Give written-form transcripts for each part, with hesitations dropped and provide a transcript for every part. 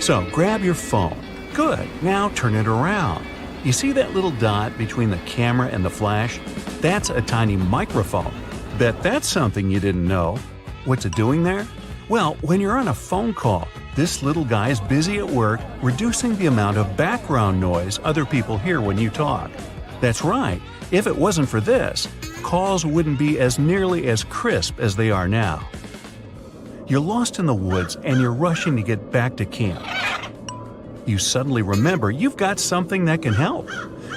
So grab your phone. Good, now turn it around. You see that little dot between the camera and the flash? That's a tiny microphone. Bet that's something you didn't know. What's it doing there? Well, when you're on a phone call, this little guy is busy at work reducing the amount of background noise other people hear when you talk. That's right, if it wasn't for this, calls wouldn't be as nearly as crisp as they are now. You're lost in the woods and you're rushing to get back to camp. You suddenly remember you've got something that can help.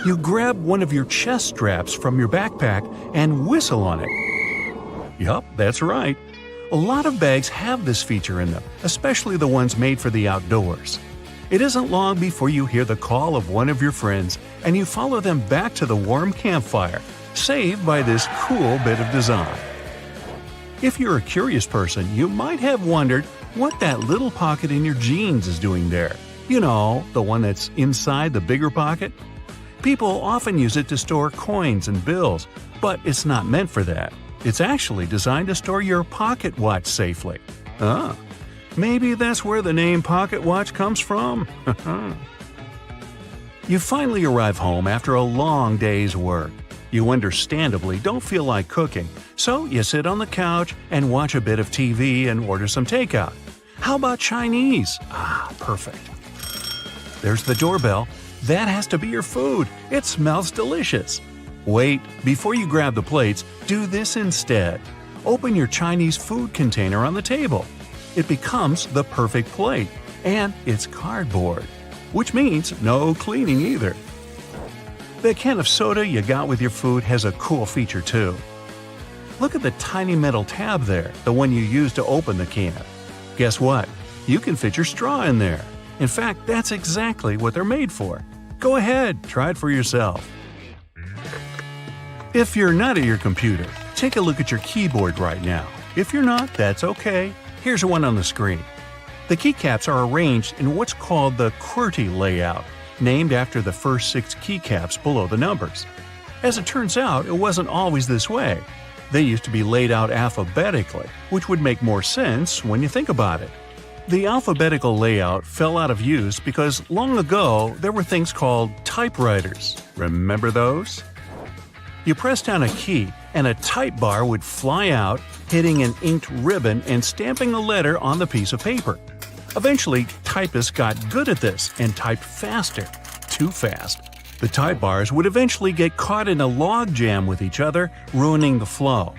You grab one of your chest straps from your backpack and whistle on it. Yup, that's right. A lot of bags have this feature in them, especially the ones made for the outdoors. It isn't long before you hear the call of one of your friends and you follow them back to the warm campfire, saved by this cool bit of design. If you're a curious person, you might have wondered what that little pocket in your jeans is doing there. You know, the one that's inside the bigger pocket? People often use it to store coins and bills, but it's not meant for that. It's actually designed to store your pocket watch safely. Ah, maybe that's where the name pocket watch comes from. You finally arrive home after a long day's work. You understandably don't feel like cooking, so you sit on the couch and watch a bit of TV and order some takeout. How about Chinese? Ah, perfect. There's the doorbell. That has to be your food. It smells delicious. Wait, before you grab the plates, do this instead. Open your Chinese food container on the table. It becomes the perfect plate, and it's cardboard, which means no cleaning either. The can of soda you got with your food has a cool feature too. Look at the tiny metal tab there, the one you use to open the can. Guess what? You can fit your straw in there. In fact, that's exactly what they're made for. Go ahead, try it for yourself. If you're not at your computer, take a look at your keyboard right now. If you're not, that's okay. Here's one on the screen. The keycaps are arranged in what's called the QWERTY layout, named after the first 6 keycaps below the numbers. As it turns out, it wasn't always this way. They used to be laid out alphabetically, which would make more sense when you think about it. The alphabetical layout fell out of use because long ago there were things called typewriters. Remember those? You press down a key and a type bar would fly out, hitting an inked ribbon and stamping a letter on the piece of paper. Eventually, typists got good at this and typed faster. Too fast. The type bars would eventually get caught in a log jam with each other, ruining the flow.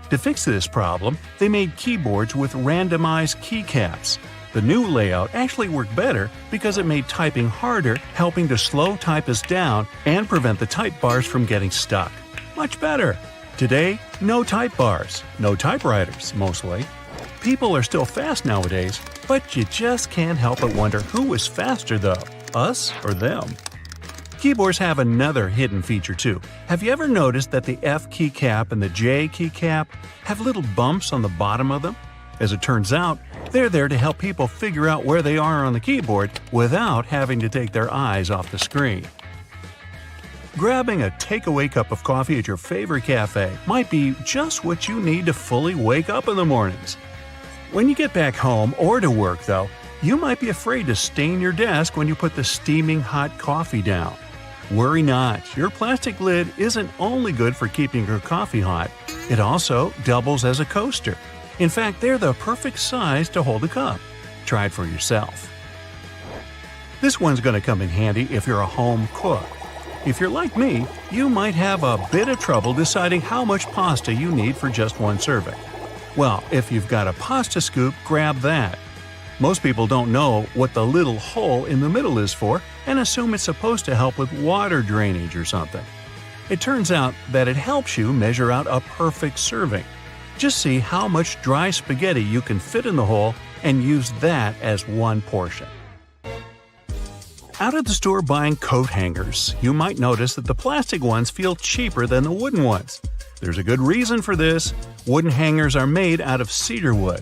To fix this problem, they made keyboards with randomized keycaps. The new layout actually worked better because it made typing harder, helping to slow typists down and prevent the type bars from getting stuck. Much better. Today, no type bars, no typewriters, mostly. People are still fast nowadays, but you just can't help but wonder who is faster though, us or them. Keyboards have another hidden feature too. Have you ever noticed that the F keycap and the J keycap have little bumps on the bottom of them? As it turns out, they're there to help people figure out where they are on the keyboard without having to take their eyes off the screen. Grabbing a takeaway cup of coffee at your favorite cafe might be just what you need to fully wake up in the mornings. When you get back home or to work, though, you might be afraid to stain your desk when you put the steaming hot coffee down. Worry not, your plastic lid isn't only good for keeping your coffee hot, it also doubles as a coaster. In fact, they're the perfect size to hold a cup. Try it for yourself. This one's going to come in handy if you're a home cook. If you're like me, you might have a bit of trouble deciding how much pasta you need for just one serving. Well, if you've got a pasta scoop, grab that. Most people don't know what the little hole in the middle is for and assume it's supposed to help with water drainage or something. It turns out that it helps you measure out a perfect serving. Just see how much dry spaghetti you can fit in the hole and use that as one portion. Out at the store buying coat hangers, you might notice that the plastic ones feel cheaper than the wooden ones. There's a good reason for this. Wooden hangers are made out of cedar wood.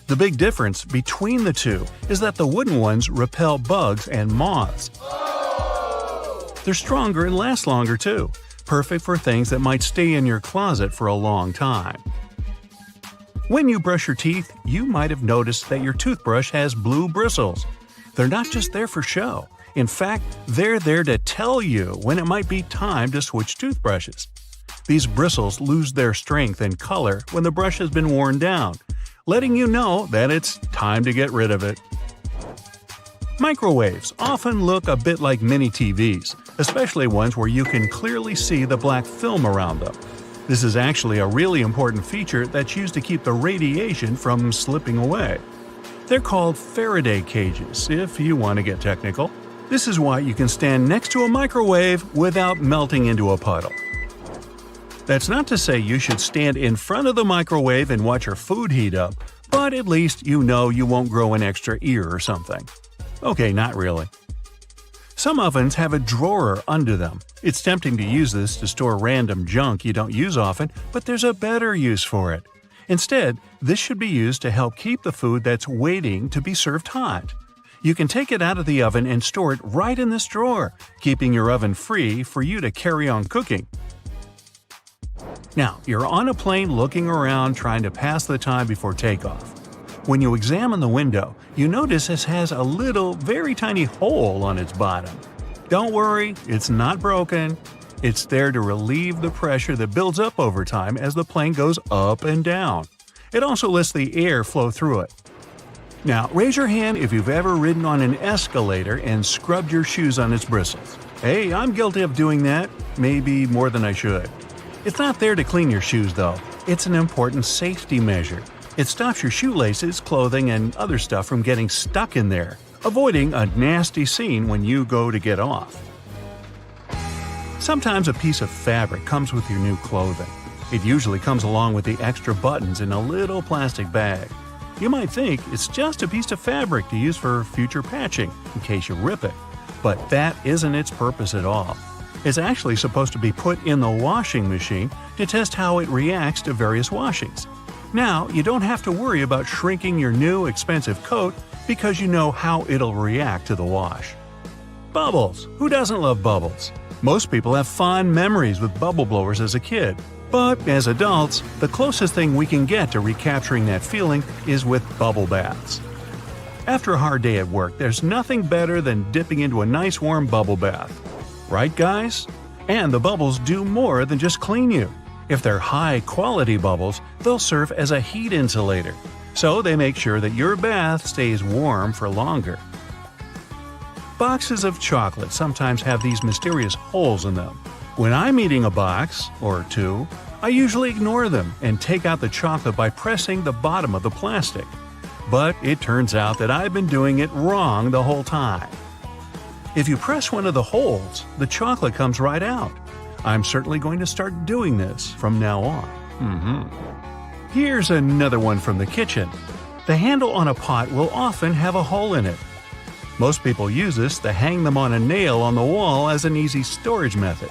The big difference between the two is that the wooden ones repel bugs and moths. They're stronger and last longer too, perfect for things that might stay in your closet for a long time. When you brush your teeth, you might have noticed that your toothbrush has blue bristles. They're not just there for show. In fact, they're there to tell you when it might be time to switch toothbrushes. These bristles lose their strength and color when the brush has been worn down, letting you know that it's time to get rid of it. Microwaves often look a bit like mini TVs, especially ones where you can clearly see the black film around them. This is actually a really important feature that's used to keep the radiation from slipping away. They're called Faraday cages, if you want to get technical. This is why you can stand next to a microwave without melting into a puddle. That's not to say you should stand in front of the microwave and watch your food heat up, but at least you know you won't grow an extra ear or something. Okay, not really. Some ovens have a drawer under them. It's tempting to use this to store random junk you don't use often, but there's a better use for it. Instead, this should be used to help keep the food that's waiting to be served hot. You can take it out of the oven and store it right in this drawer, keeping your oven free for you to carry on cooking. Now, you're on a plane looking around trying to pass the time before takeoff. When you examine the window, you notice it has a little, very tiny hole on its bottom. Don't worry, it's not broken. It's there to relieve the pressure that builds up over time as the plane goes up and down. It also lets the air flow through it. Now, raise your hand if you've ever ridden on an escalator and scrubbed your shoes on its bristles. Hey, I'm guilty of doing that, maybe more than I should. It's not there to clean your shoes, though. It's an important safety measure. It stops your shoelaces, clothing, and other stuff from getting stuck in there, avoiding a nasty scene when you go to get off. Sometimes a piece of fabric comes with your new clothing. It usually comes along with the extra buttons in a little plastic bag. You might think it's just a piece of fabric to use for future patching, in case you rip it. But that isn't its purpose at all. It's actually supposed to be put in the washing machine to test how it reacts to various washings. Now, you don't have to worry about shrinking your new expensive coat because you know how it'll react to the wash. Bubbles! Who doesn't love bubbles? Most people have fond memories with bubble blowers as a kid. But as adults, the closest thing we can get to recapturing that feeling is with bubble baths. After a hard day at work, there's nothing better than dipping into a nice warm bubble bath. Right, guys? And the bubbles do more than just clean you. If they're high-quality bubbles, they'll serve as a heat insulator, so they make sure that your bath stays warm for longer. Boxes of chocolate sometimes have these mysterious holes in them. When I'm eating a box, or two, I usually ignore them and take out the chocolate by pressing the bottom of the plastic. But it turns out that I've been doing it wrong the whole time. If you press one of the holes, the chocolate comes right out. I'm certainly going to start doing this from now on. Here's another one from the kitchen. The handle on a pot will often have a hole in it. Most people use this to hang them on a nail on the wall as an easy storage method.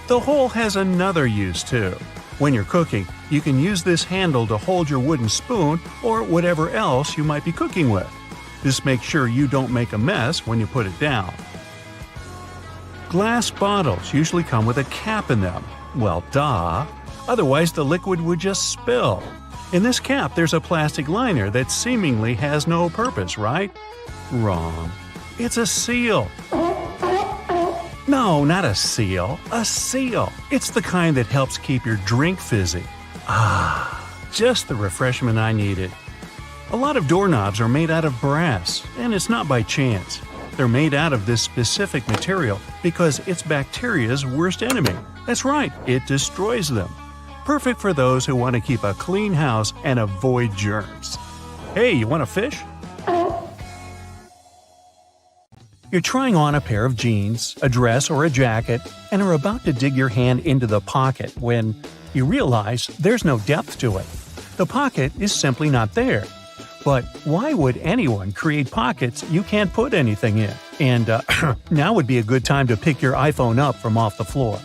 The hole has another use too. When you're cooking, you can use this handle to hold your wooden spoon or whatever else you might be cooking with. This makes sure you don't make a mess when you put it down. Glass bottles usually come with a cap in them. Well, duh. Otherwise, the liquid would just spill. In this cap, there's a plastic liner that seemingly has no purpose, right? Wrong. It's a seal. No, not a seal. A seal. It's the kind that helps keep your drink fizzy. Just the refreshment I needed. A lot of doorknobs are made out of brass, and it's not by chance. They're made out of this specific material because it's bacteria's worst enemy. That's right, it destroys them. Perfect for those who want to keep a clean house and avoid germs. Hey, you want a fish? You're trying on a pair of jeans, a dress, or a jacket, and are about to dig your hand into the pocket when you realize there's no depth to it. The pocket is simply not there. But why would anyone create pockets you can't put anything in? And now would be a good time to pick your iPhone up from off the floor.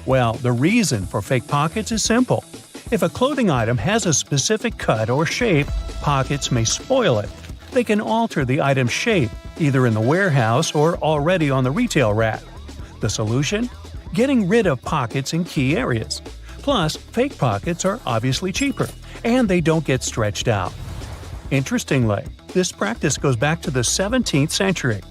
Well, the reason for fake pockets is simple. If a clothing item has a specific cut or shape, pockets may spoil it. They can alter the item's shape, either in the warehouse or already on the retail rack. The solution? Getting rid of pockets in key areas. Plus, fake pockets are obviously cheaper, and they don't get stretched out. Interestingly, This practice goes back to the 17th century.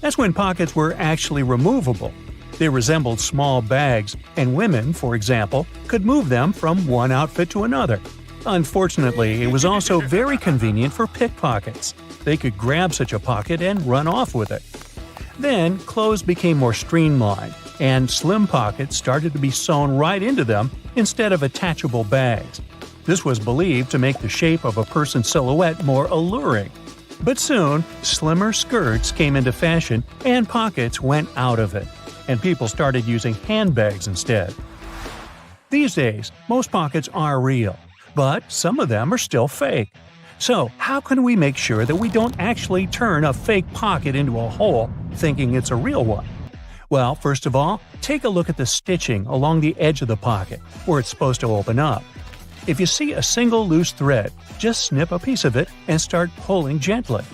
That's when pockets were actually removable. They resembled small bags, and women, for example, could move them from one outfit to another. Unfortunately, it was also very convenient for pickpockets. They could grab such a pocket and run off with it. Then, clothes became more streamlined, and slim pockets started to be sewn right into them instead of attachable bags. This was believed to make the shape of a person's silhouette more alluring. But soon, slimmer skirts came into fashion and pockets went out of it, and people started using handbags instead. These days, most pockets are real, but some of them are still fake. So, how can we make sure that we don't actually turn a fake pocket into a hole thinking it's a real one? Well, first of all, take a look at the stitching along the edge of the pocket, where it's supposed to open up. If you see a single loose thread, just snip a piece of it and start pulling gently.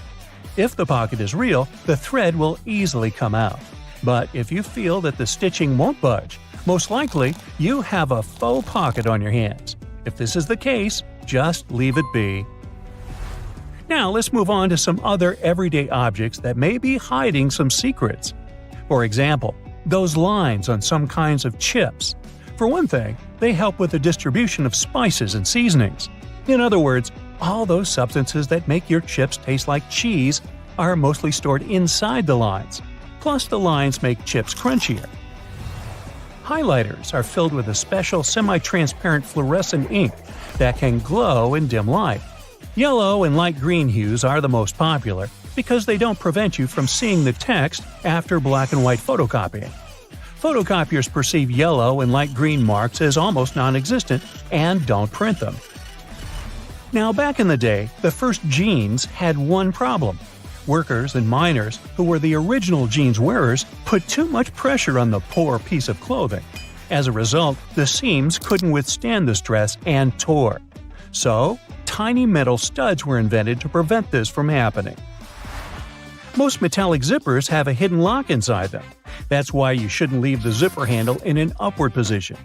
If the pocket is real, the thread will easily come out. But if you feel that the stitching won't budge, most likely you have a faux pocket on your hands. If this is the case, just leave it be. Now let's move on to some other everyday objects that may be hiding some secrets. For example, those lines on some kinds of chips. For one thing, they help with the distribution of spices and seasonings. In other words, all those substances that make your chips taste like cheese are mostly stored inside the lines. Plus, the lines make chips crunchier. Highlighters are filled with a special semi-transparent fluorescent ink that can glow in dim light. Yellow and light green hues are the most popular because they don't prevent you from seeing the text after black and white photocopying. Photocopiers perceive yellow and light green marks as almost non-existent and don't print them. Now, back in the day, the first jeans had one problem. Workers and miners, who were the original jeans wearers, put too much pressure on the poor piece of clothing. As a result, the seams couldn't withstand the stress and tore. So, tiny metal studs were invented to prevent this from happening. Most metallic zippers have a hidden lock inside them. That's why you shouldn't leave the zipper handle in an upward position.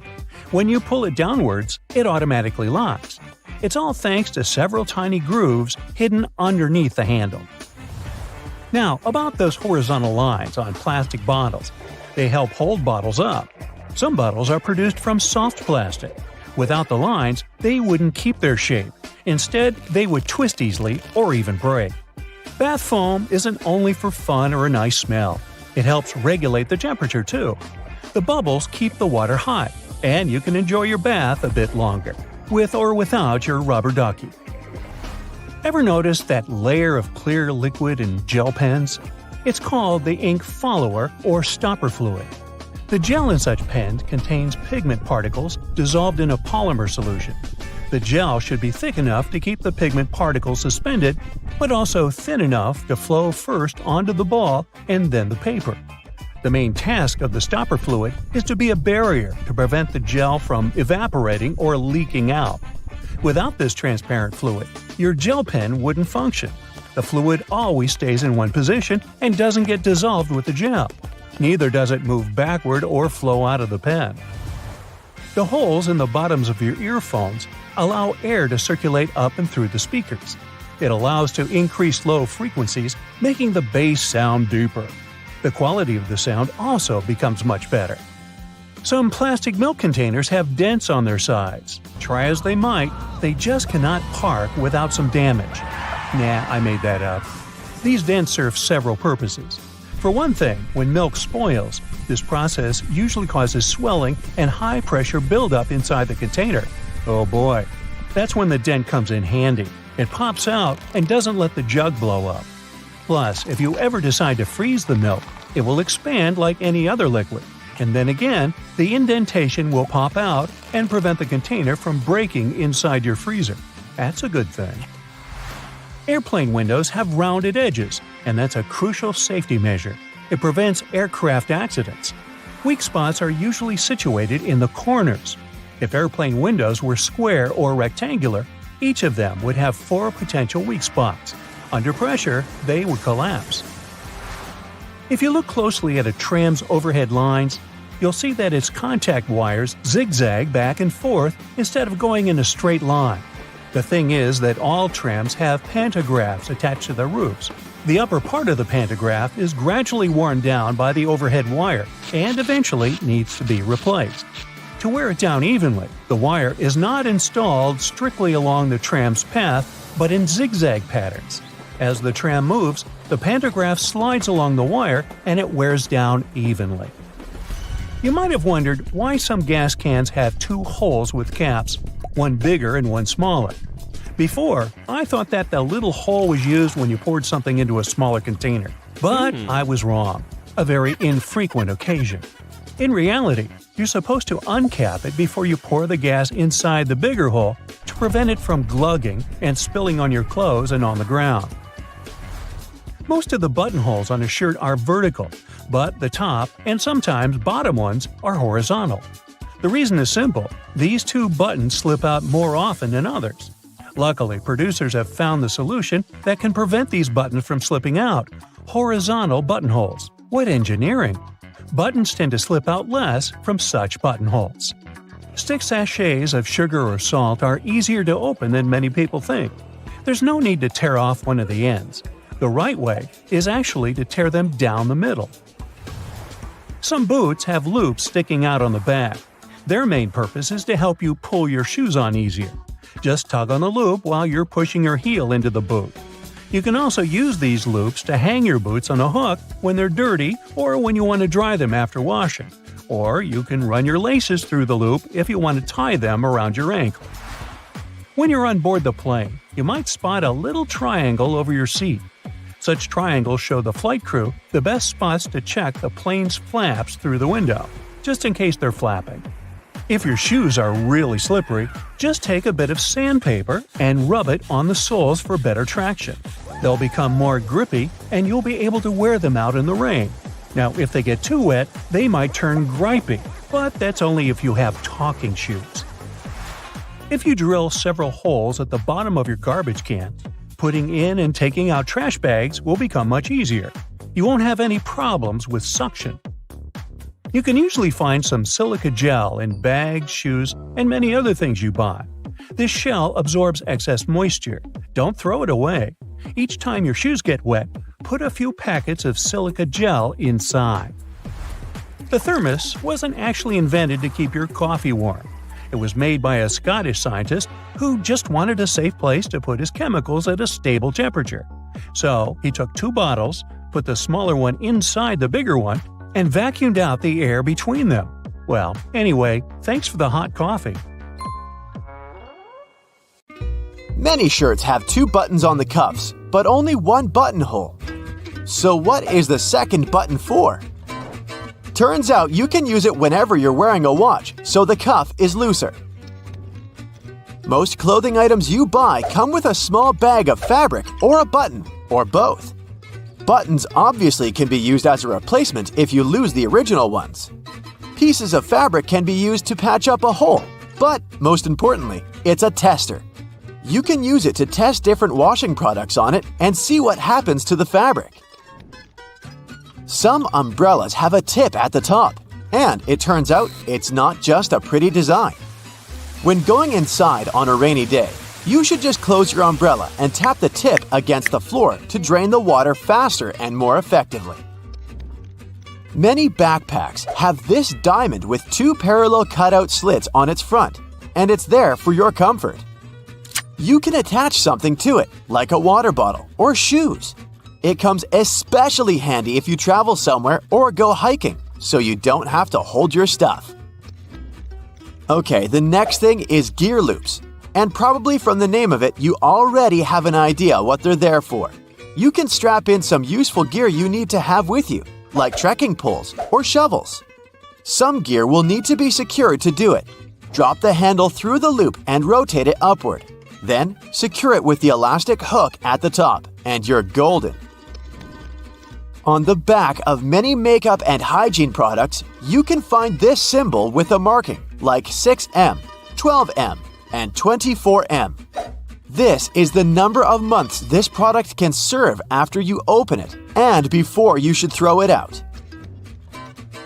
When you pull it downwards, it automatically locks. It's all thanks to several tiny grooves hidden underneath the handle. Now, about those horizontal lines on plastic bottles. They help hold bottles up. Some bottles are produced from soft plastic. Without the lines, they wouldn't keep their shape. Instead, they would twist easily or even break. Bath foam isn't only for fun or a nice smell. It helps regulate the temperature too. The bubbles keep the water hot, and you can enjoy your bath a bit longer, with or without your rubber ducky. Ever notice that layer of clear liquid in gel pens? It's called the ink follower or stopper fluid. The gel in such pens contains pigment particles dissolved in a polymer solution. The gel should be thick enough to keep the pigment particles suspended, but also thin enough to flow first onto the ball and then the paper. The main task of the stopper fluid is to be a barrier to prevent the gel from evaporating or leaking out. Without this transparent fluid, your gel pen wouldn't function. The fluid always stays in one position and doesn't get dissolved with the gel. Neither does it move backward or flow out of the pen. The holes in the bottoms of your earphones allow air to circulate up and through the speakers. It allows to increase low frequencies, making the bass sound deeper. The quality of the sound also becomes much better. Some plastic milk containers have dents on their sides. Try as they might, they just cannot park without some damage. Nah, I made that up. These dents serve several purposes. For one thing, when milk spoils, this process usually causes swelling and high-pressure buildup inside the container. Oh boy, that's when the dent comes in handy. It pops out and doesn't let the jug blow up. Plus, if you ever decide to freeze the milk, it will expand like any other liquid. And then again, the indentation will pop out and prevent the container from breaking inside your freezer. That's a good thing. Airplane windows have rounded edges, and that's a crucial safety measure. It prevents aircraft accidents. Weak spots are usually situated in the corners. If airplane windows were square or rectangular, each of them would have 4 potential weak spots. Under pressure, they would collapse. If you look closely at a tram's overhead lines, you'll see that its contact wires zigzag back and forth instead of going in a straight line. The thing is that all trams have pantographs attached to their roofs. The upper part of the pantograph is gradually worn down by the overhead wire and eventually needs to be replaced. To wear it down evenly, the wire is not installed strictly along the tram's path, but in zigzag patterns. As the tram moves, the pantograph slides along the wire and it wears down evenly. You might have wondered why some gas cans have two holes with caps, one bigger and one smaller. Before, I thought that the little hole was used when you poured something into a smaller container. But I was wrong. A very infrequent occasion. In reality, you're supposed to uncap it before you pour the gas inside the bigger hole to prevent it from glugging and spilling on your clothes and on the ground. Most of the buttonholes on a shirt are vertical, but the top and sometimes bottom ones are horizontal. The reason is simple: these two buttons slip out more often than others. Luckily, producers have found the solution that can prevent these buttons from slipping out: horizontal buttonholes. What engineering! Buttons tend to slip out less from such buttonholes. Stick sachets of sugar or salt are easier to open than many people think. There's no need to tear off one of the ends. The right way is actually to tear them down the middle. Some boots have loops sticking out on the back. Their main purpose is to help you pull your shoes on easier. Just tug on the loop while you're pushing your heel into the boot. You can also use these loops to hang your boots on a hook when they're dirty or when you want to dry them after washing. Or you can run your laces through the loop if you want to tie them around your ankle. When you're on board the plane, you might spot a little triangle over your seat. Such triangles show the flight crew the best spots to check the plane's flaps through the window, just in case they're flapping. If your shoes are really slippery, just take a bit of sandpaper and rub it on the soles for better traction. They'll become more grippy and you'll be able to wear them out in the rain. Now, if they get too wet, they might turn gripey, but that's only if you have talking shoes. If you drill several holes at the bottom of your garbage can, putting in and taking out trash bags will become much easier. You won't have any problems with suction. You can usually find some silica gel in bags, shoes, and many other things you buy. This shell absorbs excess moisture. Don't throw it away. Each time your shoes get wet, put a few packets of silica gel inside. The thermos wasn't actually invented to keep your coffee warm. It was made by a Scottish scientist who just wanted a safe place to put his chemicals at a stable temperature. So he took two bottles, put the smaller one inside the bigger one, and vacuumed out the air between them. Well, anyway, thanks for the hot coffee. Many shirts have two buttons on the cuffs, but only one buttonhole. So what is the second button for? Turns out you can use it whenever you're wearing a watch, so the cuff is looser. Most clothing items you buy come with a small bag of fabric or a button, or both. Buttons obviously can be used as a replacement if you lose the original ones. Pieces of fabric can be used to patch up a hole, but most importantly, it's a tester. You can use it to test different washing products on it and see what happens to the fabric. Some umbrellas have a tip at the top, and it turns out it's not just a pretty design. When going inside on a rainy day, you should just close your umbrella and tap the tip against the floor to drain the water faster and more effectively. Many backpacks have this diamond with two parallel cutout slits on its front, and it's there for your comfort. You can attach something to it, like a water bottle or shoes. It comes especially handy if you travel somewhere or go hiking, so you don't have to hold your stuff. Okay, the next thing is gear loops. And probably from the name of it, you already have an idea what they're there for. You can strap in some useful gear you need to have with you, like trekking poles or shovels. Some gear will need to be secured to do it. Drop the handle through the loop and rotate it upward. Then, secure it with the elastic hook at the top, and you're golden. On the back of many makeup and hygiene products, you can find this symbol with a marking, like 6M, 12M, and 24M. This is the number of months this product can serve after you open it, and before you should throw it out.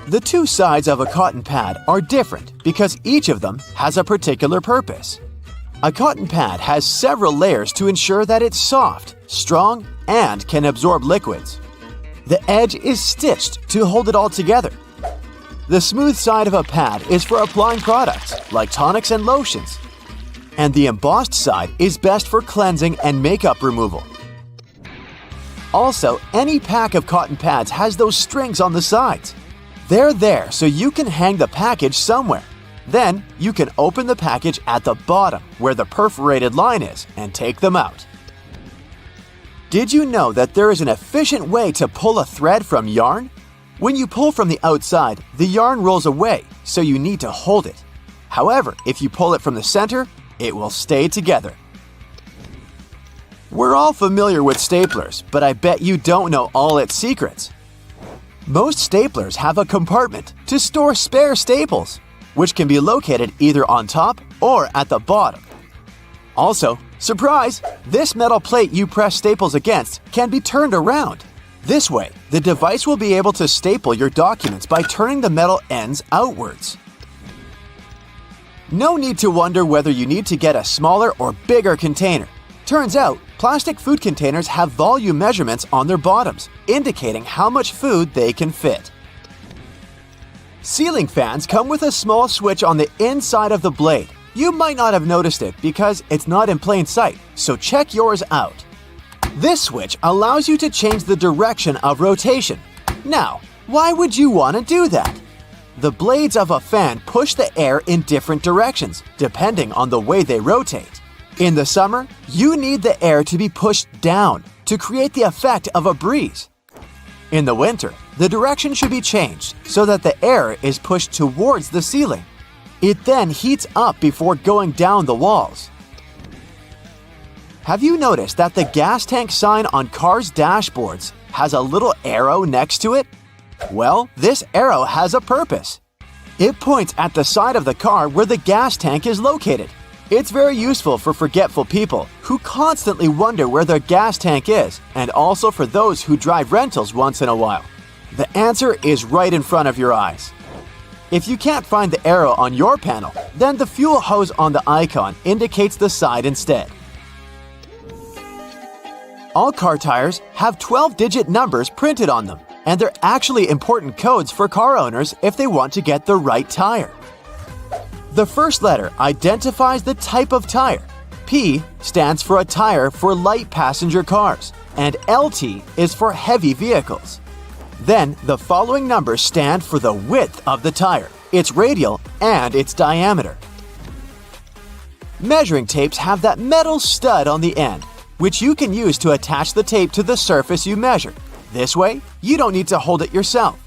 The two sides of a cotton pad are different because each of them has a particular purpose. A cotton pad has several layers to ensure that it's soft, strong, and can absorb liquids. The edge is stitched to hold it all together. The smooth side of a pad is for applying products like tonics and lotions, and the embossed side is best for cleansing and makeup removal. Also, any pack of cotton pads has those strings on the sides. They're there so you can hang the package somewhere. Then, you can open the package at the bottom where the perforated line is and take them out. Did you know that there is an efficient way to pull a thread from yarn? When you pull from the outside, the yarn rolls away, so you need to hold it. However, if you pull it from the center, it will stay together. We're all familiar with staplers, but I bet you don't know all its secrets. Most staplers have a compartment to store spare staples, which can be located either on top or at the bottom. Also, surprise! This metal plate you press staples against can be turned around. This way, the device will be able to staple your documents by turning the metal ends outwards. No need to wonder whether you need to get a smaller or bigger container. Turns out, plastic food containers have volume measurements on their bottoms, indicating how much food they can fit. Ceiling fans come with a small switch on the inside of the blade. You might not have noticed it because it's not in plain sight, so check yours out. This switch allows you to change the direction of rotation. Now, why would you want to do that? The blades of a fan push the air in different directions, depending on the way they rotate. In the summer, you need the air to be pushed down to create the effect of a breeze. In the winter, the direction should be changed so that the air is pushed towards the ceiling. It then heats up before going down the walls. Have you noticed that the gas tank sign on cars' dashboards has a little arrow next to it? Well, this arrow has a purpose. It points at the side of the car where the gas tank is located. It's very useful for forgetful people who constantly wonder where their gas tank is, and also for those who drive rentals once in a while. The answer is right in front of your eyes. If you can't find the arrow on your panel, then the fuel hose on the icon indicates the side instead. All car tires have 12-digit numbers printed on them, and they're actually important codes for car owners if they want to get the right tire. The first letter identifies the type of tire. P stands for a tire for light passenger cars, and LT is for heavy vehicles. Then, the following numbers stand for the width of the tire, its radial, and its diameter. Measuring tapes have that metal stud on the end, which you can use to attach the tape to the surface you measure. This way, you don't need to hold it yourself.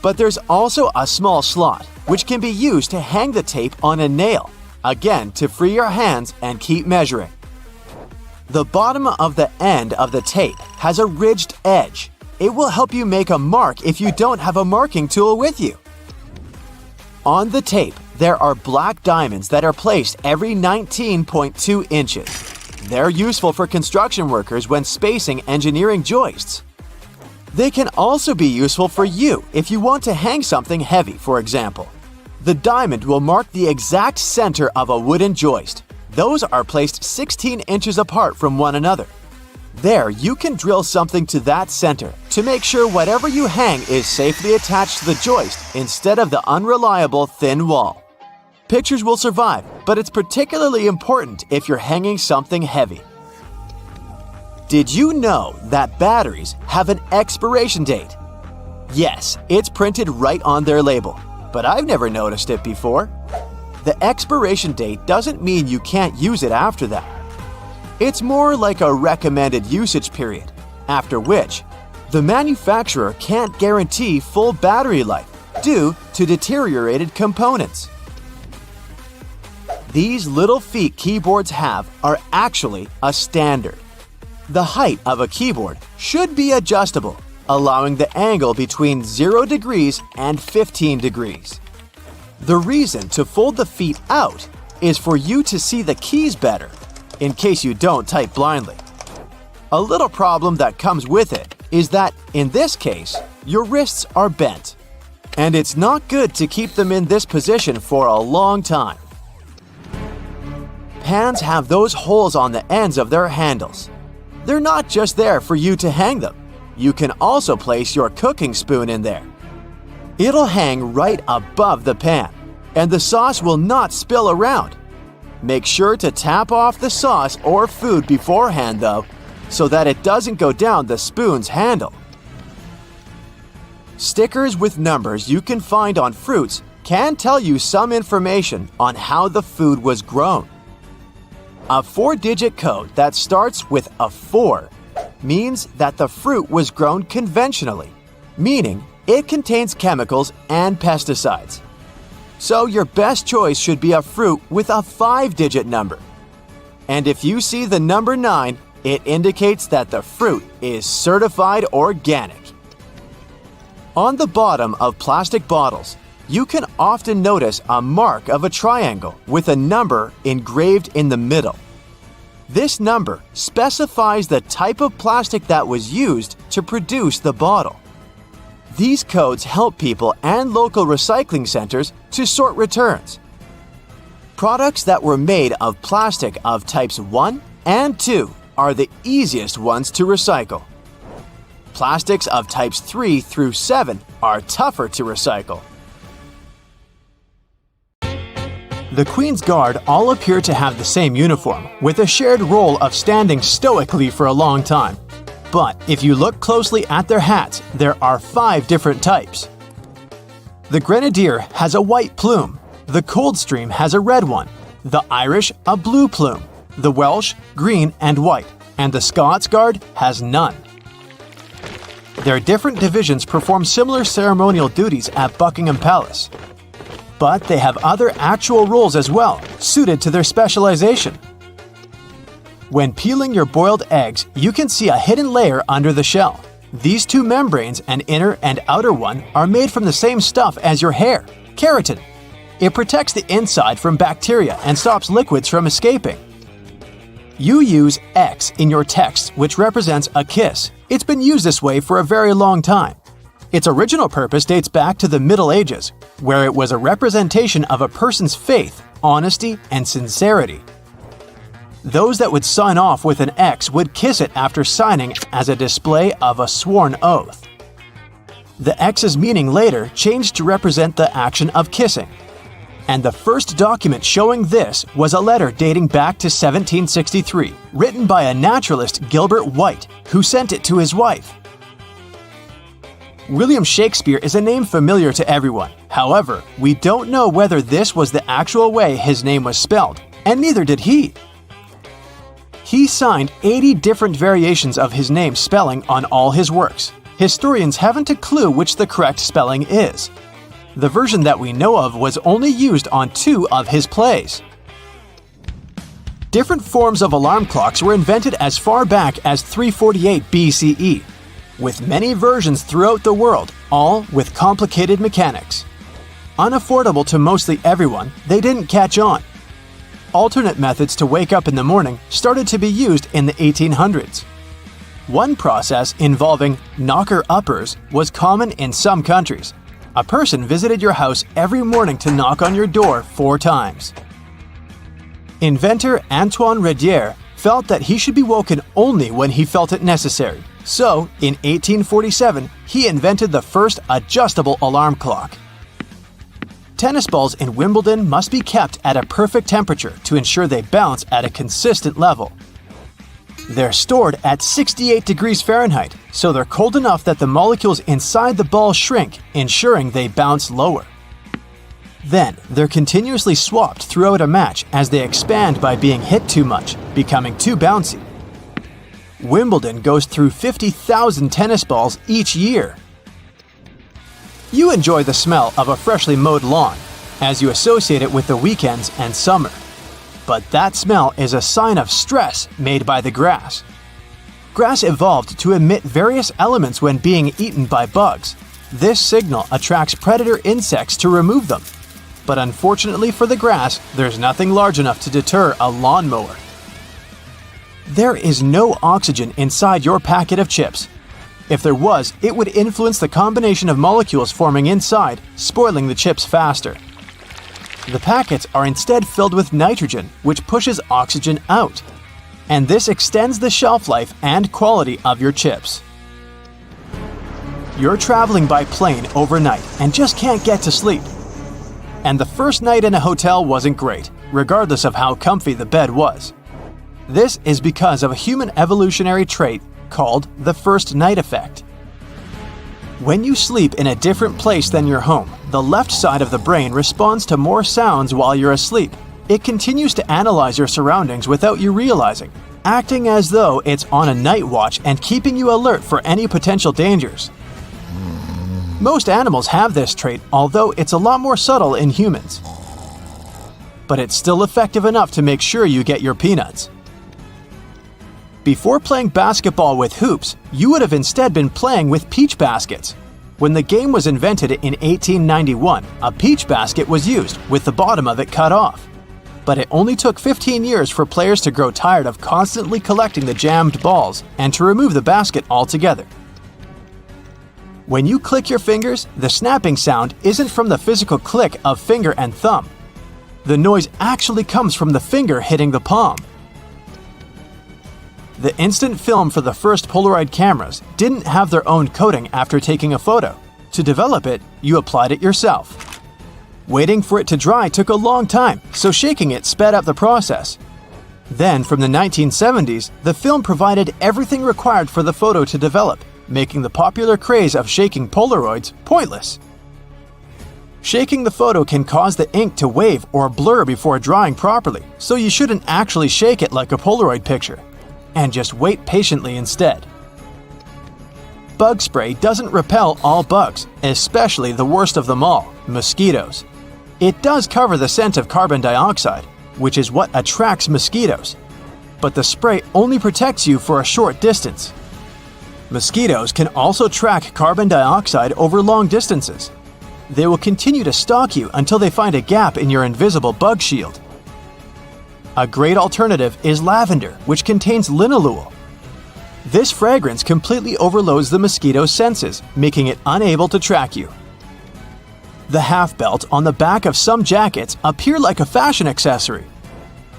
But there's also a small slot, which can be used to hang the tape on a nail, again to free your hands and keep measuring. The bottom of the end of the tape has a ridged edge. It will help you make a mark if you don't have a marking tool with you. On the tape, there are black diamonds that are placed every 19.2 inches. They're useful for construction workers when spacing engineering joists. They can also be useful for you if you want to hang something heavy, for example. The diamond will mark the exact center of a wooden joist. Those are placed 16 inches apart from one another. There, you can drill something to that center to make sure whatever you hang is safely attached to the joist instead of the unreliable thin wall. Pictures will survive, but it's particularly important if you're hanging something heavy. Did you know that batteries have an expiration date? Yes, it's printed right on their label, but I've never noticed it before. The expiration date doesn't mean you can't use it after that. It's more like a recommended usage period, after which the manufacturer can't guarantee full battery life due to deteriorated components. These little feet keyboards have are actually a standard. The height of a keyboard should be adjustable, allowing the angle between 0 degrees and 15 degrees. The reason to fold the feet out is for you to see the keys better, in case you don't type blindly. A little problem that comes with it is that, in this case, your wrists are bent, and it's not good to keep them in this position for a long time. pans have those holes on the ends of their handles. They're not just there for you to hang them. You can also place your cooking spoon in there. It'll hang right above the pan, and the sauce will not spill around. Make sure to tap off the sauce or food beforehand though, so that it doesn't go down the spoon's handle. Stickers with numbers you can find on fruits can tell you some information on how the food was grown. A 4-digit code that starts with a 4 means that the fruit was grown conventionally, meaning it contains chemicals and pesticides. So your best choice should be a fruit with a 5-digit number. And if you see the number 9, it indicates that the fruit is certified organic. On the bottom of plastic bottles, you can often notice a mark of a triangle with a number engraved in the middle. This number specifies the type of plastic that was used to produce the bottle. These codes help people and local recycling centers to sort returns. Products that were made of plastic of types 1 and 2 are the easiest ones to recycle. Plastics of types 3 through 7 are tougher to recycle. The Queen's Guard all appear to have the same uniform, with a shared role of standing stoically for a long time. But if you look closely at their hats, there are 5 different types. The Grenadier has a white plume, the Coldstream has a red one, the Irish a blue plume, the Welsh green and white, and the Scots Guard has none. Their different divisions perform similar ceremonial duties at Buckingham Palace. But they have other actual roles as well, suited to their specialization. When peeling your boiled eggs, you can see a hidden layer under the shell. These 2 membranes, an inner and outer one, are made from the same stuff as your hair, keratin. It protects the inside from bacteria and stops liquids from escaping. You use X in your text, which represents a kiss. It's been used this way for a very long time. Its original purpose dates back to the Middle Ages, where it was a representation of a person's faith, honesty, and sincerity. Those that would sign off with an X would kiss it after signing as a display of a sworn oath. The X's meaning later changed to represent the action of kissing. And the first document showing this was a letter dating back to 1763, written by a naturalist, Gilbert White, who sent it to his wife. William Shakespeare is a name familiar to everyone. However, we don't know whether this was the actual way his name was spelled, and neither did he. He signed 80 different variations of his name spelling on all his works. Historians haven't a clue which the correct spelling is. The version that we know of was only used on 2 of his plays. Different forms of alarm clocks were invented as far back as 348 BCE, with many versions throughout the world, all with complicated mechanics. Unaffordable to mostly everyone, they didn't catch on. Alternate methods to wake up in the morning started to be used in the 1800s. One process involving knocker-uppers was common in some countries. A person visited your house every morning to knock on your door 4 times. Inventor Antoine Redier felt that he should be woken only when he felt it necessary. So, in 1847, he invented the first adjustable alarm clock. Tennis balls in Wimbledon must be kept at a perfect temperature to ensure they bounce at a consistent level. They're stored at 68 degrees Fahrenheit, so they're cold enough that the molecules inside the ball shrink, ensuring they bounce lower. Then, they're continuously swapped throughout a match as they expand by being hit too much, becoming too bouncy. Wimbledon goes through 50,000 tennis balls each year. You enjoy the smell of a freshly mowed lawn, as you associate it with the weekends and summer. But that smell is a sign of stress made by the grass. Grass evolved to emit various elements when being eaten by bugs. This signal attracts predator insects to remove them. But unfortunately for the grass, there's nothing large enough to deter a lawnmower. There is no oxygen inside your packet of chips. If there was, it would influence the combination of molecules forming inside, spoiling the chips faster. The packets are instead filled with nitrogen, which pushes oxygen out. And this extends the shelf life and quality of your chips. You're traveling by plane overnight and just can't get to sleep. And the first night in a hotel wasn't great, regardless of how comfy the bed was. This is because of a human evolutionary trait called the first night effect. When you sleep in a different place than your home, the left side of the brain responds to more sounds while you're asleep. It continues to analyze your surroundings without you realizing, acting as though it's on a night watch and keeping you alert for any potential dangers. Most animals have this trait, although it's a lot more subtle in humans. But it's still effective enough to make sure you get your peanuts. Before playing basketball with hoops, you would have instead been playing with peach baskets. When the game was invented in 1891, a peach basket was used, with the bottom of it cut off. But it only took 15 years for players to grow tired of constantly collecting the jammed balls and to remove the basket altogether. When you click your fingers, the snapping sound isn't from the physical click of finger and thumb. The noise actually comes from the finger hitting the palm. The instant film for the first Polaroid cameras didn't have their own coating after taking a photo. To develop it, you applied it yourself. Waiting for it to dry took a long time, so shaking it sped up the process. Then, from the 1970s, the film provided everything required for the photo to develop, making the popular craze of shaking Polaroids pointless. Shaking the photo can cause the ink to wave or blur before drying properly, so you shouldn't actually shake it like a Polaroid picture. And just wait patiently instead. Bug spray doesn't repel all bugs, especially the worst of them all, mosquitoes. It does cover the scent of carbon dioxide, which is what attracts mosquitoes. But the spray only protects you for a short distance. Mosquitoes can also track carbon dioxide over long distances. They will continue to stalk you until they find a gap in your invisible bug shield. A great alternative is lavender, which contains linalool. This fragrance completely overloads the mosquito's senses, making it unable to track you. The half belt on the back of some jackets appear like a fashion accessory.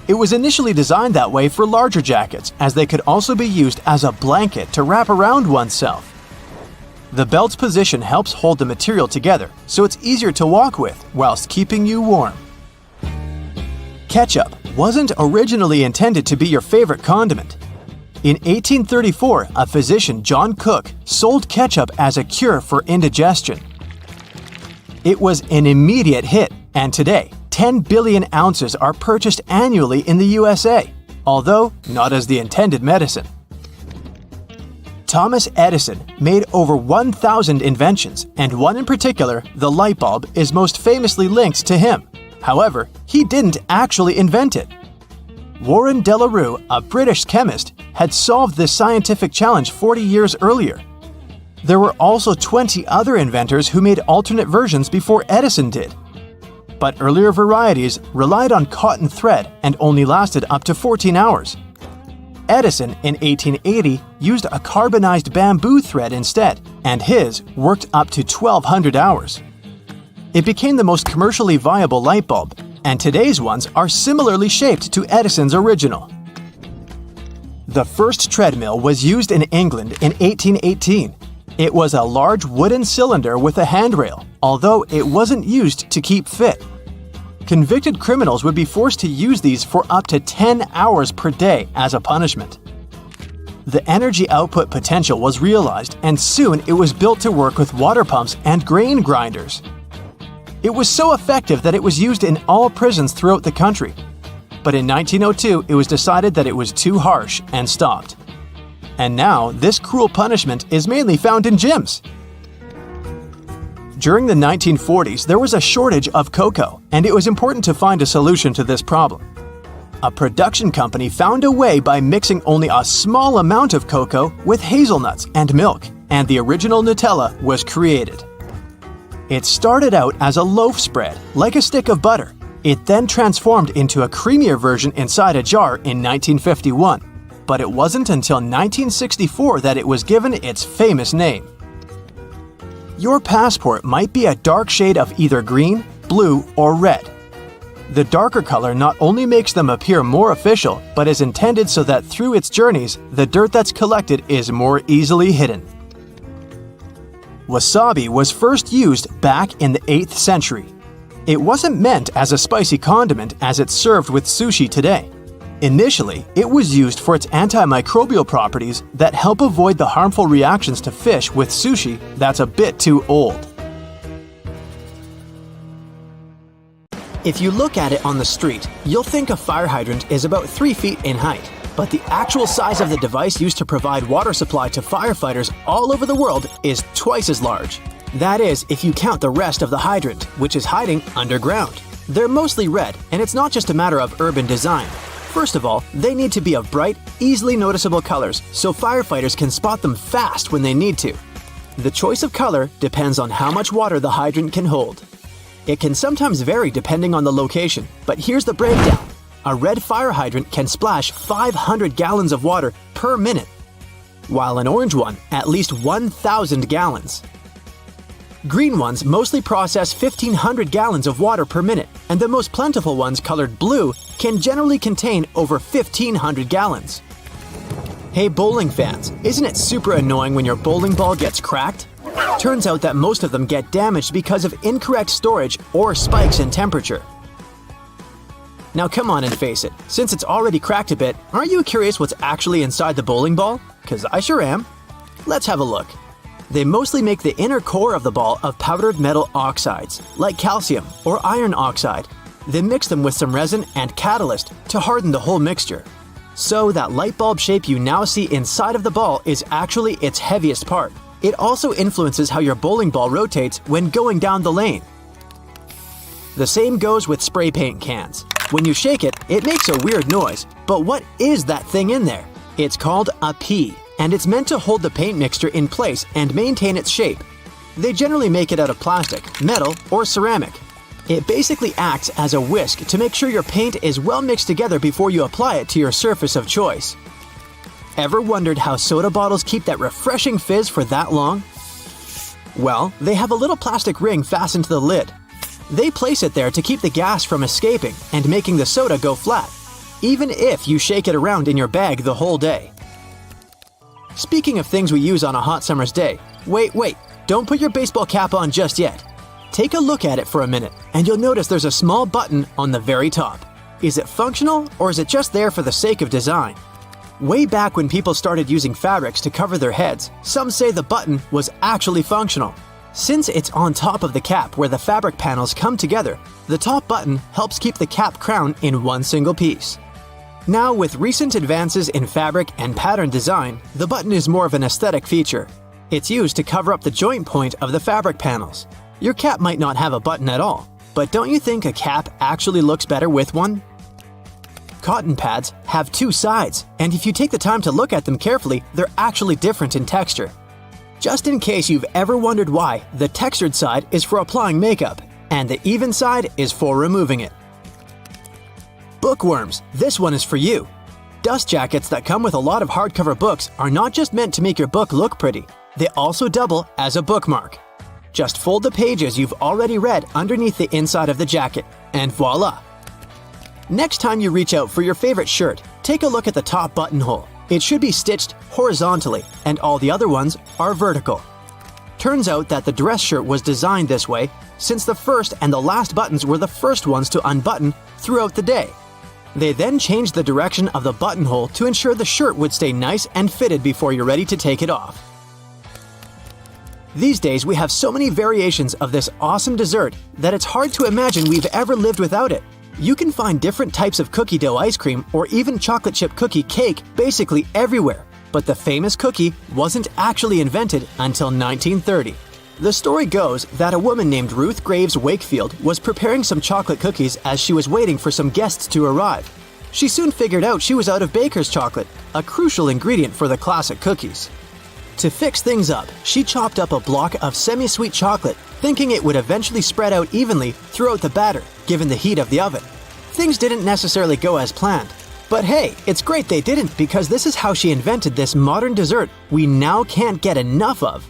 It was initially designed that way for larger jackets, as they could also be used as a blanket to wrap around oneself. The belt's position helps hold the material together, so it's easier to walk with whilst keeping you warm. Ketchup wasn't originally intended to be your favorite condiment. In 1834, a physician, John Cook, sold ketchup as a cure for indigestion. It was an immediate hit, and today, 10 billion ounces are purchased annually in the USA, although not as the intended medicine. Thomas Edison made over 1,000 inventions, and one in particular, the light bulb, is most famously linked to him. However, he didn't actually invent it. Warren De La Rue, a British chemist, had solved this scientific challenge 40 years earlier. There were also 20 other inventors who made alternate versions before Edison did. But earlier varieties relied on cotton thread and only lasted up to 14 hours. Edison, in 1880, used a carbonized bamboo thread instead, and his worked up to 1,200 hours. It became the most commercially viable light bulb, and today's ones are similarly shaped to Edison's original. The first treadmill was used in England in 1818. It was a large wooden cylinder with a handrail, although it wasn't used to keep fit. Convicted criminals would be forced to use these for up to 10 hours per day as a punishment. The energy output potential was realized, and soon it was built to work with water pumps and grain grinders. It was so effective that it was used in all prisons throughout the country. But in 1902, it was decided that it was too harsh and stopped. And now, this cruel punishment is mainly found in gyms. During the 1940s, there was a shortage of cocoa, and it was important to find a solution to this problem. A production company found a way by mixing only a small amount of cocoa with hazelnuts and milk, and the original Nutella was created. It started out as a loaf spread, like a stick of butter. It then transformed into a creamier version inside a jar in 1951, but it wasn't until 1964 that it was given its famous name. Your passport might be a dark shade of either green, blue, or red. The darker color not only makes them appear more official, but is intended so that through its journeys, the dirt that's collected is more easily hidden. Wasabi was first used back in the 8th century. It wasn't meant as a spicy condiment as it's served with sushi today. Initially, it was used for its antimicrobial properties that help avoid the harmful reactions to fish with sushi that's a bit too old. If you look at it on the street, you'll think a fire hydrant is about 3 feet in height. But the actual size of the device used to provide water supply to firefighters all over the world is twice as large. That is, if you count the rest of the hydrant, which is hiding underground. They're mostly red, and it's not just a matter of urban design. First of all, they need to be of bright, easily noticeable colors so firefighters can spot them fast when they need to. The choice of color depends on how much water the hydrant can hold. It can sometimes vary depending on the location, but here's the breakdown. A red fire hydrant can splash 500 gallons of water per minute, while an orange one at least 1,000 gallons. Green ones mostly process 1,500 gallons of water per minute, and the most plentiful ones colored blue can generally contain over 1,500 gallons. Hey bowling fans, isn't it super annoying when your bowling ball gets cracked? Turns out that most of them get damaged because of incorrect storage or spikes in temperature. Now come on and face it, since it's already cracked a bit, aren't you curious what's actually inside the bowling ball? 'Cause I sure am. Let's have a look. They mostly make the inner core of the ball of powdered metal oxides, like calcium or iron oxide. They mix them with some resin and catalyst to harden the whole mixture. So that light bulb shape you now see inside of the ball is actually its heaviest part. It also influences how your bowling ball rotates when going down the lane. The same goes with spray paint cans. When you shake it, it makes a weird noise. But what is that thing in there? It's called a pea, and it's meant to hold the paint mixture in place and maintain its shape. They generally make it out of plastic, metal, or ceramic. It basically acts as a whisk to make sure your paint is well mixed together before you apply it to your surface of choice. Ever wondered how soda bottles keep that refreshing fizz for that long? Well, they have a little plastic ring fastened to the lid. They place it there to keep the gas from escaping and making the soda go flat, even if you shake it around in your bag the whole day. Speaking of things we use on a hot summer's day, wait, don't put your baseball cap on just yet. Take a look at it for a minute, and you'll notice there's a small button on the very top. Is it functional, or is it just there for the sake of design? Way back when people started using fabrics to cover their heads, some say the button was actually functional. Since it's on top of the cap where the fabric panels come together, the top button helps keep the cap crown in one single piece. Now, with recent advances in fabric and pattern design, the button is more of an aesthetic feature. It's used to cover up the joint point of the fabric panels. Your cap might not have a button at all, but don't you think a cap actually looks better with one? Cotton pads have two sides, and if you take the time to look at them carefully, they're actually different in texture. Just in case you've ever wondered why, the textured side is for applying makeup, and the even side is for removing it. Bookworms, this one is for you. Dust jackets that come with a lot of hardcover books are not just meant to make your book look pretty, they also double as a bookmark. Just fold the pages you've already read underneath the inside of the jacket, and voila! Next time you reach out for your favorite shirt, take a look at the top buttonhole. It should be stitched horizontally, and all the other ones are vertical. Turns out that the dress shirt was designed this way since the first and the last buttons were the first ones to unbutton throughout the day. They then changed the direction of the buttonhole to ensure the shirt would stay nice and fitted before you're ready to take it off. These days we have so many variations of this awesome dessert that it's hard to imagine we've ever lived without it. You can find different types of cookie dough ice cream or even chocolate chip cookie cake basically everywhere, but the famous cookie wasn't actually invented until 1930. The story goes that a woman named Ruth Graves Wakefield was preparing some chocolate cookies as she was waiting for some guests to arrive. She soon figured out she was out of baker's chocolate, a crucial ingredient for the classic cookies. To fix things up, she chopped up a block of semi-sweet chocolate, thinking it would eventually spread out evenly throughout the batter, given the heat of the oven. Things didn't necessarily go as planned. But hey, it's great they didn't, because this is how she invented this modern dessert we now can't get enough of.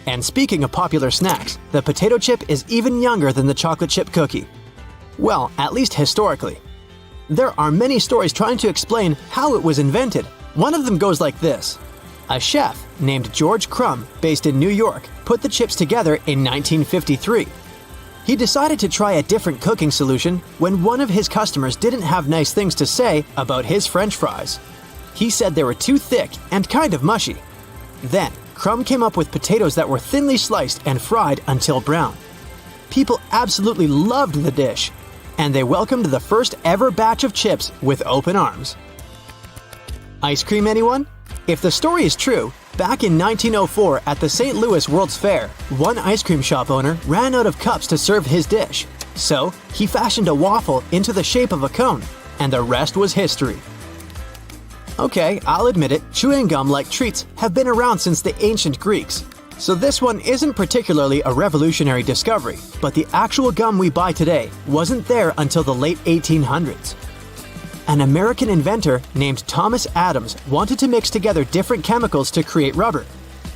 And speaking of popular snacks, the potato chip is even younger than the chocolate chip cookie. Well, at least historically. There are many stories trying to explain how it was invented. One of them goes like this. A chef named George Crumb, based in New York, put the chips together in 1953. He decided to try a different cooking solution when one of his customers didn't have nice things to say about his French fries. He said they were too thick and kind of mushy. Then, Crumb came up with potatoes that were thinly sliced and fried until brown. People absolutely loved the dish, and they welcomed the first ever batch of chips with open arms. Ice cream, anyone? If the story is true, back in 1904 at the St. Louis World's Fair, one ice cream shop owner ran out of cups to serve his dish. So, he fashioned a waffle into the shape of a cone, and the rest was history. Okay, I'll admit it, chewing gum like treats have been around since the ancient Greeks. So this one isn't particularly a revolutionary discovery, but the actual gum we buy today wasn't there until the late 1800s. An American inventor named Thomas Adams wanted to mix together different chemicals to create rubber.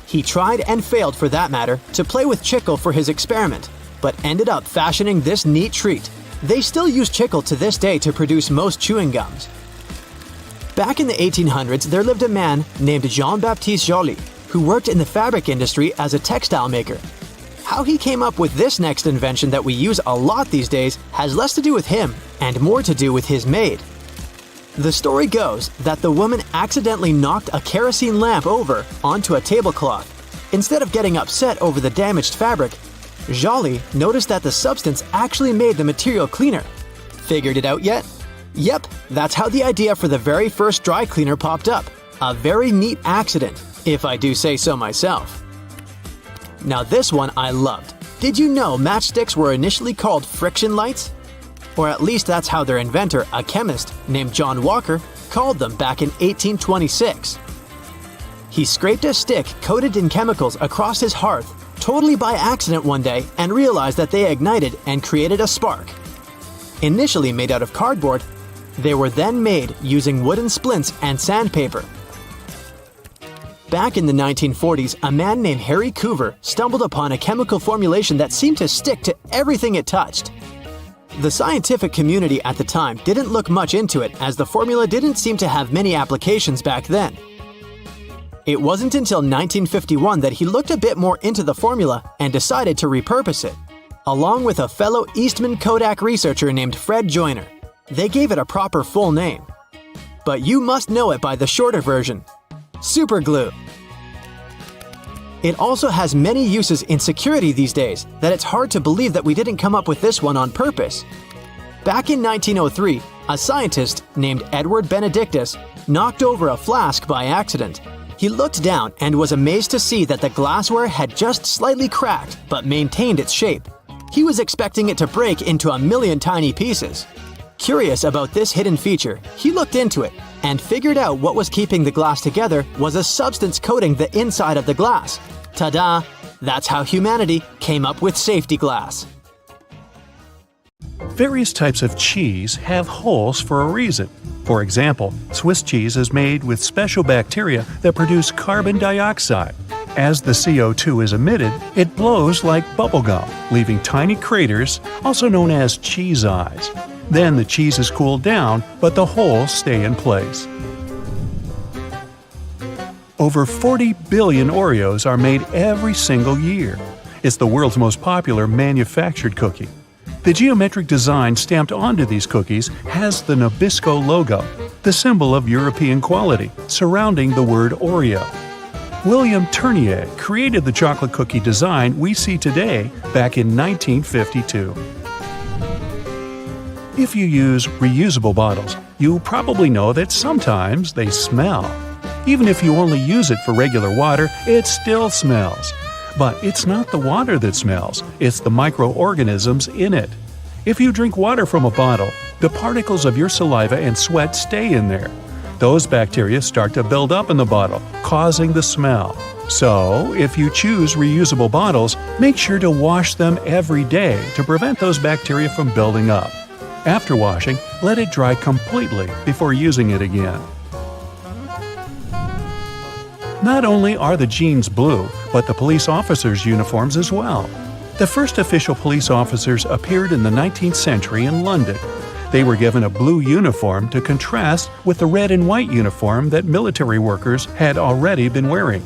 He tried and failed, for that matter, to play with chicle for his experiment, but ended up fashioning this neat treat. They still use chicle to this day to produce most chewing gums. Back in the 1800s, there lived a man named Jean-Baptiste Joly, who worked in the fabric industry as a textile maker. How he came up with this next invention that we use a lot these days has less to do with him and more to do with his maid. The story goes that the woman accidentally knocked a kerosene lamp over onto a tablecloth. Instead of getting upset over the damaged fabric, Joly noticed that the substance actually made the material cleaner. Figured it out yet? Yep, that's how the idea for the very first dry cleaner popped up. A very neat accident, if I do say so myself. Now this one I loved. Did you know matchsticks were initially called friction lights? Or at least that's how their inventor, a chemist named John Walker, called them back in 1826. He scraped a stick coated in chemicals across his hearth, totally by accident one day, and realized that they ignited and created a spark. Initially made out of cardboard, they were then made using wooden splints and sandpaper. Back in the 1940s, a man named Harry Coover stumbled upon a chemical formulation that seemed to stick to everything it touched. The scientific community at the time didn't look much into it, as the formula didn't seem to have many applications back then. It wasn't until 1951 that he looked a bit more into the formula and decided to repurpose it. Along with a fellow Eastman Kodak researcher named Fred Joyner, they gave it a proper full name. But you must know it by the shorter version: super glue. It also has many uses in security these days that it's hard to believe that we didn't come up with this one on purpose. Back in 1903, a scientist named Edward Benedictus knocked over a flask by accident. He looked down and was amazed to see that the glassware had just slightly cracked but maintained its shape. He was expecting it to break into a million tiny pieces. Curious about this hidden feature, he looked into it and figured out what was keeping the glass together was a substance coating the inside of the glass. Ta-da! That's how humanity came up with safety glass. Various types of cheese have holes for a reason. For example, Swiss cheese is made with special bacteria that produce carbon dioxide. As the CO2 is emitted, it blows like bubblegum, leaving tiny craters, also known as cheese eyes. Then the cheese is cooled down, but the holes stay in place. Over 40 billion Oreos are made every single year. It's the world's most popular manufactured cookie. The geometric design stamped onto these cookies has the Nabisco logo, the symbol of European quality, surrounding the word Oreo. William Tournier created the chocolate cookie design we see today back in 1952. If you use reusable bottles, you probably know that sometimes they smell. Even if you only use it for regular water, it still smells. But it's not the water that smells, it's the microorganisms in it. If you drink water from a bottle, the particles of your saliva and sweat stay in there. Those bacteria start to build up in the bottle, causing the smell. So, if you choose reusable bottles, make sure to wash them every day to prevent those bacteria from building up. After washing, let it dry completely before using it again. Not only are the jeans blue, but the police officers' uniforms as well. The first official police officers appeared in the 19th century in London. They were given a blue uniform to contrast with the red and white uniform that military workers had already been wearing.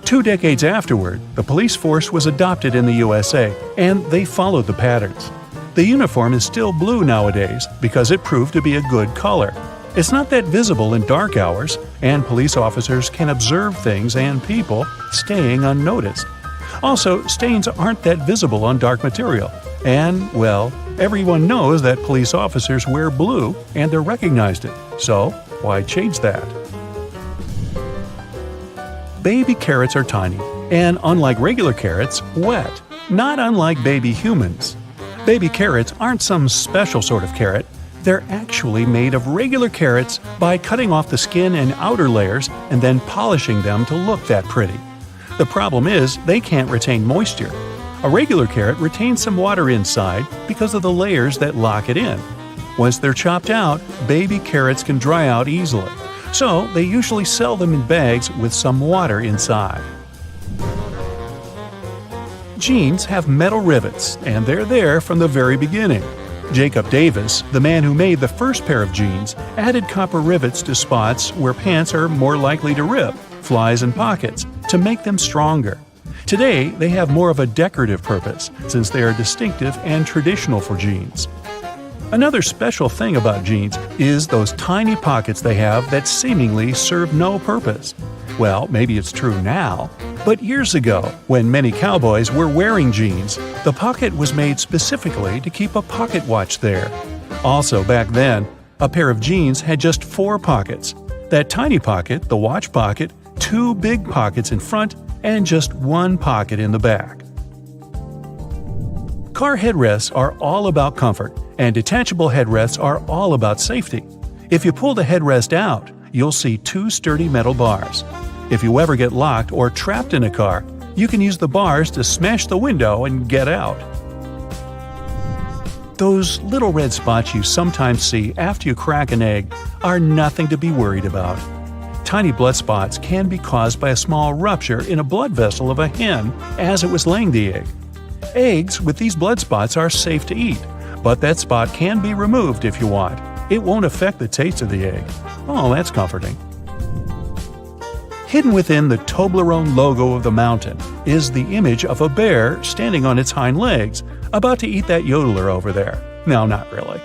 2 decades afterward, the police force was adopted in the USA, and they followed the patterns. The uniform is still blue nowadays because it proved to be a good color. It's not that visible in dark hours, and police officers can observe things and people staying unnoticed. Also, stains aren't that visible on dark material. And, well, everyone knows that police officers wear blue and they're recognized it. So, why change that? Baby carrots are tiny, and unlike regular carrots, wet, not unlike baby humans. Baby carrots aren't some special sort of carrot. They're actually made of regular carrots by cutting off the skin and outer layers and then polishing them to look that pretty. The problem is they can't retain moisture. A regular carrot retains some water inside because of the layers that lock it in. Once they're chopped out, baby carrots can dry out easily. So they usually sell them in bags with some water inside. Jeans have metal rivets, and they're there from the very beginning. Jacob Davis, the man who made the first pair of jeans, added copper rivets to spots where pants are more likely to rip, flies and pockets, to make them stronger. Today, they have more of a decorative purpose, since they are distinctive and traditional for jeans. Another special thing about jeans is those tiny pockets they have that seemingly serve no purpose. Well, maybe it's true now, but years ago, when many cowboys were wearing jeans, the pocket was made specifically to keep a pocket watch there. Also, back then, a pair of jeans had just 4 pockets. That tiny pocket, the watch pocket, 2 big pockets in front, and just 1 pocket in the back. Car headrests are all about comfort, and detachable headrests are all about safety. If you pull the headrest out, you'll see 2 sturdy metal bars. If you ever get locked or trapped in a car, you can use the bars to smash the window and get out. Those little red spots you sometimes see after you crack an egg are nothing to be worried about. Tiny blood spots can be caused by a small rupture in a blood vessel of a hen as it was laying the egg. Eggs with these blood spots are safe to eat, but that spot can be removed if you want. It won't affect the taste of the egg. Oh, that's comforting. Hidden within the Toblerone logo of the mountain is the image of a bear standing on its hind legs, about to eat that yodeler over there. No, not really.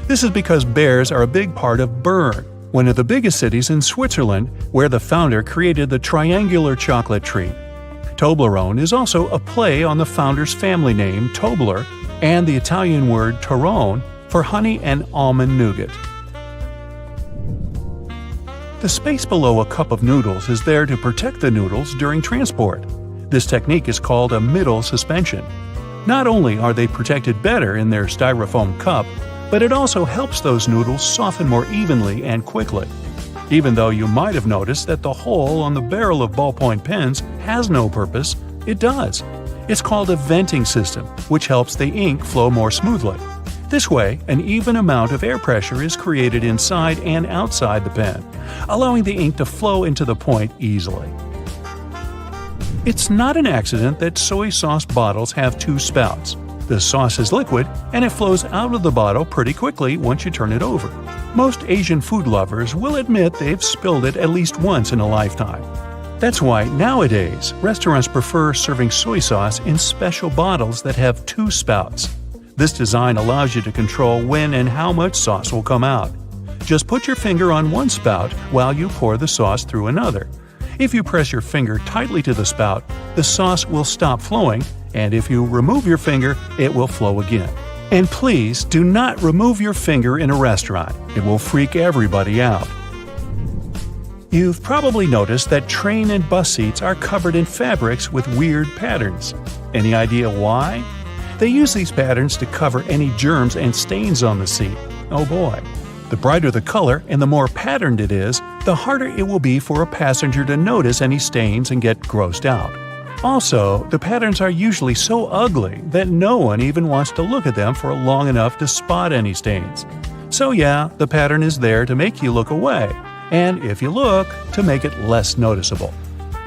This is because bears are a big part of Bern, one of the biggest cities in Switzerland, where the founder created the triangular chocolate treat. Toblerone is also a play on the founder's family name, Tobler, and the Italian word Torrone for honey and almond nougat. The space below a cup of noodles is there to protect the noodles during transport. This technique is called a middle suspension. Not only are they protected better in their styrofoam cup, but it also helps those noodles soften more evenly and quickly. Even though you might have noticed that the hole on the barrel of ballpoint pens has no purpose, it does. It's called a venting system, which helps the ink flow more smoothly. This way, an even amount of air pressure is created inside and outside the pen, allowing the ink to flow into the point easily. It's not an accident that soy sauce bottles have 2 spouts. The sauce is liquid, and it flows out of the bottle pretty quickly once you turn it over. Most Asian food lovers will admit they've spilled it at least once in a lifetime. That's why nowadays, restaurants prefer serving soy sauce in special bottles that have 2 spouts. This design allows you to control when and how much sauce will come out. Just put your finger on one spout while you pour the sauce through another. If you press your finger tightly to the spout, the sauce will stop flowing, and if you remove your finger, it will flow again. And please do not remove your finger in a restaurant. It will freak everybody out. You've probably noticed that train and bus seats are covered in fabrics with weird patterns. Any idea why? They use these patterns to cover any germs and stains on the seat. Oh boy. The brighter the color and the more patterned it is, the harder it will be for a passenger to notice any stains and get grossed out. Also, the patterns are usually so ugly that no one even wants to look at them for long enough to spot any stains. So yeah, the pattern is there to make you look away, and if you look, to make it less noticeable.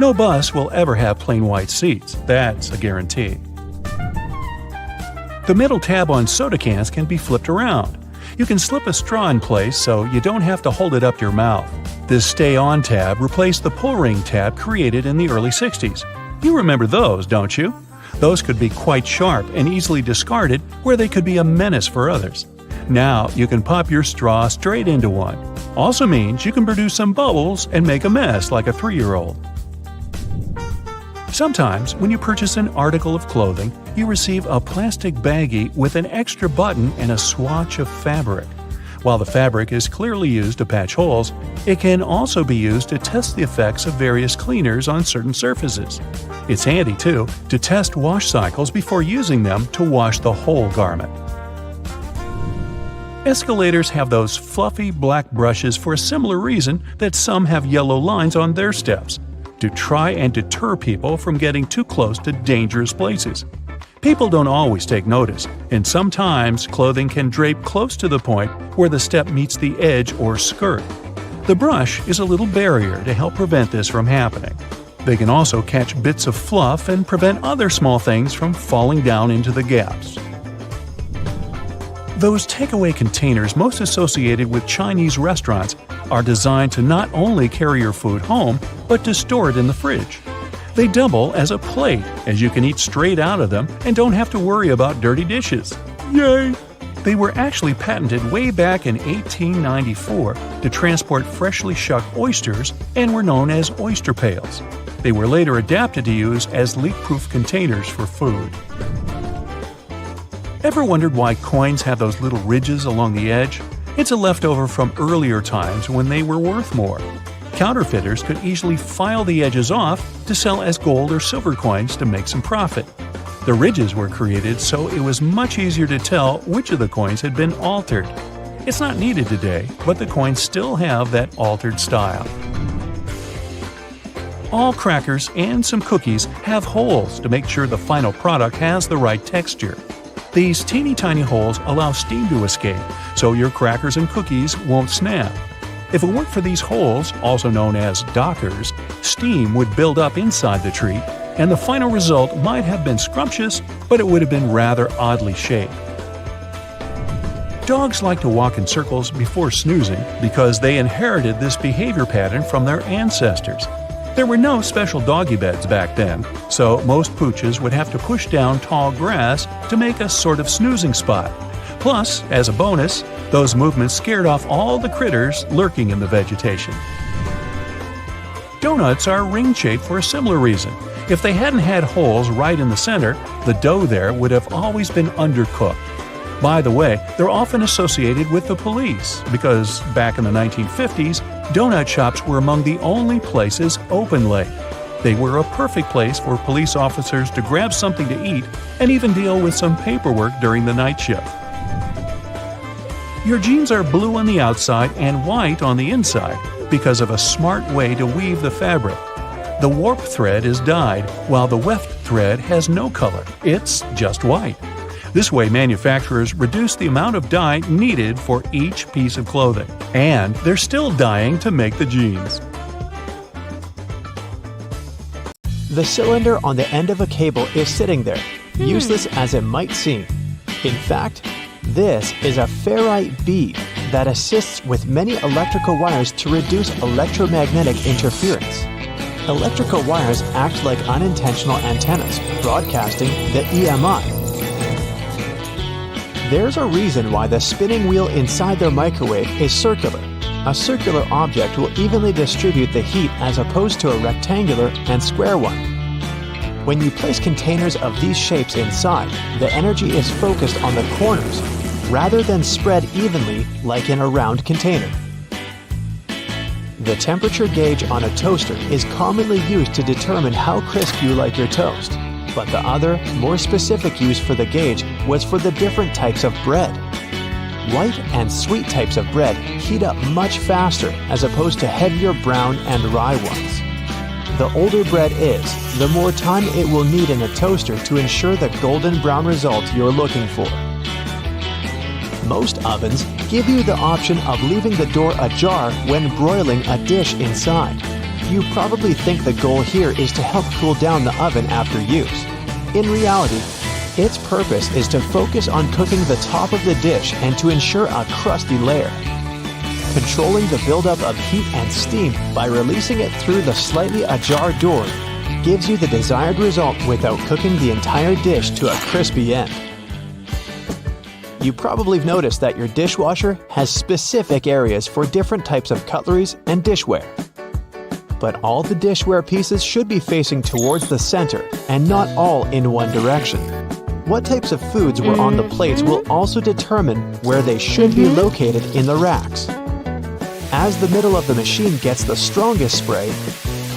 No bus will ever have plain white seats, that's a guarantee. The middle tab on soda cans can be flipped around. You can slip a straw in place so you don't have to hold it up to your mouth. This Stay On tab replaced the pull ring tab created in the early 60s. You remember those, don't you? Those could be quite sharp and easily discarded where they could be a menace for others. Now you can pop your straw straight into one. Also means you can produce some bubbles and make a mess like a 3-year-old. Sometimes, when you purchase an article of clothing, you receive a plastic baggie with an extra button and a swatch of fabric. While the fabric is clearly used to patch holes, it can also be used to test the effects of various cleaners on certain surfaces. It's handy, too, to test wash cycles before using them to wash the whole garment. Escalators have those fluffy black brushes for a similar reason that some have yellow lines on their steps, to try and deter people from getting too close to dangerous places. People don't always take notice, and sometimes clothing can drape close to the point where the step meets the edge or skirt. The brush is a little barrier to help prevent this from happening. They can also catch bits of fluff and prevent other small things from falling down into the gaps. Those takeaway containers most associated with Chinese restaurants are designed to not only carry your food home, but to store it in the fridge. They double as a plate, as you can eat straight out of them and don't have to worry about dirty dishes. Yay! They were actually patented way back in 1894 to transport freshly shucked oysters and were known as oyster pails. They were later adapted to use as leak-proof containers for food. Ever wondered why coins have those little ridges along the edge? It's a leftover from earlier times when they were worth more. Counterfeiters could easily file the edges off to sell as gold or silver coins to make some profit. The ridges were created so it was much easier to tell which of the coins had been altered. It's not needed today, but the coins still have that altered style. All crackers and some cookies have holes to make sure the final product has the right texture. These teeny tiny holes allow steam to escape, so your crackers and cookies won't snap. If it weren't for these holes, also known as dockers, steam would build up inside the treat, and the final result might have been scrumptious, but it would have been rather oddly shaped. Dogs like to walk in circles before snoozing because they inherited this behavior pattern from their ancestors. There were no special doggy beds back then, so most pooches would have to push down tall grass to make a sort of snoozing spot. Plus, as a bonus, those movements scared off all the critters lurking in the vegetation. Donuts are ring-shaped for a similar reason. If they hadn't had holes right in the center, the dough there would have always been undercooked. By the way, they're often associated with the police because back in the 1950s, donut shops were among the only places open late. They were a perfect place for police officers to grab something to eat and even deal with some paperwork during the night shift. Your jeans are blue on the outside and white on the inside because of a smart way to weave the fabric. The warp thread is dyed, while the weft thread has no color. It's just white. This way, manufacturers reduce the amount of dye needed for each piece of clothing. And they're still dyeing to make the jeans. The cylinder on the end of a cable is sitting there, useless as it might seem. In fact, this is a ferrite bead that assists with many electrical wires to reduce electromagnetic interference. Electrical wires act like unintentional antennas, broadcasting the EMI. There's a reason why the spinning wheel inside their microwave is circular. A circular object will evenly distribute the heat as opposed to a rectangular and square one. When you place containers of these shapes inside, the energy is focused on the corners rather than spread evenly like in a round container. The temperature gauge on a toaster is commonly used to determine how crisp you like your toast. But the other, more specific use for the gauge was for the different types of bread. White and sweet types of bread heat up much faster as opposed to heavier brown and rye ones. The older bread is, the more time it will need in a toaster to ensure the golden brown result you're looking for. Most ovens give you the option of leaving the door ajar when broiling a dish inside. You probably think the goal here is to help cool down the oven after use. In reality, Its purpose is to focus on cooking the top of the dish and to ensure a crusty layer. Controlling the buildup of heat and steam by releasing it through the slightly ajar door gives you the desired result without cooking the entire dish to a crispy end. You probably have noticed that your dishwasher has specific areas for different types of cutleries and dishware. But all the dishware pieces should be facing towards the center and not all in one direction. What types of foods were on the plates will also determine where they should be located in the racks. As the middle of the machine gets the strongest spray,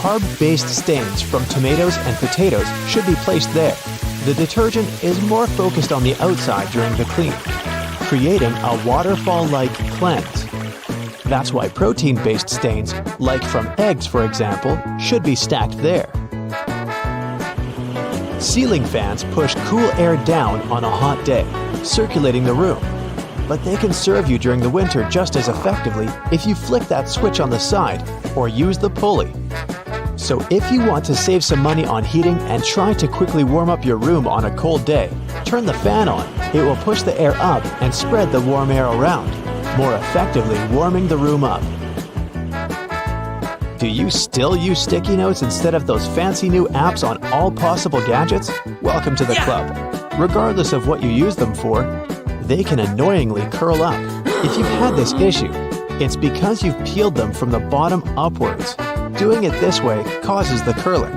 carb-based stains from tomatoes and potatoes should be placed there. The detergent is more focused on the outside during the clean, creating a waterfall-like cleanse. That's why protein-based stains, like from eggs for example, should be stacked there. Ceiling fans push cool air down on a hot day, circulating the room. But they can serve you during the winter just as effectively if you flick that switch on the side or use the pulley. So if you want to save some money on heating and try to quickly warm up your room on a cold day, turn the fan on. It will push the air up and spread the warm air around, more effectively warming the room up. Do you still use sticky notes instead of those fancy new apps on all possible gadgets? Welcome to the club. Regardless of what you use them for, they can annoyingly curl up. If you've had this issue, it's because you've peeled them from the bottom upwards. Doing it this way causes the curling.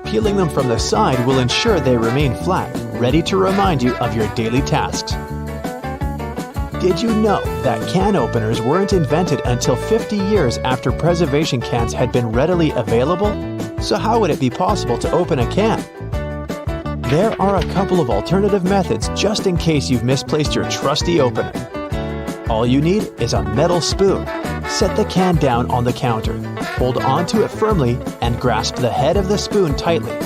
Peeling them from the side will ensure they remain flat, ready to remind you of your daily tasks. Did you know that can openers weren't invented until 50 years after preservation cans had been readily available? So how would it be possible to open a can? There are a couple of alternative methods just in case you've misplaced your trusty opener. All you need is a metal spoon. Set the can down on the counter, hold onto it firmly, and grasp the head of the spoon tightly.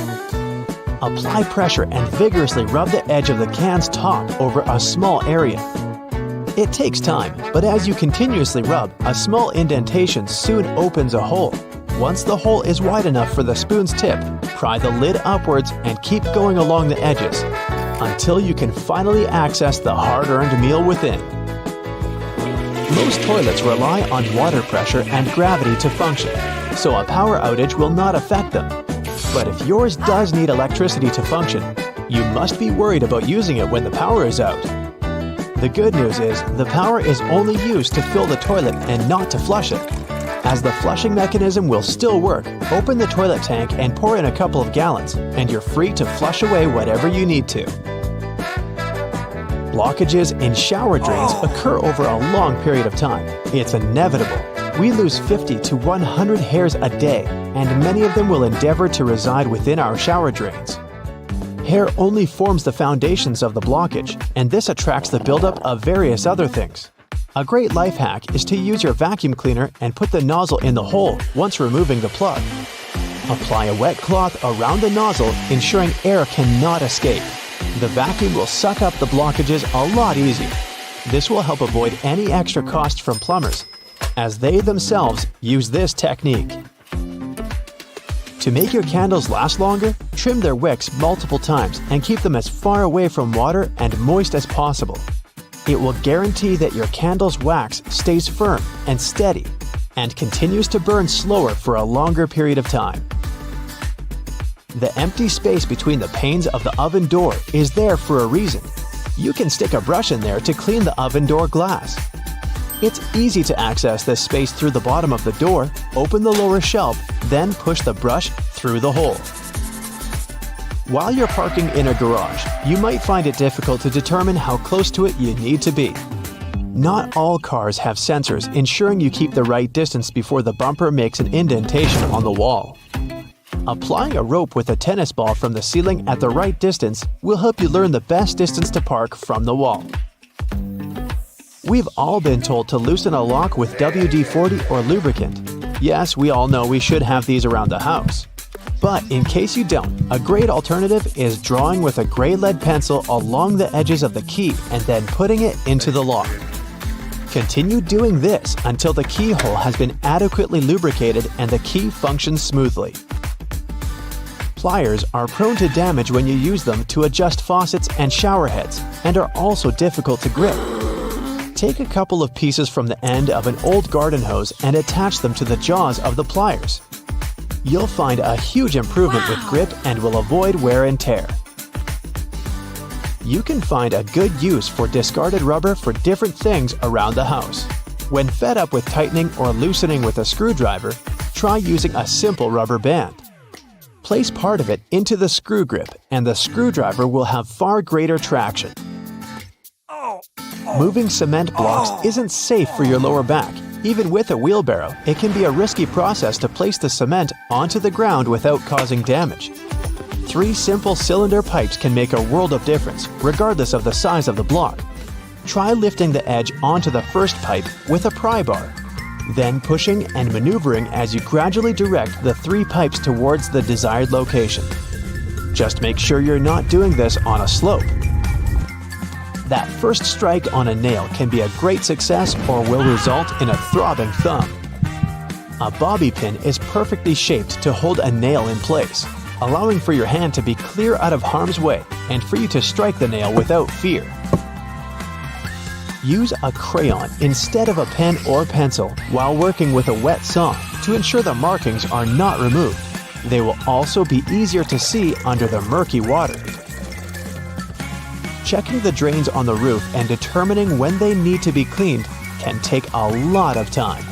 Apply pressure and vigorously rub the edge of the can's top over a small area. It takes time, but as you continuously rub, a small indentation soon opens a hole. Once the hole is wide enough for the spoon's tip, pry the lid upwards and keep going along the edges until you can finally access the hard-earned meal within. Most toilets rely on water pressure and gravity to function, so a power outage will not affect them. But if yours does need electricity to function, you must be worried about using it when the power is out. The good news is the power is only used to fill the toilet and not to flush it. As the flushing mechanism will still work, open the toilet tank and pour in a couple of gallons, and you're free to flush away whatever you need to. Blockages in shower drains occur over a long period of time. It's inevitable. We lose 50 to 100 hairs a day, and many of them will endeavor to reside within our shower drains. Hair only forms the foundations of the blockage, and this attracts the buildup of various other things. A great life hack is to use your vacuum cleaner and put the nozzle in the hole once removing the plug. Apply a wet cloth around the nozzle, ensuring air cannot escape. The vacuum will suck up the blockages a lot easier. This will help avoid any extra costs from plumbers, as they themselves use this technique. To make your candles last longer, trim their wicks multiple times and keep them as far away from water and moist as possible. It will guarantee that your candle's wax stays firm and steady and continues to burn slower for a longer period of time. The empty space between the panes of the oven door is there for a reason. You can stick a brush in there to clean the oven door glass. It's easy to access this space through the bottom of the door, open the lower shelf, then push the brush through the hole. While you're parking in a garage, you might find it difficult to determine how close to it you need to be. Not all cars have sensors ensuring you keep the right distance before the bumper makes an indentation on the wall. Applying a rope with a tennis ball from the ceiling at the right distance will help you learn the best distance to park from the wall. We've all been told to loosen a lock with WD-40 or lubricant. Yes, we all know we should have these around the house. But in case you don't, a great alternative is drawing with a gray lead pencil along the edges of the key and then putting it into the lock. Continue doing this until the keyhole has been adequately lubricated and the key functions smoothly. pliers are prone to damage when you use them to adjust faucets and shower heads, and are also difficult to grip. Take a couple of pieces from the end of an old garden hose and attach them to the jaws of the pliers. You'll find a huge improvement with grip and will avoid wear and tear. You can find a good use for discarded rubber for different things around the house. When fed up with tightening or loosening with a screwdriver, try using a simple rubber band. Place part of it into the screw grip and the screwdriver will have far greater traction. Moving cement blocks isn't safe for your lower back. Even with a wheelbarrow, it can be a risky process to place the cement onto the ground without causing damage. 3 simple cylinder pipes can make a world of difference, regardless of the size of the block. Try lifting the edge onto the first pipe with a pry bar, then pushing and maneuvering as you gradually direct the 3 pipes towards the desired location. Just make sure you're not doing this on a slope. That first strike on a nail can be a great success or will result in a throbbing thumb. A bobby pin is perfectly shaped to hold a nail in place, allowing for your hand to be clear out of harm's way and for you to strike the nail without fear. Use a crayon instead of a pen or pencil while working with a wet saw to ensure the markings are not removed. They will also be easier to see under the murky water. Checking the drains on the roof and determining when they need to be cleaned can take a lot of time.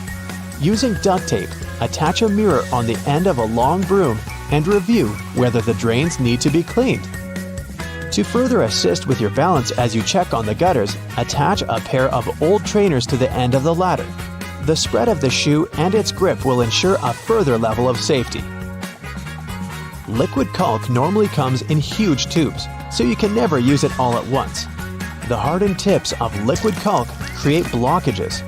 Using duct tape, attach a mirror on the end of a long broom and review whether the drains need to be cleaned. To further assist with your balance as you check on the gutters, attach a pair of old trainers to the end of the ladder. The spread of the shoe and its grip will ensure a further level of safety. Liquid caulk normally comes in huge tubes, so you can never use it all at once. The hardened tips of liquid caulk create blockages.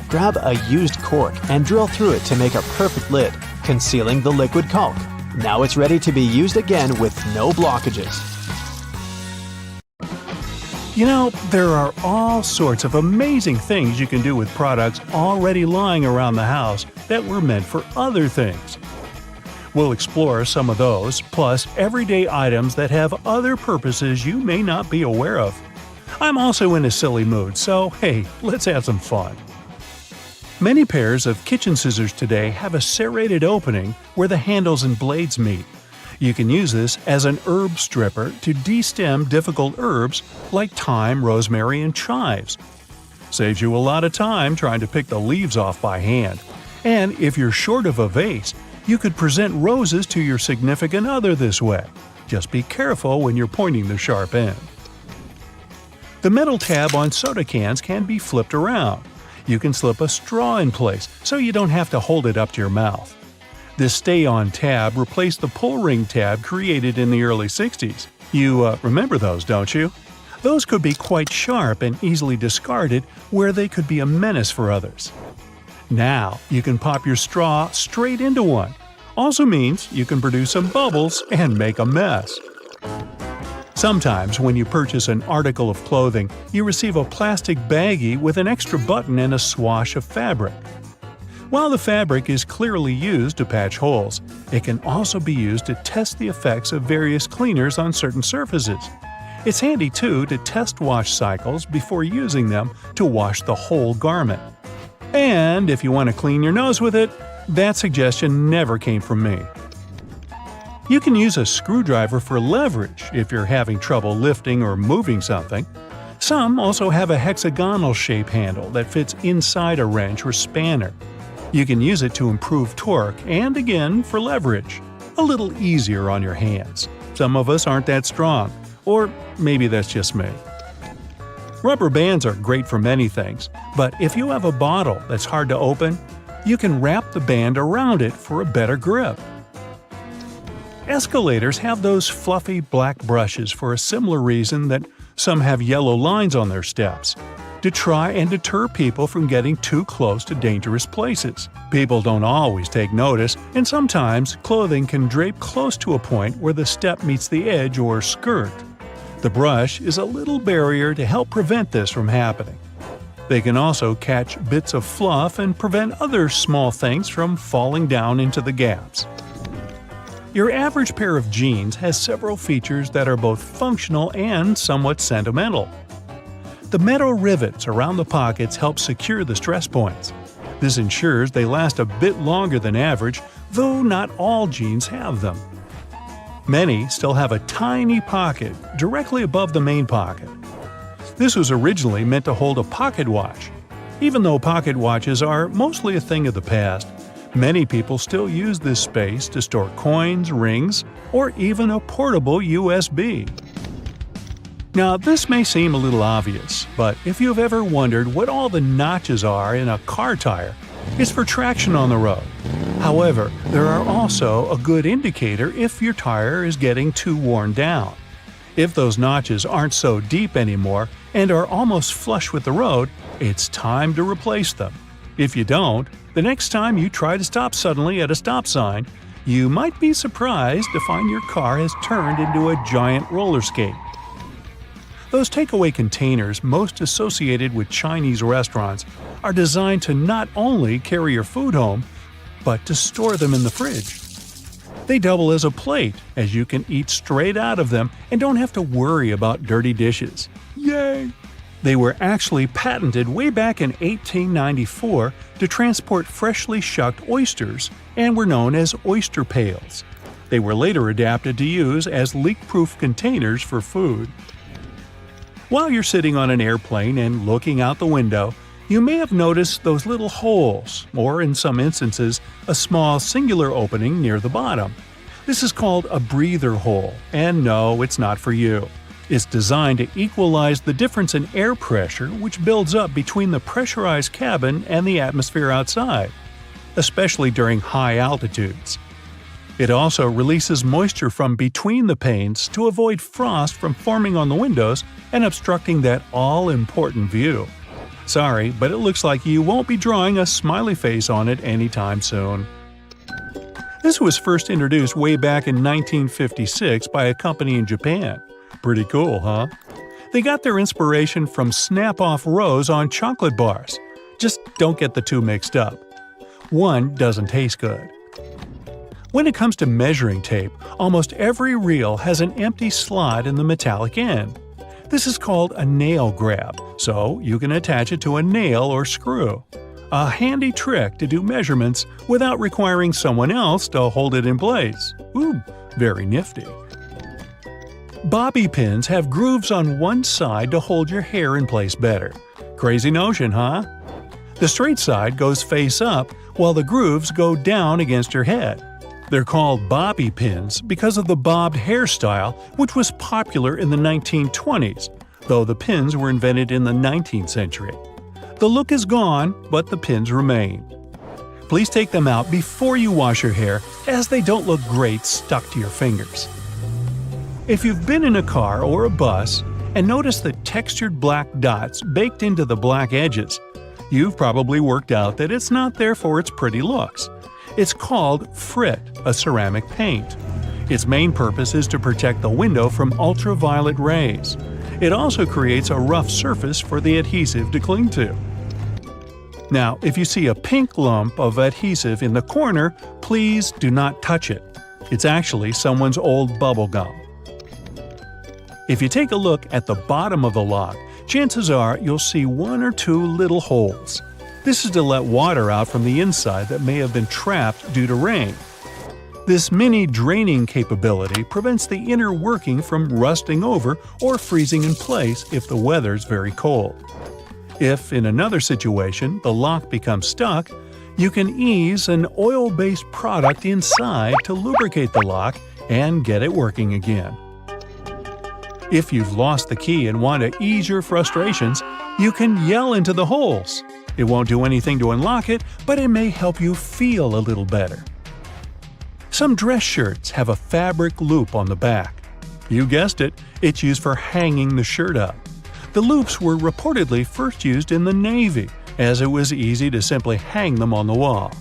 Grab a used cork and drill through it to make a perfect lid, concealing the liquid caulk. Now it's ready to be used again with no blockages. You know, there are all sorts of amazing things you can do with products already lying around the house that were meant for other things. We'll explore some of those, plus everyday items that have other purposes you may not be aware of. I'm also in a silly mood, so hey, let's have some fun. Many pairs of kitchen scissors today have a serrated opening where the handles and blades meet. You can use this as an herb stripper to de-stem difficult herbs like thyme, rosemary, and chives. Saves you a lot of time trying to pick the leaves off by hand. And if you're short of a vase, you could present roses to your significant other this way. Just be careful when you're pointing the sharp end. The metal tab on soda cans can be flipped around. You can slip a straw in place so you don't have to hold it up to your mouth. This stay-on tab replaced the pull ring tab created in the early 60s. You remember those, don't you? Those could be quite sharp and easily discarded where they could be a menace for others. Now, you can pop your straw straight into one. Also means you can produce some bubbles and make a mess. Sometimes when you purchase an article of clothing, you receive a plastic baggie with an extra button and a swash of fabric. While the fabric is clearly used to patch holes, it can also be used to test the effects of various cleaners on certain surfaces. It's handy too to test wash cycles before using them to wash the whole garment. And if you want to clean your nose with it, that suggestion never came from me. You can use a screwdriver for leverage if you're having trouble lifting or moving something. Some also have a hexagonal shape handle that fits inside a wrench or spanner. You can use it to improve torque and, again, for leverage. A little easier on your hands. Some of us aren't that strong, or maybe that's just me. Rubber bands are great for many things, but if you have a bottle that's hard to open, you can wrap the band around it for a better grip. Escalators have those fluffy black brushes for a similar reason that some have yellow lines on their steps, to try and deter people from getting too close to dangerous places. People don't always take notice, and sometimes clothing can drape close to a point where the step meets the edge or skirt. The brush is a little barrier to help prevent this from happening. They can also catch bits of fluff and prevent other small things from falling down into the gaps. Your average pair of jeans has several features that are both functional and somewhat sentimental. The metal rivets around the pockets help secure the stress points. This ensures they last a bit longer than average, though not all jeans have them. Many still have a tiny pocket directly above the main pocket. This was originally meant to hold a pocket watch. Even though pocket watches are mostly a thing of the past, many people still use this space to store coins, rings, or even a portable USB. Now, this may seem a little obvious, but if you've ever wondered what all the notches are in a car tire, it's for traction on the road. However, there are also a good indicator if your tire is getting too worn down. If those notches aren't so deep anymore and are almost flush with the road, it's time to replace them. If you don't, the next time you try to stop suddenly at a stop sign, you might be surprised to find your car has turned into a giant roller skate. Those takeaway containers most associated with Chinese restaurants are designed to not only carry your food home, but to store them in the fridge. They double as a plate, as you can eat straight out of them and don't have to worry about dirty dishes. Yay! They were actually patented way back in 1894 to transport freshly shucked oysters and were known as oyster pails. They were later adapted to use as leak-proof containers for food. While you're sitting on an airplane and looking out the window, you may have noticed those little holes, or in some instances, a small singular opening near the bottom. This is called a breather hole, and no, it's not for you. It's designed to equalize the difference in air pressure which builds up between the pressurized cabin and the atmosphere outside, especially during high altitudes. It also releases moisture from between the panes to avoid frost from forming on the windows and obstructing that all-important view. Sorry, but it looks like you won't be drawing a smiley face on it anytime soon. This was first introduced way back in 1956 by a company in Japan. Pretty cool, huh? They got their inspiration from snap-off rows on chocolate bars. Just don't get the two mixed up. One doesn't taste good. When it comes to measuring tape, almost every reel has an empty slot in the metallic end. This is called a nail grab, so you can attach it to a nail or screw. A handy trick to do measurements without requiring someone else to hold it in place. Ooh, very nifty. Bobby pins have grooves on one side to hold your hair in place better. Crazy notion, huh? The straight side goes face up, while the grooves go down against your head. They're called bobby pins because of the bobbed hairstyle, which was popular in the 1920s, though the pins were invented in the 19th century. The look is gone, but the pins remain. Please take them out before you wash your hair, as they don't look great stuck to your fingers. If you've been in a car or a bus and noticed the textured black dots baked into the black edges, you've probably worked out that it's not there for its pretty looks. It's called frit, a ceramic paint. Its main purpose is to protect the window from ultraviolet rays. It also creates a rough surface for the adhesive to cling to. Now, if you see a pink lump of adhesive in the corner, please do not touch it. It's actually someone's old bubble gum. If you take a look at the bottom of the lock, chances are you'll see one or two little holes. This is to let water out from the inside that may have been trapped due to rain. This mini draining capability prevents the inner working from rusting over or freezing in place if the weather's very cold. If, in another situation, the lock becomes stuck, you can ease an oil-based product inside to lubricate the lock and get it working again. If you've lost the key and want to ease your frustrations, you can yell into the holes. It won't do anything to unlock it, but it may help you feel a little better. Some dress shirts have a fabric loop on the back. You guessed it, it's used for hanging the shirt up. The loops were reportedly first used in the Navy, as it was easy to simply hang them on the wall.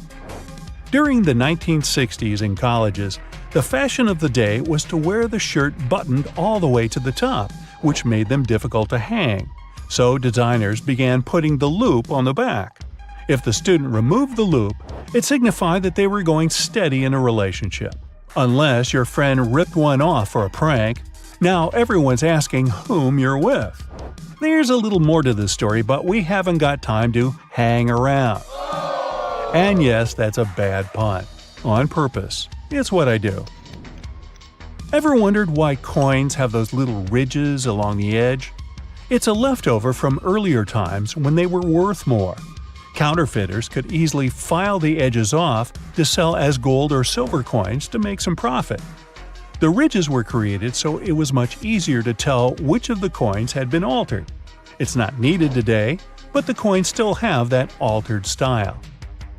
During the 1960s in colleges, the fashion of the day was to wear the shirt buttoned all the way to the top, which made them difficult to hang. So designers began putting the loop on the back. If the student removed the loop, it signified that they were going steady in a relationship. Unless your friend ripped one off for a prank. Now everyone's asking whom you're with. There's a little more to this story, but we haven't got time to hang around. And yes, that's a bad pun. On purpose. It's what I do. Ever wondered why coins have those little ridges along the edge? It's a leftover from earlier times when they were worth more. Counterfeiters could easily file the edges off to sell as gold or silver coins to make some profit. The ridges were created so it was much easier to tell which of the coins had been altered. It's not needed today, but the coins still have that altered style.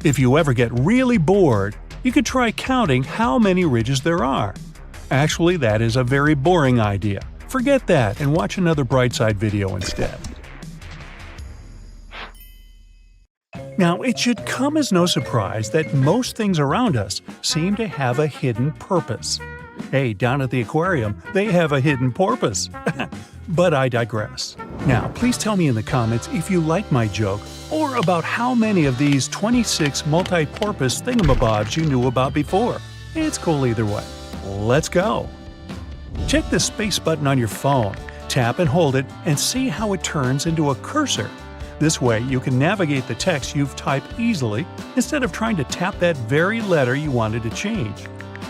If you ever get really bored, you could try counting how many ridges there are. Actually, that is a very boring idea. Forget that and watch another Brightside video instead. Now, it should come as no surprise that most things around us seem to have a hidden purpose. Hey, down at the aquarium, they have a hidden porpoise. But I digress. Now, please tell me in the comments if you like my joke or about how many of these 26 multi-porpoise thingamabobs you knew about before. It's cool either way. Let's go! Check the space button on your phone, tap and hold it, and see how it turns into a cursor. This way, you can navigate the text you've typed easily instead of trying to tap that very letter you wanted to change.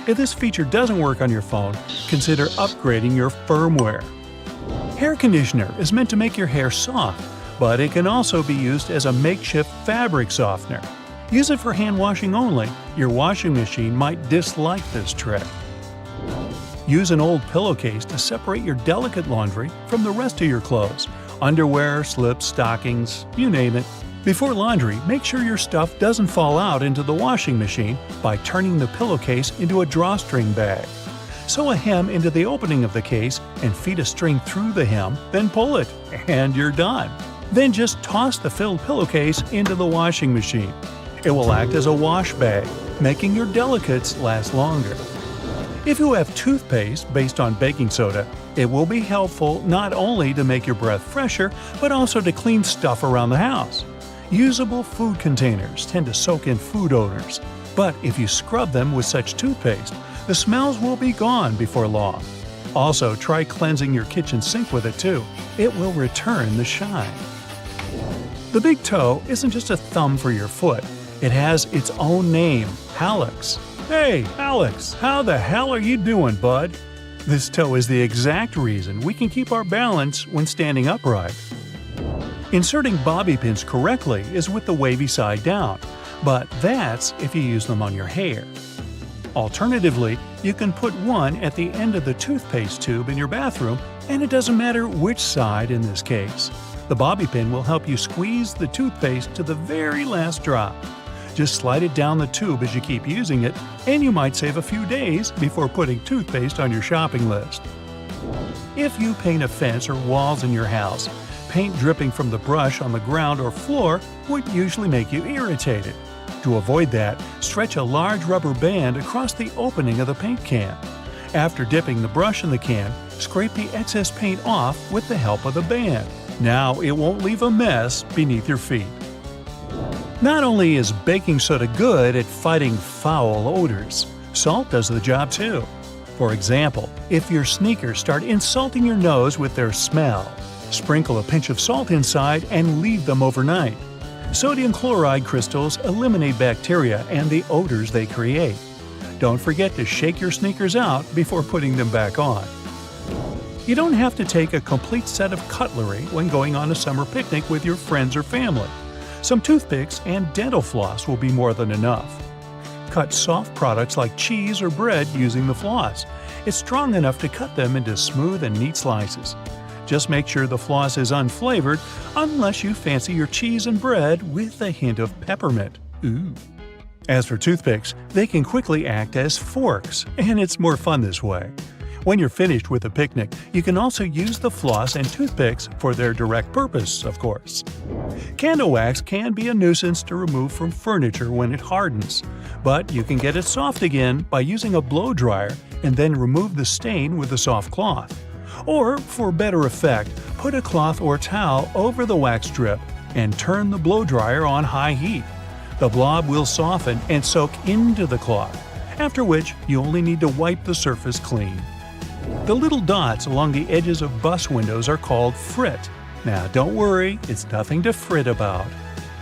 If this feature doesn't work on your phone, consider upgrading your firmware. Hair conditioner is meant to make your hair soft, but it can also be used as a makeshift fabric softener. Use it for hand washing only. Your washing machine might dislike this trick. Use an old pillowcase to separate your delicate laundry from the rest of your clothes. Underwear, slips, stockings, you name it. Before laundry, make sure your stuff doesn't fall out into the washing machine by turning the pillowcase into a drawstring bag. Sew a hem into the opening of the case and feed a string through the hem, then pull it, and you're done. Then just toss the filled pillowcase into the washing machine. It will act as a wash bag, making your delicates last longer. If you have toothpaste based on baking soda, it will be helpful not only to make your breath fresher, but also to clean stuff around the house. Usable food containers tend to soak in food odors, but if you scrub them with such toothpaste, the smells will be gone before long. Also, try cleansing your kitchen sink with it too. It will return the shine. The big toe isn't just a thumb for your foot. It has its own name, hallux. Hey, Alex, how the hell are you doing, bud? This toe is the exact reason we can keep our balance when standing upright. Inserting bobby pins correctly is with the wavy side down, but that's if you use them on your hair. Alternatively, you can put one at the end of the toothpaste tube in your bathroom, and it doesn't matter which side in this case. The bobby pin will help you squeeze the toothpaste to the very last drop. Just slide it down the tube as you keep using it, and you might save a few days before putting toothpaste on your shopping list. If you paint a fence or walls in your house, paint dripping from the brush on the ground or floor would usually make you irritated. To avoid that, stretch a large rubber band across the opening of the paint can. After dipping the brush in the can, scrape the excess paint off with the help of the band. Now it won't leave a mess beneath your feet. Not only is baking soda good at fighting foul odors, salt does the job too. For example, if your sneakers start insulting your nose with their smell, sprinkle a pinch of salt inside and leave them overnight. Sodium chloride crystals eliminate bacteria and the odors they create. Don't forget to shake your sneakers out before putting them back on. You don't have to take a complete set of cutlery when going on a summer picnic with your friends or family. Some toothpicks and dental floss will be more than enough. Cut soft products like cheese or bread using the floss. It's strong enough to cut them into smooth and neat slices. Just make sure the floss is unflavored unless you fancy your cheese and bread with a hint of peppermint. Ooh. As for toothpicks, they can quickly act as forks, and it's more fun this way. When you're finished with a picnic, you can also use the floss and toothpicks for their direct purpose, of course. Candle wax can be a nuisance to remove from furniture when it hardens, but you can get it soft again by using a blow dryer and then remove the stain with a soft cloth. Or, for better effect, put a cloth or towel over the wax strip and turn the blow dryer on high heat. The blob will soften and soak into the cloth. after which you only need to wipe the surface clean. The little dots along the edges of bus windows are called frit. Now don't worry, it's nothing to fret about.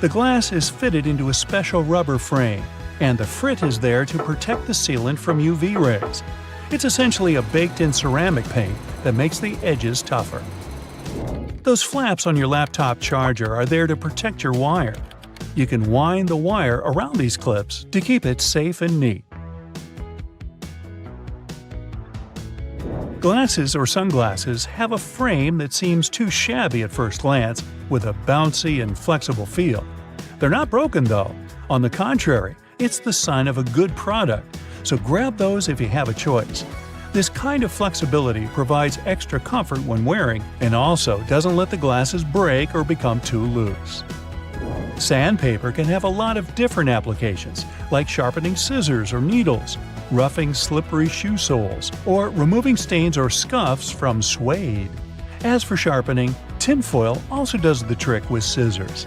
The glass is fitted into a special rubber frame, and the frit is there to protect the sealant from UV rays. It's essentially a baked-in ceramic paint that makes the edges tougher. Those flaps on your laptop charger are there to protect your wire. You can wind the wire around these clips to keep it safe and neat. Glasses or sunglasses have a frame that seems too shabby at first glance, with a bouncy and flexible feel. They're not broken though. On the contrary, it's the sign of a good product, so grab those if you have a choice. This kind of flexibility provides extra comfort when wearing and also doesn't let the glasses break or become too loose. Sandpaper can have a lot of different applications, like sharpening scissors or needles, roughing slippery shoe soles, or removing stains or scuffs from suede. As for sharpening, tinfoil also does the trick with scissors.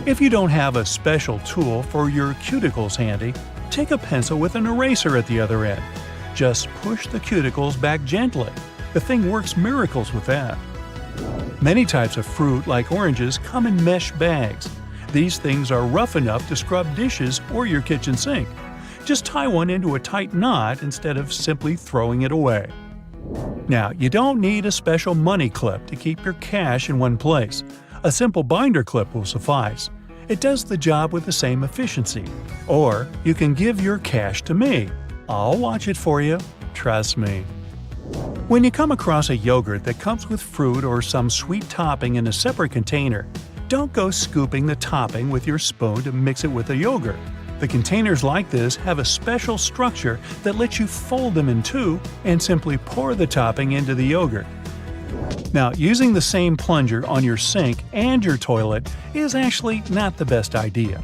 If you don't have a special tool for your cuticles handy, take a pencil with an eraser at the other end. Just push the cuticles back gently. The thing works miracles with that. Many types of fruit, like oranges, come in mesh bags. These things are rough enough to scrub dishes or your kitchen sink. Just tie one into a tight knot instead of simply throwing it away. Now, you don't need a special money clip to keep your cash in one place. A simple binder clip will suffice. It does the job with the same efficiency. Or you can give your cash to me. I'll watch it for you. Trust me. When you come across a yogurt that comes with fruit or some sweet topping in a separate container, don't go scooping the topping with your spoon to mix it with the yogurt. The containers like this have a special structure that lets you fold them in two and simply pour the topping into the yogurt. Now, using the same plunger on your sink and your toilet is actually not the best idea.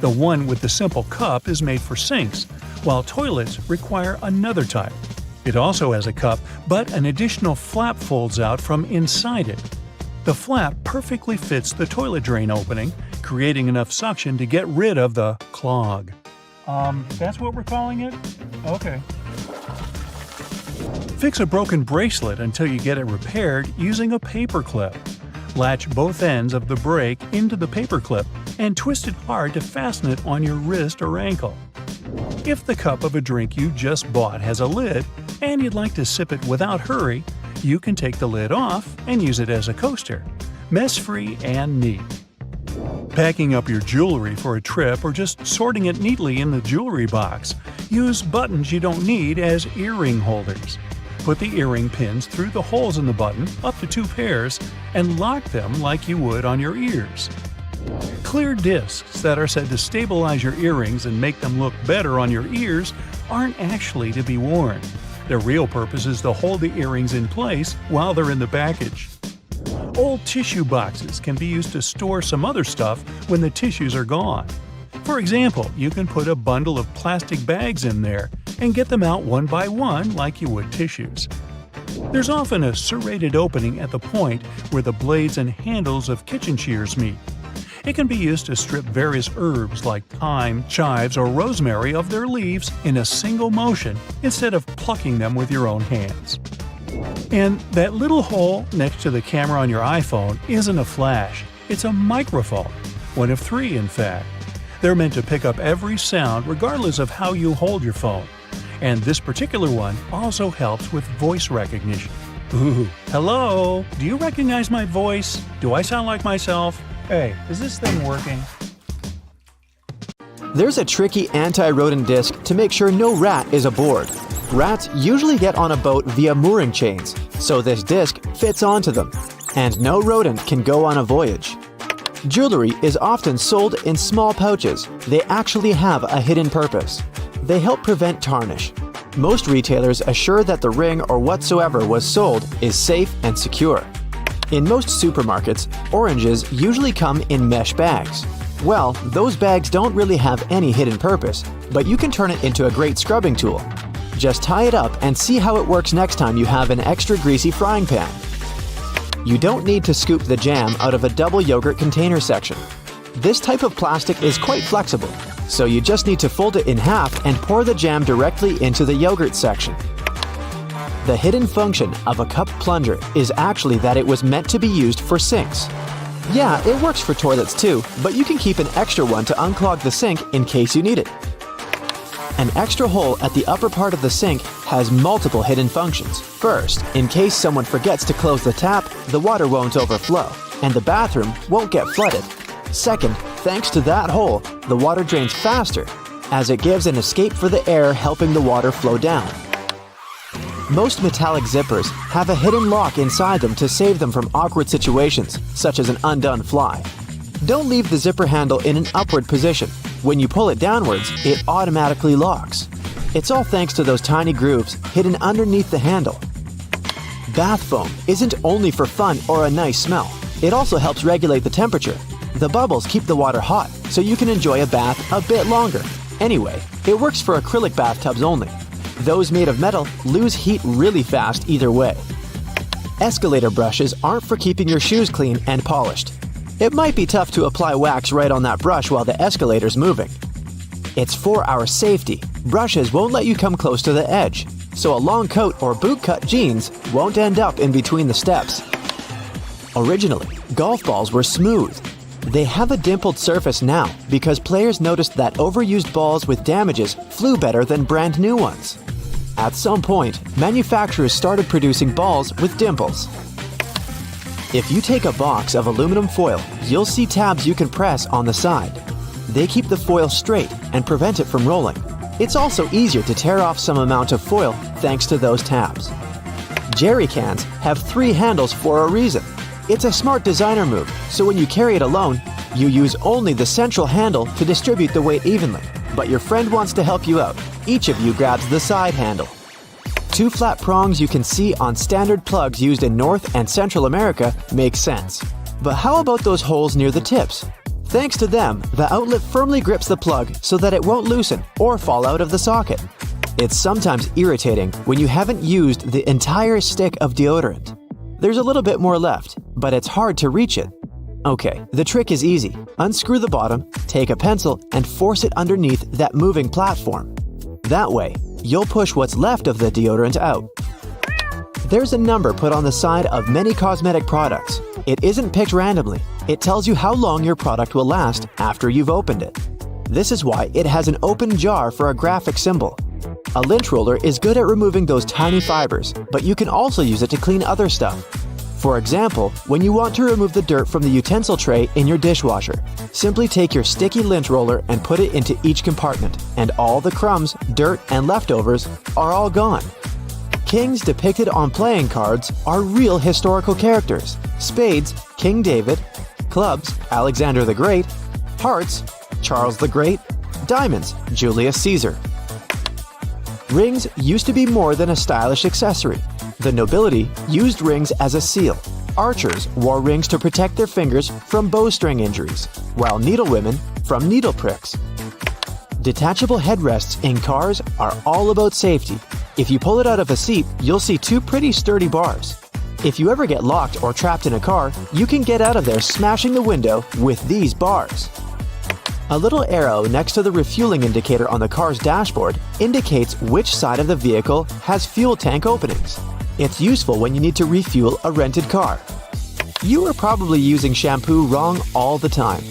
The one with the simple cup is made for sinks, while toilets require another type. It also has a cup, but an additional flap folds out from inside it. The flap perfectly fits the toilet drain opening, creating enough suction to get rid of the clog. That's what we're calling it? Okay. Fix a broken bracelet until you get it repaired using a paper clip. Latch both ends of the brake into the paper clip and twist it hard to fasten it on your wrist or ankle. If the cup of a drink you just bought has a lid and you'd like to sip it without hurry, you can take the lid off and use it as a coaster. Mess-free and neat. Packing up your jewelry for a trip or just sorting it neatly in the jewelry box, use buttons you don't need as earring holders. Put the earring pins through the holes in the button, up to 2 pairs, and lock them like you would on your ears. Clear discs that are said to stabilize your earrings and make them look better on your ears aren't actually to be worn. Their real purpose is to hold the earrings in place while they're in the package. Old tissue boxes can be used to store some other stuff when the tissues are gone. For example, you can put a bundle of plastic bags in there and get them out one by one like you would tissues. There's often a serrated opening at the point where the blades and handles of kitchen shears meet. It can be used to strip various herbs like thyme, chives, or rosemary of their leaves in a single motion instead of plucking them with your own hands. And that little hole next to the camera on your iPhone isn't a flash, it's a microphone. One of 3, in fact. They're meant to pick up every sound regardless of how you hold your phone. And this particular one also helps with voice recognition. Ooh, hello? Do you recognize my voice? Do I sound like myself? Hey, is this thing working? There's a tricky anti-rodent disc to make sure no rat is aboard. Rats usually get on a boat via mooring chains, so this disc fits onto them, and no rodent can go on a voyage. Jewelry is often sold in small pouches. They actually have a hidden purpose. They help prevent tarnish. Most retailers assure that the ring or whatsoever was sold is safe and secure. In most supermarkets, oranges usually come in mesh bags. Well, those bags don't really have any hidden purpose, but you can turn it into a great scrubbing tool. Just tie it up and see how it works next time you have an extra greasy frying pan. You don't need to scoop the jam out of a double yogurt container section. This type of plastic is quite flexible, so you just need to fold it in half and pour the jam directly into the yogurt section. The hidden function of a cup plunger is actually that it was meant to be used for sinks. Yeah, it works for toilets too, but you can keep an extra one to unclog the sink in case you need it. An extra hole at the upper part of the sink has multiple hidden functions. First, in case someone forgets to close the tap, the water won't overflow, and the bathroom won't get flooded. Second, thanks to that hole, the water drains faster, as it gives an escape for the air, helping the water flow down. Most metallic zippers have a hidden lock inside them to save them from awkward situations, such as an undone fly. Don't leave the zipper handle in an upward position. When you pull it downwards, it automatically locks. It's all thanks to those tiny grooves hidden underneath the handle. Bath foam isn't only for fun or a nice smell. It also helps regulate the temperature. The bubbles keep the water hot, so you can enjoy a bath a bit longer. Anyway, it works for acrylic bathtubs only. Those made of metal lose heat really fast either way. Escalator brushes aren't for keeping your shoes clean and polished. It might be tough to apply wax right on that brush while the escalator's moving. It's for our safety. Brushes won't let you come close to the edge, so a long coat or bootcut jeans won't end up in between the steps. Originally, golf balls were smooth. They have a dimpled surface now because players noticed that overused balls with damages flew better than brand new ones. At some point, manufacturers started producing balls with dimples. If you take a box of aluminum foil, you'll see tabs you can press on the side. They keep the foil straight and prevent it from rolling. It's also easier to tear off some amount of foil thanks to those tabs. Jerry cans have 3 handles for a reason. It's a smart designer move, so when you carry it alone, you use only the central handle to distribute the weight evenly. But your friend wants to help you out. Each of you grabs the side handle. 2 flat prongs you can see on standard plugs used in North and Central America make sense. But how about those holes near the tips? Thanks to them, the outlet firmly grips the plug so that it won't loosen or fall out of the socket. It's sometimes irritating when you haven't used the entire stick of deodorant. There's a little bit more left, but it's hard to reach it. Okay, the trick is easy. Unscrew the bottom, take a pencil, and force it underneath that moving platform. That way, you'll push what's left of the deodorant out. There's a number put on the side of many cosmetic products. It isn't picked randomly. It tells you how long your product will last after you've opened it. This is why it has an open jar for a graphic symbol. A lint roller is good at removing those tiny fibers, but you can also use it to clean other stuff. For example, when you want to remove the dirt from the utensil tray in your dishwasher, simply take your sticky lint roller and put it into each compartment, and all the crumbs, dirt, and leftovers are all gone. Kings depicted on playing cards are real historical characters. Spades, King David. Clubs, Alexander the Great. Hearts, Charles the Great. Diamonds, Julius Caesar. Rings used to be more than a stylish accessory. The nobility used rings as a seal. Archers wore rings to protect their fingers from bowstring injuries, while needlewomen from needle pricks. Detachable headrests in cars are all about safety. If you pull it out of a seat, you'll see 2 pretty sturdy bars. If you ever get locked or trapped in a car, you can get out of there smashing the window with these bars. A little arrow next to the refueling indicator on the car's dashboard indicates which side of the vehicle has fuel tank openings. It's useful when you need to refuel a rented car. You are probably using shampoo wrong all the time.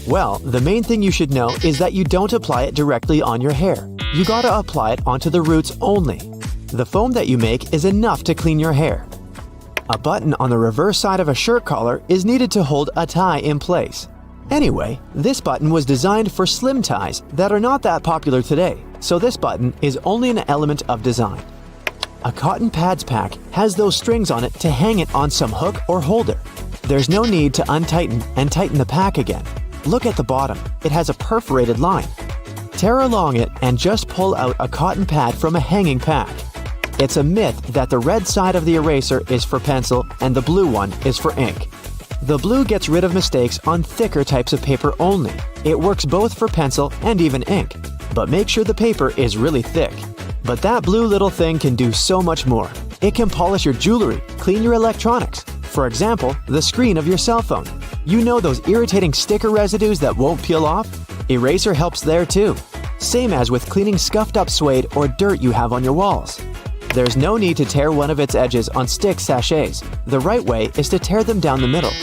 Well, the main thing you should know is that you don't apply it directly on your hair. You gotta apply it onto the roots only. The foam that you make is enough to clean your hair. A button on the reverse side of a shirt collar is needed to hold a tie in place. Anyway, this button was designed for slim ties that are not that popular today, so this button is only an element of design. A cotton pads pack has those strings on it to hang it on some hook or holder. There's no need to untighten and tighten the pack again. Look at the bottom, it has a perforated line. Tear along it and just pull out a cotton pad from a hanging pack. It's a myth that the red side of the eraser is for pencil and the blue one is for ink. The blue gets rid of mistakes on thicker types of paper only. It works both for pencil and even ink, but make sure the paper is really thick. But that blue little thing can do so much more. It can polish your jewelry, clean your electronics. For example, the screen of your cell phone. You know those irritating sticker residues that won't peel off? Eraser helps there too, same as with cleaning scuffed up suede or dirt you have on your walls. There's no need to tear one of its edges on stick sachets. The right way is to tear them down the middle.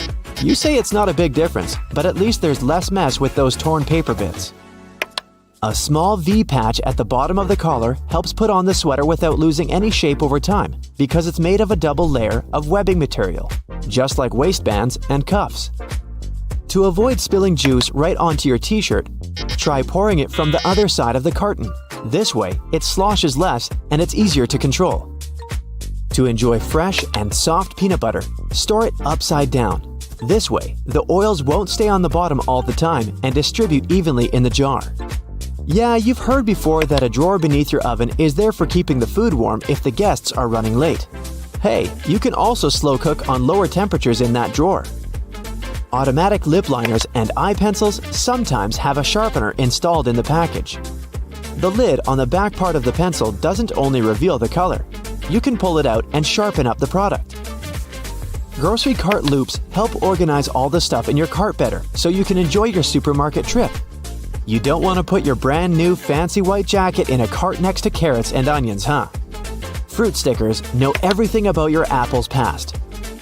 You say it's not a big difference, but at least there's less mess with those torn paper bits. A small V patch at the bottom of the collar helps put on the sweater without losing any shape over time because it's made of a double layer of webbing material, just like waistbands and cuffs. To avoid spilling juice right onto your t-shirt, try pouring it from the other side of the carton. This way, it sloshes less and it's easier to control. To enjoy fresh and soft peanut butter, store it upside down. This way, the oils won't stay on the bottom all the time and distribute evenly in the jar. Yeah, you've heard before that a drawer beneath your oven is there for keeping the food warm if the guests are running late. Hey, you can also slow cook on lower temperatures in that drawer. Automatic lip liners and eye pencils sometimes have a sharpener installed in the package. The lid on the back part of the pencil doesn't only reveal the color. You can pull it out and sharpen up the product. Grocery cart loops help organize all the stuff in your cart better so you can enjoy your supermarket trip. You don't want to put your brand new fancy white jacket in a cart next to carrots and onions, huh? Fruit stickers know everything about your apple's past.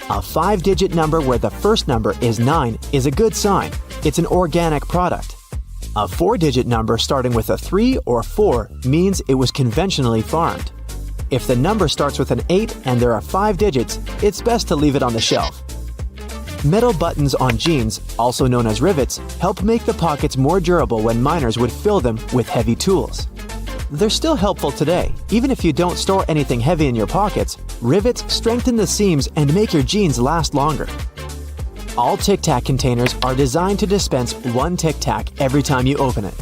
A 5-digit number where the first number is 9 is a good sign. It's an organic product. A 4-digit number starting with a 3 or 4 means it was conventionally farmed. If the number starts with an 8 and there are 5 digits, it's best to leave it on the shelf. Metal buttons on jeans, also known as rivets, help make the pockets more durable when miners would fill them with heavy tools. They're still helpful today. Even if you don't store anything heavy in your pockets, rivets strengthen the seams and make your jeans last longer. All Tic Tac containers are designed to dispense one Tic Tac every time you open it.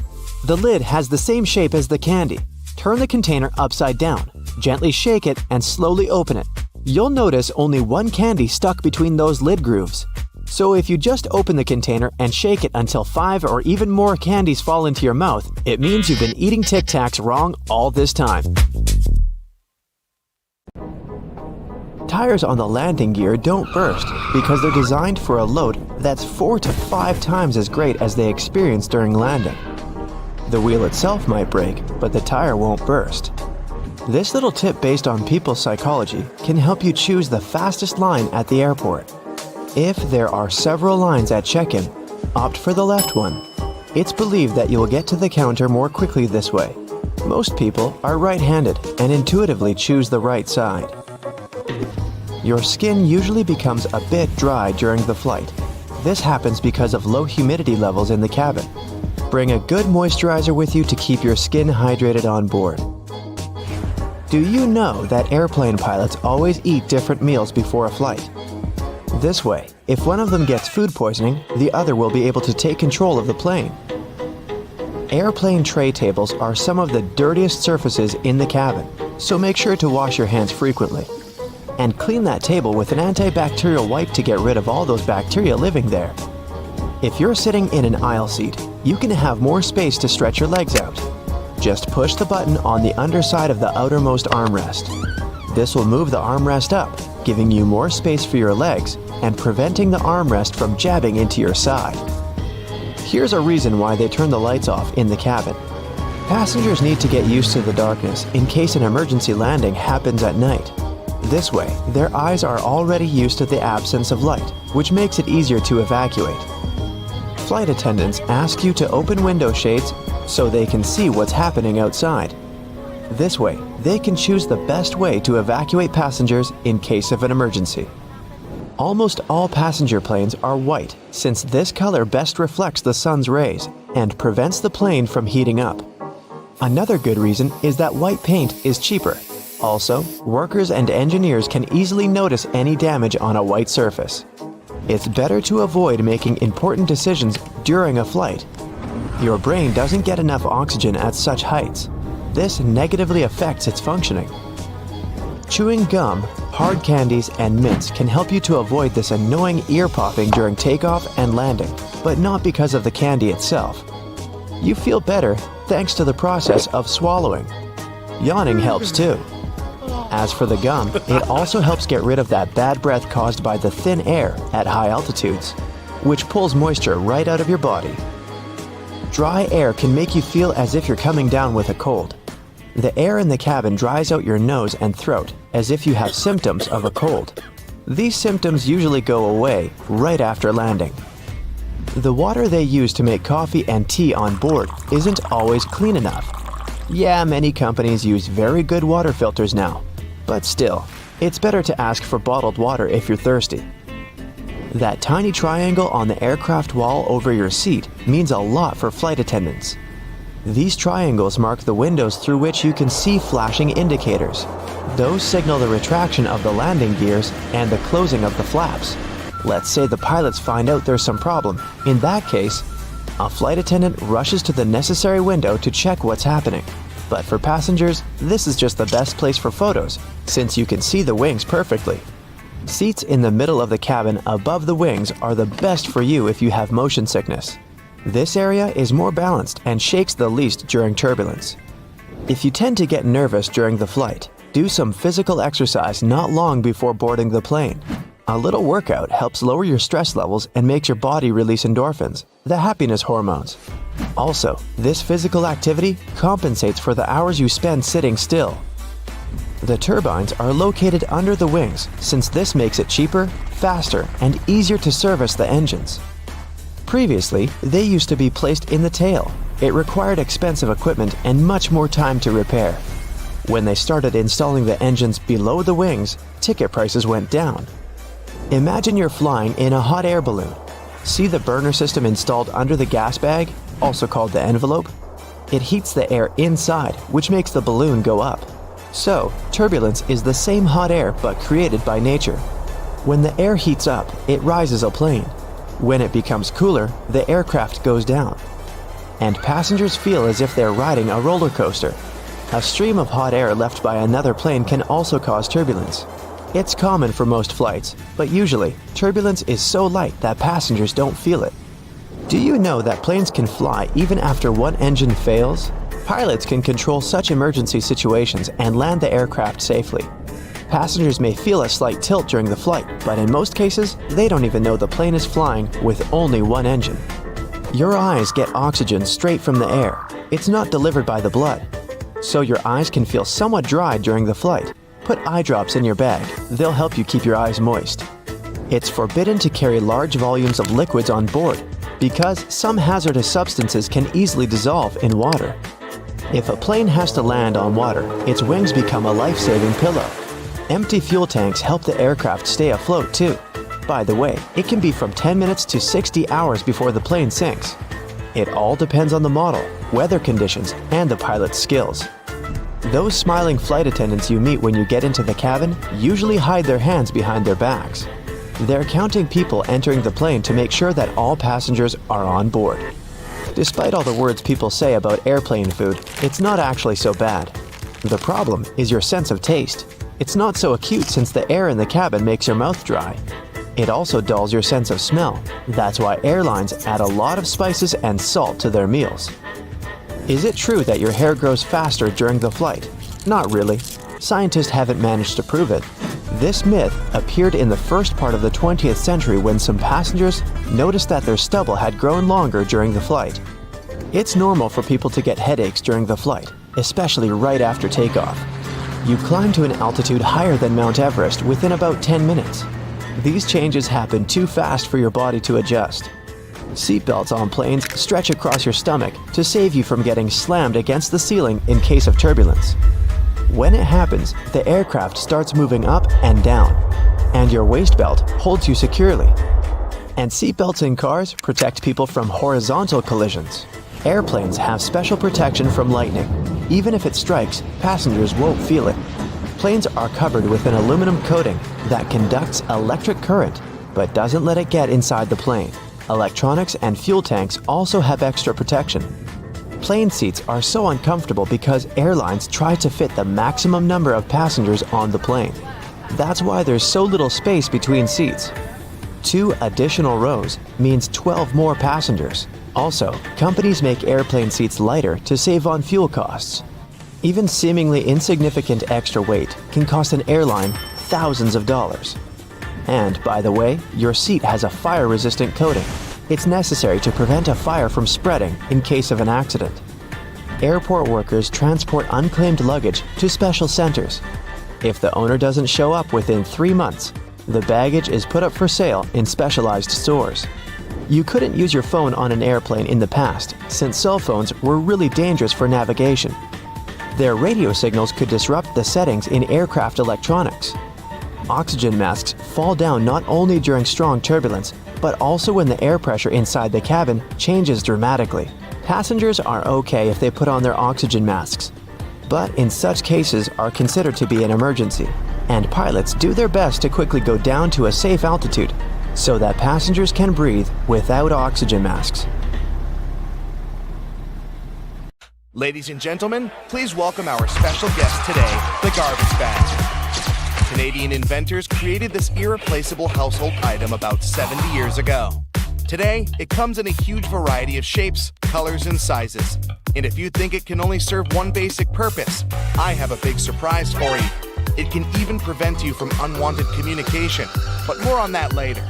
The lid has the same shape as the candy. Turn the container upside down, gently shake it, and slowly open it. You'll notice only one candy stuck between those lid grooves. So if you just open the container and shake it until 5 or even more candies fall into your mouth, it means you've been eating Tic Tacs wrong all this time. Tires on the landing gear don't burst because they're designed for a load that's 4 to 5 times as great as they experience during landing. The wheel itself might break, but the tire won't burst. This little tip based on people's psychology can help you choose the fastest line at the airport. If there are several lines at check-in, opt for the left one. It's believed that you'll get to the counter more quickly this way. Most people are right-handed and intuitively choose the right side. Your skin usually becomes a bit dry during the flight. This happens because of low humidity levels in the cabin. Bring a good moisturizer with you to keep your skin hydrated on board. Do you know that airplane pilots always eat different meals before a flight? This way, if one of them gets food poisoning, the other will be able to take control of the plane. Airplane tray tables are some of the dirtiest surfaces in the cabin, so make sure to wash your hands frequently. And clean that table with an antibacterial wipe to get rid of all those bacteria living there. If you're sitting in an aisle seat, you can have more space to stretch your legs out. Just push the button on the underside of the outermost armrest. This will move the armrest up, giving you more space for your legs and preventing the armrest from jabbing into your side. Here's a reason why they turn the lights off in the cabin. Passengers need to get used to the darkness in case an emergency landing happens at night. This way, their eyes are already used to the absence of light, which makes it easier to evacuate. Flight attendants ask you to open window shades so they can see what's happening outside. This way, they can choose the best way to evacuate passengers in case of an emergency. Almost all passenger planes are white, since this color best reflects the sun's rays and prevents the plane from heating up. Another good reason is that white paint is cheaper. Also, workers and engineers can easily notice any damage on a white surface. It's better to avoid making important decisions during a flight. Your brain doesn't get enough oxygen at such heights. This negatively affects its functioning. Chewing gum, hard candies, and mints can help you to avoid this annoying ear popping during takeoff and landing, but not because of the candy itself. You feel better thanks to the process of swallowing. Yawning helps too. As for the gum, it also helps get rid of that bad breath caused by the thin air at high altitudes, which pulls moisture right out of your body. Dry air can make you feel as if you're coming down with a cold. The air in the cabin dries out your nose and throat as if you have symptoms of a cold. These symptoms usually go away right after landing. The water they use to make coffee and tea on board isn't always clean enough. Yeah, many companies use very good water filters now, but still, it's better to ask for bottled water if you're thirsty. That tiny triangle on the aircraft wall over your seat means a lot for flight attendants. These triangles mark the windows through which you can see flashing indicators. Those signal the retraction of the landing gears and the closing of the flaps. Let's say the pilots find out there's some problem. In that case, a flight attendant rushes to the necessary window to check what's happening. But for passengers, this is just the best place for photos, since you can see the wings perfectly. Seats in the middle of the cabin above the wings are the best for you if you have motion sickness. This area is more balanced and shakes the least during turbulence. If you tend to get nervous during the flight, do some physical exercise not long before boarding the plane. A little workout helps lower your stress levels and makes your body release endorphins, the happiness hormones. Also, this physical activity compensates for the hours you spend sitting still. The turbines are located under the wings since this makes it cheaper, faster, and easier to service the engines. Previously, they used to be placed in the tail. It required expensive equipment and much more time to repair. When they started installing the engines below the wings, ticket prices went down. Imagine you're flying in a hot air balloon. See the burner system installed under the gas bag, also called the envelope? It heats the air inside, which makes the balloon go up. So, turbulence is the same hot air but created by nature. When the air heats up, it rises a plane. When it becomes cooler, the aircraft goes down. And passengers feel as if they're riding a roller coaster. A stream of hot air left by another plane can also cause turbulence. It's common for most flights, but usually, turbulence is so light that passengers don't feel it. Do you know that planes can fly even after one engine fails? Pilots can control such emergency situations and land the aircraft safely. Passengers may feel a slight tilt during the flight, but in most cases, they don't even know the plane is flying with only one engine. Your eyes get oxygen straight from the air. It's not delivered by the blood. So your eyes can feel somewhat dry during the flight. Put eye drops in your bag. They'll help you keep your eyes moist. It's forbidden to carry large volumes of liquids on board because some hazardous substances can easily dissolve in water. If a plane has to land on water, its wings become a life-saving pillow. Empty fuel tanks help the aircraft stay afloat too. By the way, it can be from 10 minutes to 60 hours before the plane sinks. It all depends on the model, weather conditions, and the pilot's skills. Those smiling flight attendants you meet when you get into the cabin usually hide their hands behind their backs. They're counting people entering the plane to make sure that all passengers are on board. Despite all the words people say about airplane food, it's not actually so bad. The problem is your sense of taste. It's not so acute since the air in the cabin makes your mouth dry. It also dulls your sense of smell. That's why airlines add a lot of spices and salt to their meals. Is it true that your hair grows faster during the flight? Not really. Scientists haven't managed to prove it. This myth appeared in the first part of the 20th century when some passengers noticed that their stubble had grown longer during the flight. It's normal for people to get headaches during the flight, especially right after takeoff. You climb to an altitude higher than Mount Everest within about 10 minutes. These changes happen too fast for your body to adjust. Seatbelts on planes stretch across your stomach to save you from getting slammed against the ceiling in case of turbulence. When it happens, the aircraft starts moving up and down, and your waist belt holds you securely. And seatbelts in cars protect people from horizontal collisions. Airplanes have special protection from lightning. Even if it strikes, passengers won't feel it. Planes are covered with an aluminum coating that conducts electric current, but doesn't let it get inside the plane. Electronics and fuel tanks also have extra protection. Plane seats are so uncomfortable because airlines try to fit the maximum number of passengers on the plane. That's why there's so little space between seats. 2 additional rows means 12 more passengers. Also, companies make airplane seats lighter to save on fuel costs. Even seemingly insignificant extra weight can cost an airline thousands of dollars. And, by the way, your seat has a fire-resistant coating. It's necessary to prevent a fire from spreading in case of an accident. Airport workers transport unclaimed luggage to special centers. If the owner doesn't show up within 3 months, the baggage is put up for sale in specialized stores. You couldn't use your phone on an airplane in the past, since cell phones were really dangerous for navigation. Their radio signals could disrupt the settings in aircraft electronics. Oxygen masks fall down not only during strong turbulence, but also when the air pressure inside the cabin changes dramatically. Passengers are okay if they put on their oxygen masks, but in such cases are considered to be an emergency, and pilots do their best to quickly go down to a safe altitude so that passengers can breathe without oxygen masks. Ladies and gentlemen, please welcome our special guest today, the garbage bag. Canadian inventors created this irreplaceable household item about 70 years ago. Today, it comes in a huge variety of shapes, colors, and sizes. And if you think it can only serve one basic purpose, I have a big surprise for you. It can even prevent you from unwanted communication, but more on that later.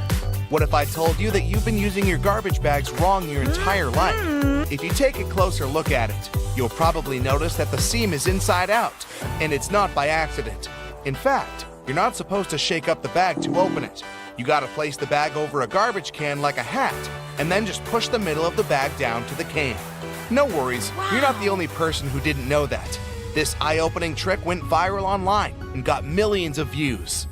What if I told you that you've been using your garbage bags wrong your entire life? If you take a closer look at it, you'll probably notice that the seam is inside out, and it's not by accident. In fact, you're not supposed to shake up the bag to open it. You gotta place the bag over a garbage can like a hat, and then just push the middle of the bag down to the can. No worries, you're not the only person who didn't know that. This eye-opening trick went viral online and got millions of views.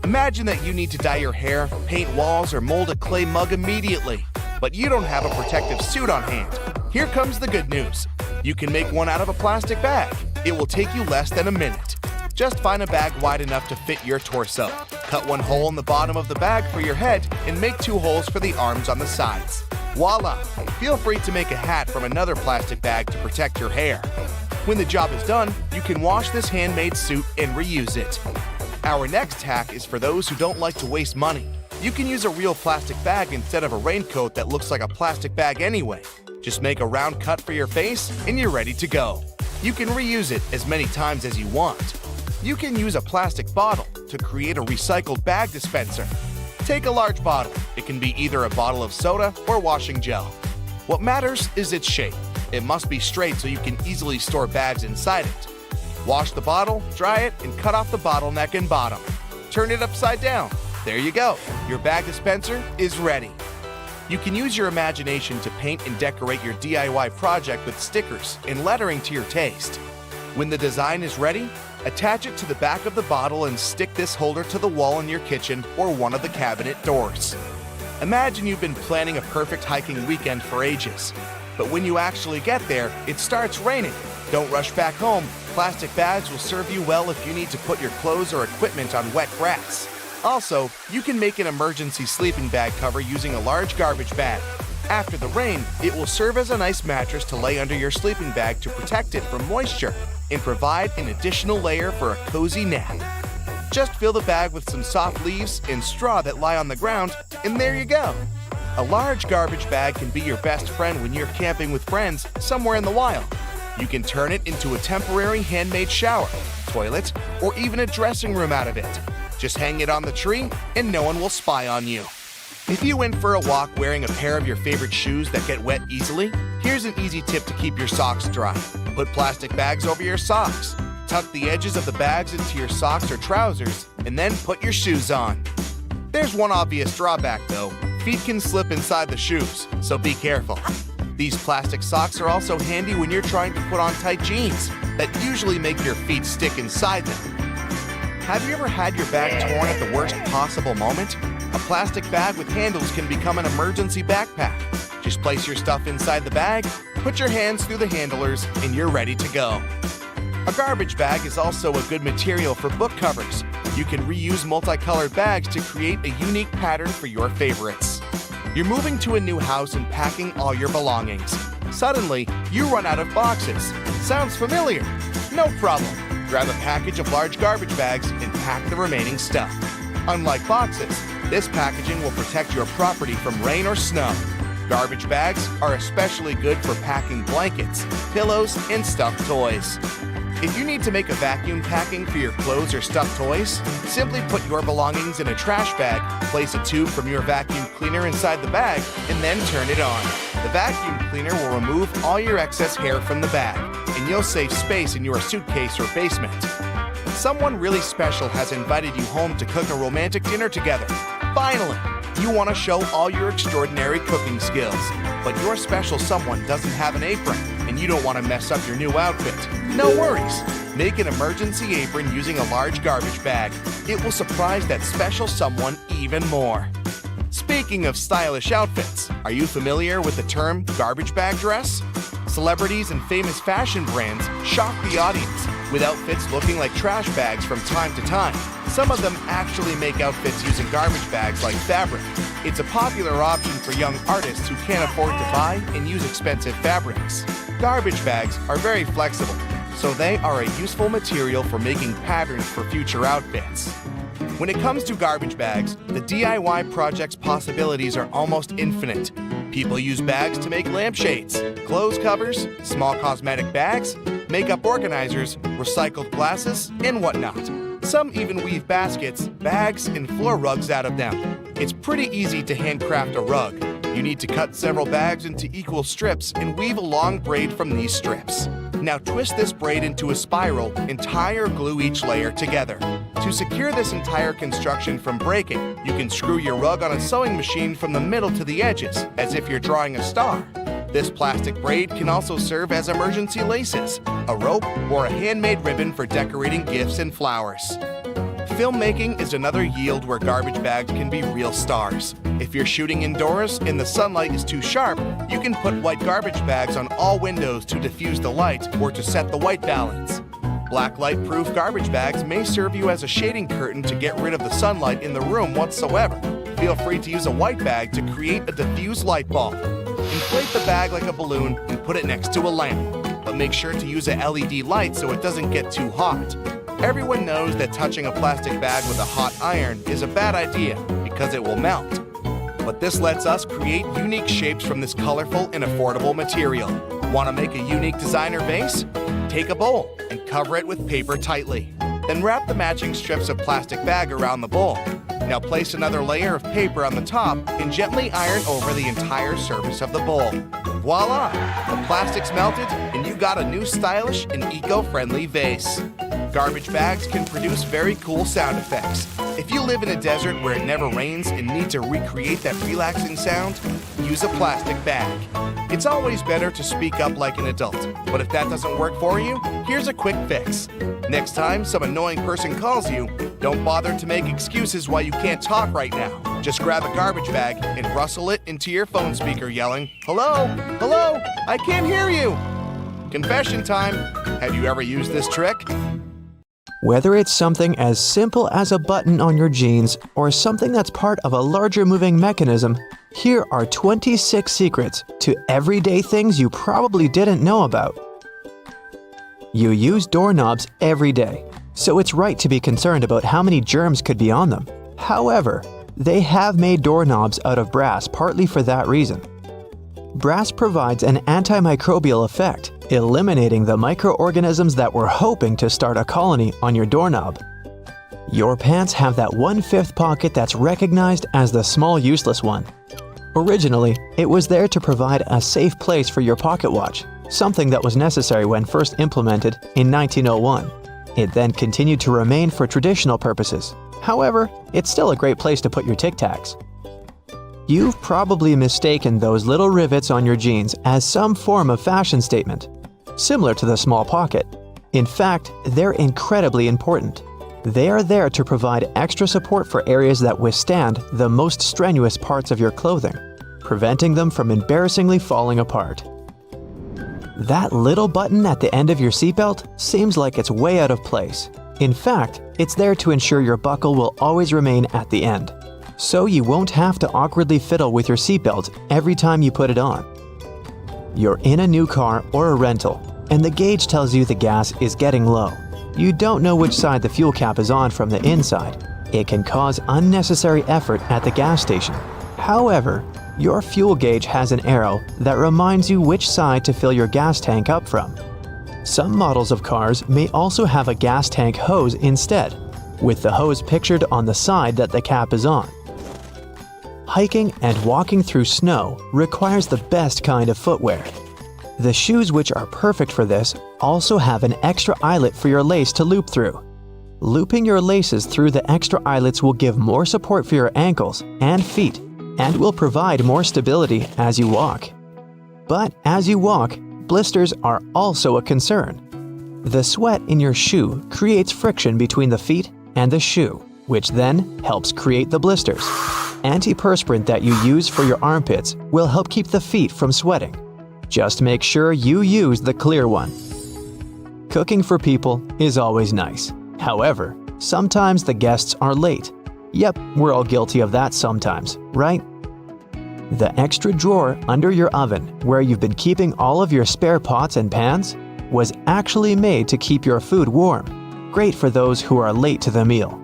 Imagine that you need to dye your hair, paint walls, or mold a clay mug immediately, but you don't have a protective suit on hand. Here comes the good news. You can make one out of a plastic bag. It will take you less than a minute. Just find a bag wide enough to fit your torso. Cut one hole in the bottom of the bag for your head and make 2 holes for the arms on the sides. Voila! Feel free to make a hat from another plastic bag to protect your hair. When the job is done, you can wash this handmade suit and reuse it. Our next hack is for those who don't like to waste money. You can use a real plastic bag instead of a raincoat that looks like a plastic bag anyway. Just make a round cut for your face and you're ready to go. You can reuse it as many times as you want. You can use a plastic bottle to create a recycled bag dispenser. Take a large bottle. It can be either a bottle of soda or washing gel. What matters is its shape. It must be straight so you can easily store bags inside it. Wash the bottle, dry it, and cut off the bottleneck and bottom. Turn it upside down. There you go. Your bag dispenser is ready. You can use your imagination to paint and decorate your DIY project with stickers and lettering to your taste. When the design is ready, attach it to the back of the bottle and stick this holder to the wall in your kitchen or one of the cabinet doors. Imagine you've been planning a perfect hiking weekend for ages. But when you actually get there, it starts raining. Don't rush back home. Plastic bags will serve you well if you need to put your clothes or equipment on wet grass. Also, you can make an emergency sleeping bag cover using a large garbage bag. After the rain, it will serve as a nice mattress to lay under your sleeping bag to protect it from moisture and provide an additional layer for a cozy nap. Just fill the bag with some soft leaves and straw that lie on the ground, and there you go. A large garbage bag can be your best friend when you're camping with friends somewhere in the wild. You can turn it into a temporary handmade shower, toilet, or even a dressing room out of it. Just hang it on the tree and no one will spy on you. If you went for a walk wearing a pair of your favorite shoes that get wet easily, here's an easy tip to keep your socks dry. Put plastic bags over your socks. Tuck the edges of the bags into your socks or trousers, and then put your shoes on. There's one obvious drawback though. Feet can slip inside the shoes, so be careful. These plastic socks are also handy when you're trying to put on tight jeans that usually make your feet stick inside them. Have you ever had your bag torn at the worst possible moment? A plastic bag with handles can become an emergency backpack. Just place your stuff inside the bag, put your hands through the handlers, and you're ready to go. A garbage bag is also a good material for book covers. You can reuse multicolored bags to create a unique pattern for your favorites. You're moving to a new house and packing all your belongings. Suddenly, you run out of boxes. Sounds familiar? No problem. Grab a package of large garbage bags and pack the remaining stuff. Unlike boxes, this packaging will protect your property from rain or snow. Garbage bags are especially good for packing blankets, pillows, and stuffed toys. If you need to make a vacuum packing for your clothes or stuffed toys, simply put your belongings in a trash bag, place a tube from your vacuum cleaner inside the bag, and then turn it on. The vacuum cleaner will remove all your excess hair from the bag, and you'll save space in your suitcase or basement. Someone really special has invited you home to cook a romantic dinner together. Finally, you want to show all your extraordinary cooking skills, but your special someone doesn't have an apron, and you don't want to mess up your new outfit. No worries. Make an emergency apron using a large garbage bag. It will surprise that special someone even more. Speaking of stylish outfits, are you familiar with the term garbage bag dress? Celebrities and famous fashion brands shock the audience with outfits looking like trash bags from time to time. Some of them actually make outfits using garbage bags like fabric. It's a popular option for young artists who can't afford to buy and use expensive fabrics. Garbage bags are very flexible, so they are a useful material for making patterns for future outfits. When it comes to garbage bags, the DIY project's possibilities are almost infinite. People use bags to make lampshades, clothes covers, small cosmetic bags, makeup organizers, recycled glasses, and whatnot. Some even weave baskets, bags, and floor rugs out of them. It's pretty easy to handcraft a rug. You need to cut several bags into equal strips and weave a long braid from these strips. Now twist this braid into a spiral and tie or glue each layer together. To secure this entire construction from breaking, you can screw your rug on a sewing machine from the middle to the edges, as if you're drawing a star. This plastic braid can also serve as emergency laces, a rope, or a handmade ribbon for decorating gifts and flowers. Filmmaking is another yield where garbage bags can be real stars. If you're shooting indoors and the sunlight is too sharp, you can put white garbage bags on all windows to diffuse the light or to set the white balance. Black light-proof garbage bags may serve you as a shading curtain to get rid of the sunlight in the room whatsoever. Feel free to use a white bag to create a diffused light bulb. Inflate the bag like a balloon and put it next to a lamp, but make sure to use a LED light so it doesn't get too hot. Everyone knows that touching a plastic bag with a hot iron is a bad idea because it will melt. But this lets us create unique shapes from this colorful and affordable material. Want to make a unique designer vase? Take a bowl and cover it with paper tightly. Then wrap the matching strips of plastic bag around the bowl. Now place another layer of paper on the top and gently iron over the entire surface of the bowl. Voila! The plastic's melted and you got a new stylish and eco-friendly vase. Garbage bags can produce very cool sound effects. If you live in a desert where it never rains and need to recreate that relaxing sound, use a plastic bag. It's always better to speak up like an adult, but if that doesn't work for you, here's a quick fix. Next time some annoying person calls you, don't bother to make excuses why you can't talk right now. Just grab a garbage bag and rustle it into your phone speaker yelling, "Hello? Hello? I can't hear you!" Confession time. Have you ever used this trick? Whether it's something as simple as a button on your jeans or something that's part of a larger moving mechanism, here are 26 secrets to everyday things you probably didn't know about. You use doorknobs every day, so it's right to be concerned about how many germs could be on them. However, they have made doorknobs out of brass partly for that reason. Brass provides an antimicrobial effect, eliminating the microorganisms that were hoping to start a colony on your doorknob. Your pants have that 1/5 pocket that's recognized as the small useless one. Originally, it was there to provide a safe place for your pocket watch, something that was necessary when first implemented in 1901. It then continued to remain for traditional purposes. However, it's still a great place to put your Tic Tacs. You've probably mistaken those little rivets on your jeans as some form of fashion statement, similar to the small pocket. In fact, they're incredibly important. They are there to provide extra support for areas that withstand the most strenuous parts of your clothing, preventing them from embarrassingly falling apart. That little button at the end of your seatbelt seems like it's way out of place. In fact, it's there to ensure your buckle will always remain at the end, so you won't have to awkwardly fiddle with your seatbelt every time you put it on. You're in a new car or a rental, and the gauge tells you the gas is getting low. You don't know which side the fuel cap is on from the inside. It can cause unnecessary effort at the gas station. However, your fuel gauge has an arrow that reminds you which side to fill your gas tank up from. Some models of cars may also have a gas tank hose instead, with the hose pictured on the side that the cap is on. Hiking and walking through snow requires the best kind of footwear. The shoes which are perfect for this also have an extra eyelet for your lace to loop through. Looping your laces through the extra eyelets will give more support for your ankles and feet and will provide more stability as you walk. But as you walk, blisters are also a concern. The sweat in your shoe creates friction between the feet and the shoe, which then helps create the blisters. Antiperspirant that you use for your armpits will help keep the feet from sweating. Just make sure you use the clear one. Cooking for people is always nice. However, sometimes the guests are late. Yep, we're all guilty of that sometimes, right? The extra drawer under your oven, where you've been keeping all of your spare pots and pans, was actually made to keep your food warm. Great for those who are late to the meal.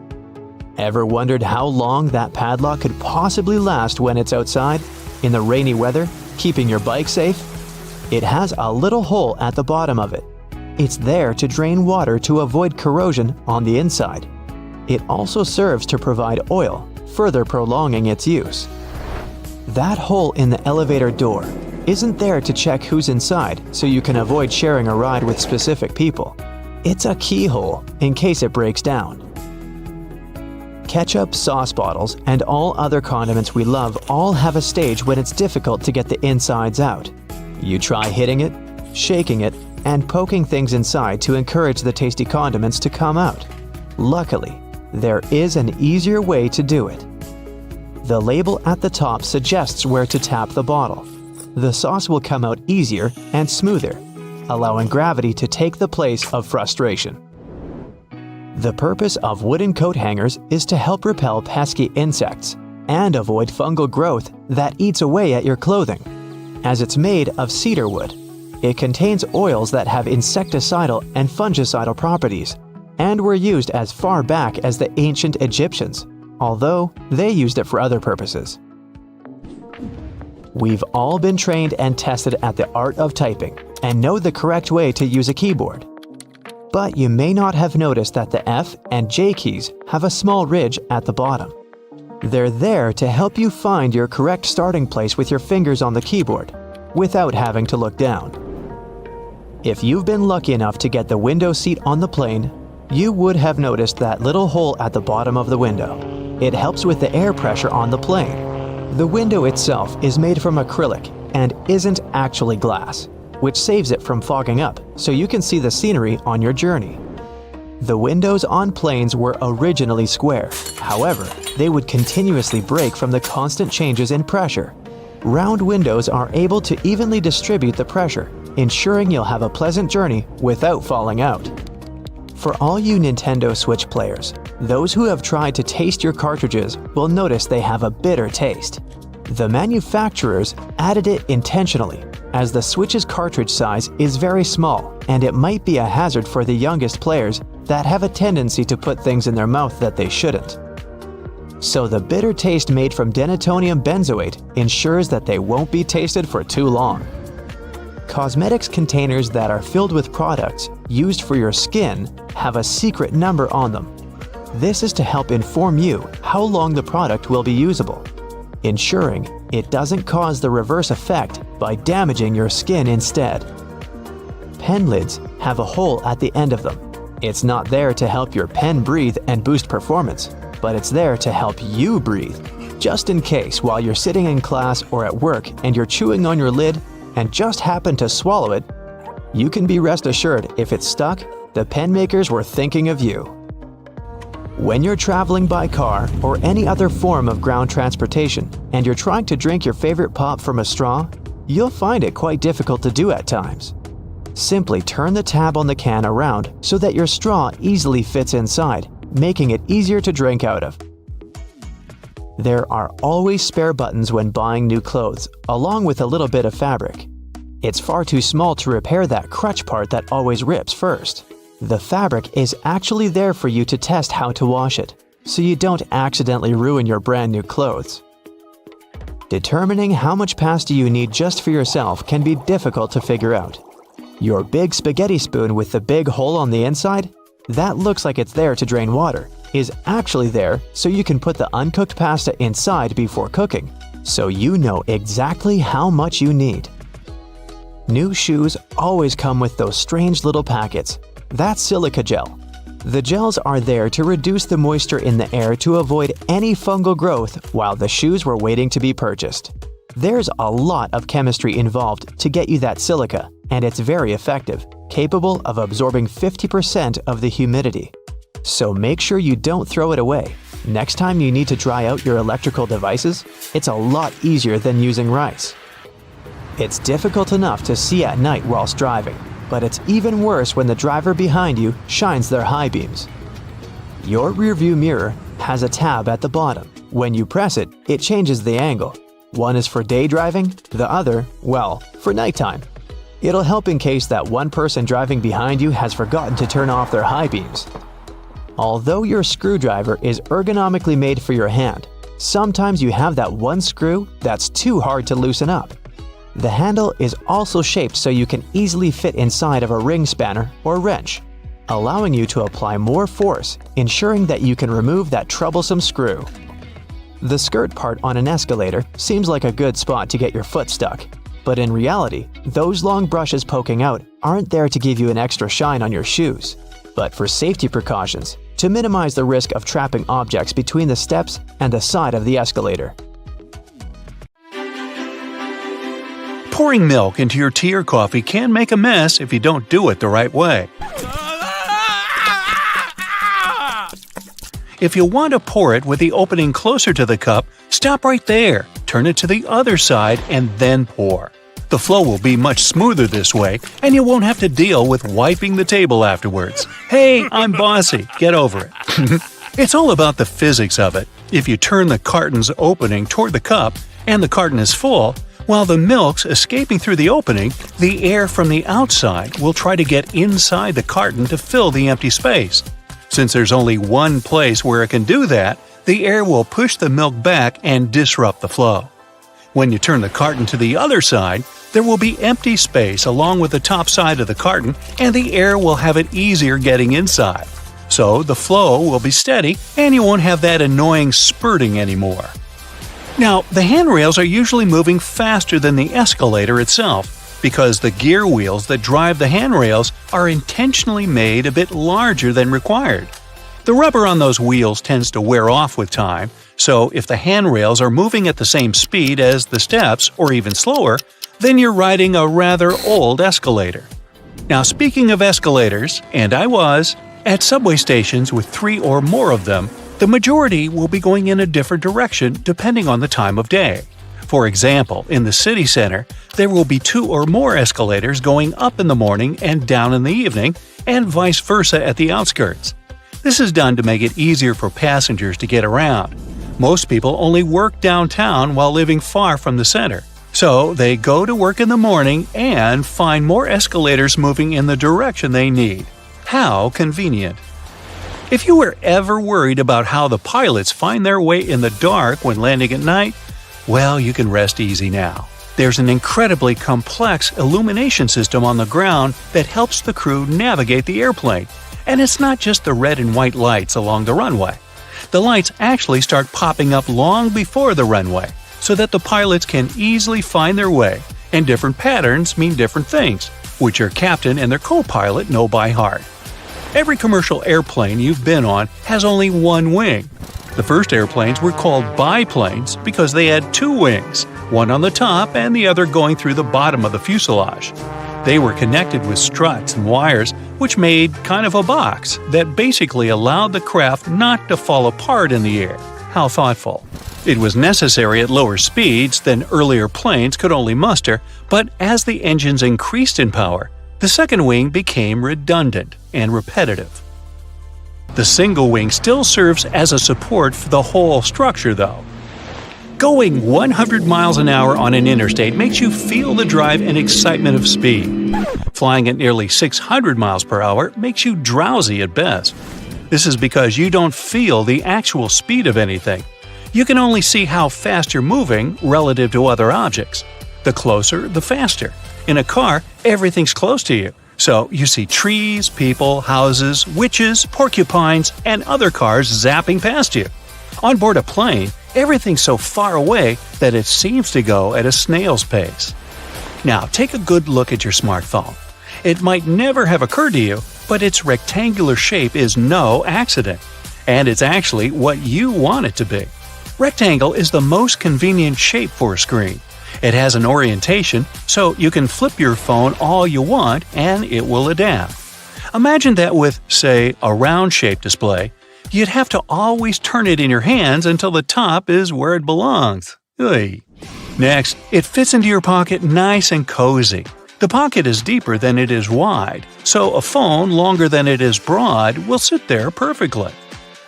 Ever wondered how long that padlock could possibly last when it's outside, in the rainy weather, keeping your bike safe? It has a little hole at the bottom of it. It's there to drain water to avoid corrosion on the inside. It also serves to provide oil, further prolonging its use. That hole in the elevator door isn't there to check who's inside so you can avoid sharing a ride with specific people. It's a keyhole in case it breaks down. Ketchup, sauce bottles, and all other condiments we love all have a stage when it's difficult to get the insides out. You try hitting it, shaking it, and poking things inside to encourage the tasty condiments to come out. Luckily, there is an easier way to do it. The label at the top suggests where to tap the bottle. The sauce will come out easier and smoother, allowing gravity to take the place of frustration. The purpose of wooden coat hangers is to help repel pesky insects and avoid fungal growth that eats away at your clothing. As it's made of cedar wood, it contains oils that have insecticidal and fungicidal properties and were used as far back as the ancient Egyptians, although they used it for other purposes. We've all been trained and tested at the art of typing and know the correct way to use a keyboard. But you may not have noticed that the F and J keys have a small ridge at the bottom. They're there to help you find your correct starting place with your fingers on the keyboard, without having to look down. If you've been lucky enough to get the window seat on the plane, you would have noticed that little hole at the bottom of the window. It helps with the air pressure on the plane. The window itself is made from acrylic and isn't actually glass, which saves it from fogging up so you can see the scenery on your journey. The windows on planes were originally square. However, they would continuously break from the constant changes in pressure. Round windows are able to evenly distribute the pressure, ensuring you'll have a pleasant journey without falling out. For all you Nintendo Switch players, those who have tried to taste your cartridges will notice they have a bitter taste. The manufacturers added it intentionally, as the Switch's cartridge size is very small and it might be a hazard for the youngest players that have a tendency to put things in their mouth that they shouldn't. So the bitter taste made from denatonium benzoate ensures that they won't be tasted for too long. Cosmetics containers that are filled with products used for your skin have a secret number on them. This is to help inform you how long the product will be usable, ensuring it doesn't cause the reverse effect by damaging your skin instead. Pen lids have a hole at the end of them. It's not there to help your pen breathe and boost performance, but it's there to help you breathe, just in case while you're sitting in class or at work and you're chewing on your lid and just happen to swallow it. You can be rest assured if it's stuck, the pen makers were thinking of you. When you're traveling by car or any other form of ground transportation and you're trying to drink your favorite pop from a straw, you'll find it quite difficult to do at times. Simply turn the tab on the can around so that your straw easily fits inside, making it easier to drink out of. There are always spare buttons when buying new clothes, along with a little bit of fabric. It's far too small to repair that crutch part that always rips first. The fabric is actually there for you to test how to wash it, so you don't accidentally ruin your brand new clothes. Determining how much pasta you need just for yourself can be difficult to figure out. Your big spaghetti spoon with the big hole on the inside? That looks like it's there to drain water, is actually there so you can put the uncooked pasta inside before cooking, so you know exactly how much you need. New shoes always come with those strange little packets. That's silica gel. The gels are there to reduce the moisture in the air to avoid any fungal growth while the shoes were waiting to be purchased. There's a lot of chemistry involved to get you that silica, and it's very effective, capable of absorbing 50% of the humidity. So make sure you don't throw it away. Next time you need to dry out your electrical devices, it's a lot easier than using rice. It's difficult enough to see at night whilst driving, but it's even worse when the driver behind you shines their high beams. Your rearview mirror has a tab at the bottom. When you press it, it changes the angle. One is for day driving, the other, well, for nighttime. It'll help in case that one person driving behind you has forgotten to turn off their high beams. Although your screwdriver is ergonomically made for your hand, sometimes you have that one screw that's too hard to loosen up. The handle is also shaped so you can easily fit inside of a ring spanner or wrench, allowing you to apply more force, ensuring that you can remove that troublesome screw. The skirt part on an escalator seems like a good spot to get your foot stuck, but in reality, those long brushes poking out aren't there to give you an extra shine on your shoes, but for safety precautions, to minimize the risk of trapping objects between the steps and the side of the escalator. Pouring milk into your tea or coffee can make a mess if you don't do it the right way. If you want to pour it with the opening closer to the cup, stop right there, turn it to the other side, and then pour. The flow will be much smoother this way, and you won't have to deal with wiping the table afterwards. Hey, I'm bossy. Get over it. It's all about the physics of it. If you turn the carton's opening toward the cup and the carton is full, while the milk's escaping through the opening, the air from the outside will try to get inside the carton to fill the empty space. Since there's only one place where it can do that, the air will push the milk back and disrupt the flow. When you turn the carton to the other side, there will be empty space along with the top side of the carton, and the air will have it easier getting inside. So the flow will be steady, and you won't have that annoying spurting anymore. Now, the handrails are usually moving faster than the escalator itself, because the gear wheels that drive the handrails are intentionally made a bit larger than required. The rubber on those wheels tends to wear off with time, so if the handrails are moving at the same speed as the steps or even slower, then you're riding a rather old escalator. Now, speaking of escalators, and I was, at subway stations with 3 or more of them, the majority will be going in a different direction depending on the time of day. For example, in the city center, there will be 2 or more escalators going up in the morning and down in the evening, and vice versa at the outskirts. This is done to make it easier for passengers to get around. Most people only work downtown while living far from the center, so they go to work in the morning and find more escalators moving in the direction they need. How convenient! If you were ever worried about how the pilots find their way in the dark when landing at night, well, you can rest easy now. There's an incredibly complex illumination system on the ground that helps the crew navigate the airplane. And it's not just the red and white lights along the runway. The lights actually start popping up long before the runway, so that the pilots can easily find their way, and different patterns mean different things, which your captain and their co-pilot know by heart. Every commercial airplane you've been on has only one wing. The first airplanes were called biplanes because they had 2 wings, one on the top and the other going through the bottom of the fuselage. They were connected with struts and wires, which made kind of a box that basically allowed the craft not to fall apart in the air. How thoughtful. It was necessary at lower speeds than earlier planes could only muster, but as the engines increased in power, the second wing became redundant and repetitive. The single wing still serves as a support for the whole structure, though. Going 100 miles an hour on an interstate makes you feel the drive and excitement of speed. Flying at nearly 600 miles per hour makes you drowsy at best. This is because you don't feel the actual speed of anything. You can only see how fast you're moving relative to other objects. The closer, the faster. In a car, everything's close to you. So you see trees, people, houses, witches, porcupines, and other cars zapping past you. On board a plane, everything's so far away that it seems to go at a snail's pace. Now, take a good look at your smartphone. It might never have occurred to you, but its rectangular shape is no accident. And it's actually what you want it to be. Rectangle is the most convenient shape for a screen. It has an orientation, so you can flip your phone all you want and it will adapt. Imagine that with, say, a round-shaped display, you'd have to always turn it in your hands until the top is where it belongs. Oy. Next, it fits into your pocket nice and cozy. The pocket is deeper than it is wide, so a phone longer than it is broad will sit there perfectly.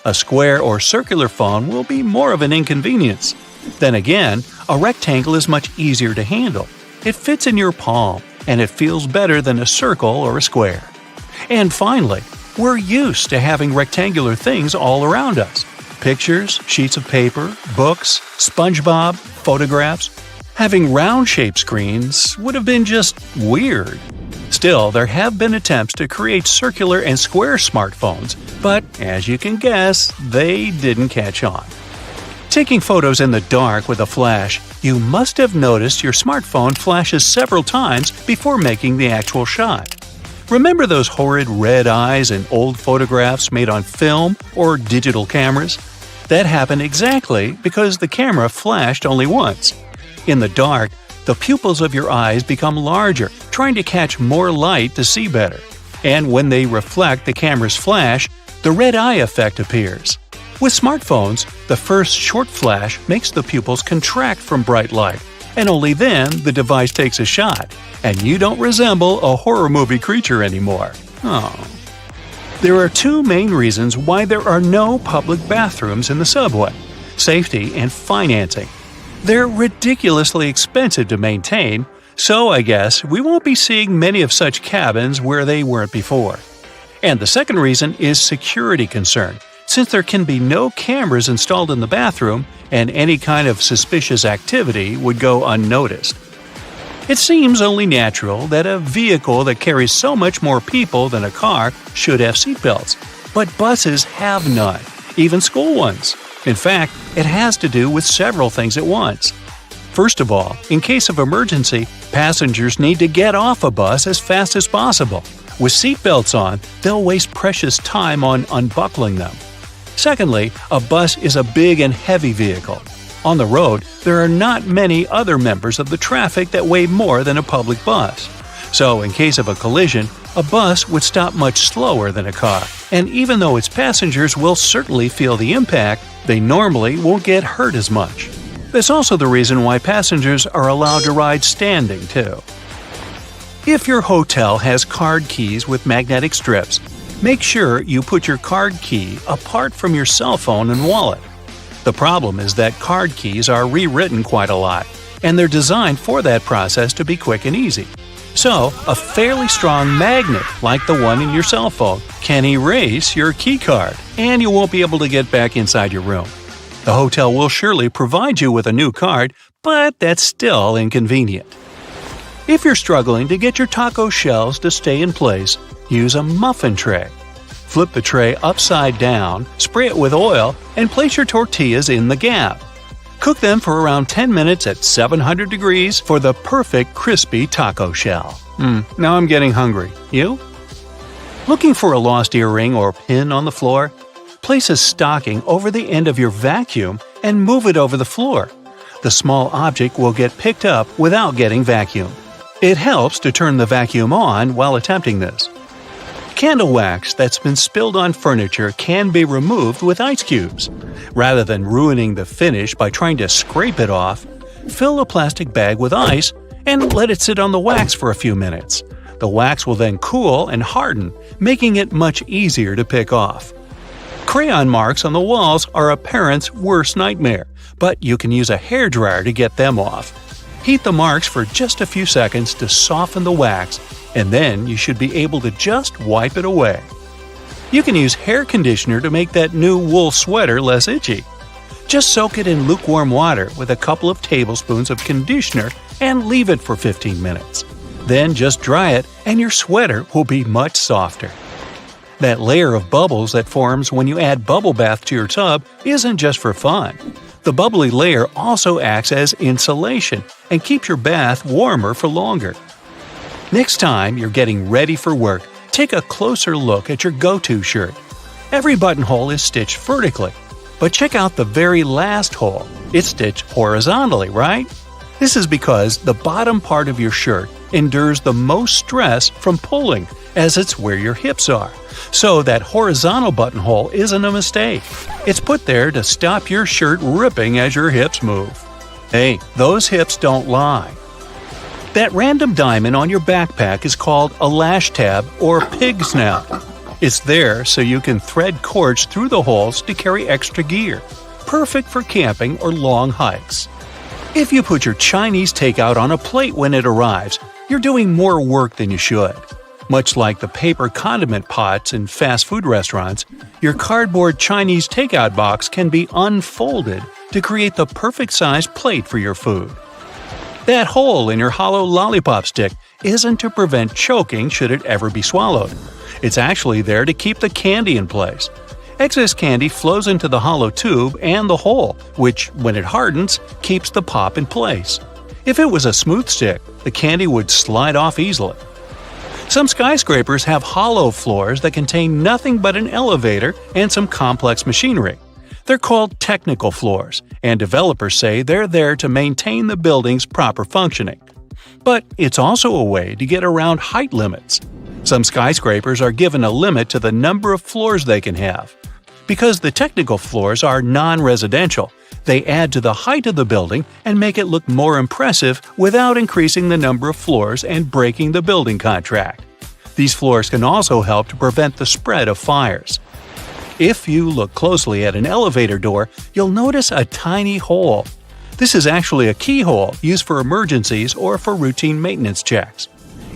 A square or circular phone will be more of an inconvenience. Then again, a rectangle is much easier to handle. It fits in your palm, and it feels better than a circle or a square. And finally, we're used to having rectangular things all around us. Pictures, sheets of paper, books, SpongeBob, photographs. Having round-shaped screens would have been just weird. Still, there have been attempts to create circular and square smartphones, but as you can guess, they didn't catch on. Taking photos in the dark with a flash, you must have noticed your smartphone flashes several times before making the actual shot. Remember those horrid red eyes in old photographs made on film or digital cameras? That happened exactly because the camera flashed only once. In the dark, the pupils of your eyes become larger, trying to catch more light to see better. And when they reflect the camera's flash, the red eye effect appears. With smartphones, the first short flash makes the pupils contract from bright light, and only then the device takes a shot, and you don't resemble a horror movie creature anymore. Oh. There are two main reasons why there are no public bathrooms in the subway: safety and financing. They're ridiculously expensive to maintain, so I guess we won't be seeing many of such cabins where they weren't before. And the second reason is security concern, since there can be no cameras installed in the bathroom and any kind of suspicious activity would go unnoticed. It seems only natural that a vehicle that carries so much more people than a car should have seatbelts, but buses have none, even school ones. In fact, it has to do with several things at once. First of all, in case of emergency, passengers need to get off a bus as fast as possible. With seatbelts on, they'll waste precious time on unbuckling them. Secondly, a bus is a big and heavy vehicle. On the road, there are not many other members of the traffic that weigh more than a public bus. So, in case of a collision, a bus would stop much slower than a car, and even though its passengers will certainly feel the impact, they normally won't get hurt as much. That's also the reason why passengers are allowed to ride standing, too. If your hotel has card keys with magnetic strips, make sure you put your card key apart from your cell phone and wallet. The problem is that card keys are rewritten quite a lot, and they're designed for that process to be quick and easy. So, a fairly strong magnet, like the one in your cell phone, can erase your key card, and you won't be able to get back inside your room. The hotel will surely provide you with a new card, but that's still inconvenient. If you're struggling to get your taco shells to stay in place, use a muffin tray. Flip the tray upside down, spray it with oil, and place your tortillas in the gap. Cook them for around 10 minutes at 700 degrees for the perfect crispy taco shell. Now I'm getting hungry. You? Looking for a lost earring or pin on the floor? Place a stocking over the end of your vacuum and move it over the floor. The small object will get picked up without getting vacuumed. It helps to turn the vacuum on while attempting this. Candle wax that's been spilled on furniture can be removed with ice cubes. Rather than ruining the finish by trying to scrape it off, fill a plastic bag with ice and let it sit on the wax for a few minutes. The wax will then cool and harden, making it much easier to pick off. Crayon marks on the walls are a parent's worst nightmare, but you can use a hairdryer to get them off. Heat the marks for just a few seconds to soften the wax, and then you should be able to just wipe it away. You can use hair conditioner to make that new wool sweater less itchy. Just soak it in lukewarm water with a couple of tablespoons of conditioner and leave it for 15 minutes. Then just dry it and your sweater will be much softer. That layer of bubbles that forms when you add bubble bath to your tub isn't just for fun. The bubbly layer also acts as insulation and keeps your bath warmer for longer. Next time you're getting ready for work, take a closer look at your go-to shirt. Every buttonhole is stitched vertically, but check out the very last hole. It's stitched horizontally, right? This is because the bottom part of your shirt endures the most stress from pulling, as it's where your hips are. So that horizontal buttonhole isn't a mistake. It's put there to stop your shirt ripping as your hips move. Hey, those hips don't lie. That random diamond on your backpack is called a lash tab or pig snout. It's there so you can thread cords through the holes to carry extra gear. Perfect for camping or long hikes. If you put your Chinese takeout on a plate when it arrives, you're doing more work than you should. Much like the paper condiment pots in fast food restaurants, your cardboard Chinese takeout box can be unfolded to create the perfect size plate for your food. That hole in your hollow lollipop stick isn't to prevent choking should it ever be swallowed. It's actually there to keep the candy in place. Excess candy flows into the hollow tube and the hole, which, when it hardens, keeps the pop in place. If it was a smooth stick, the candy would slide off easily. Some skyscrapers have hollow floors that contain nothing but an elevator and some complex machinery. They're called technical floors, and developers say they're there to maintain the building's proper functioning. But it's also a way to get around height limits. Some skyscrapers are given a limit to the number of floors they can have. Because the technical floors are non-residential, they add to the height of the building and make it look more impressive without increasing the number of floors and breaking the building contract. These floors can also help to prevent the spread of fires. If you look closely at an elevator door, you'll notice a tiny hole. This is actually a keyhole used for emergencies or for routine maintenance checks.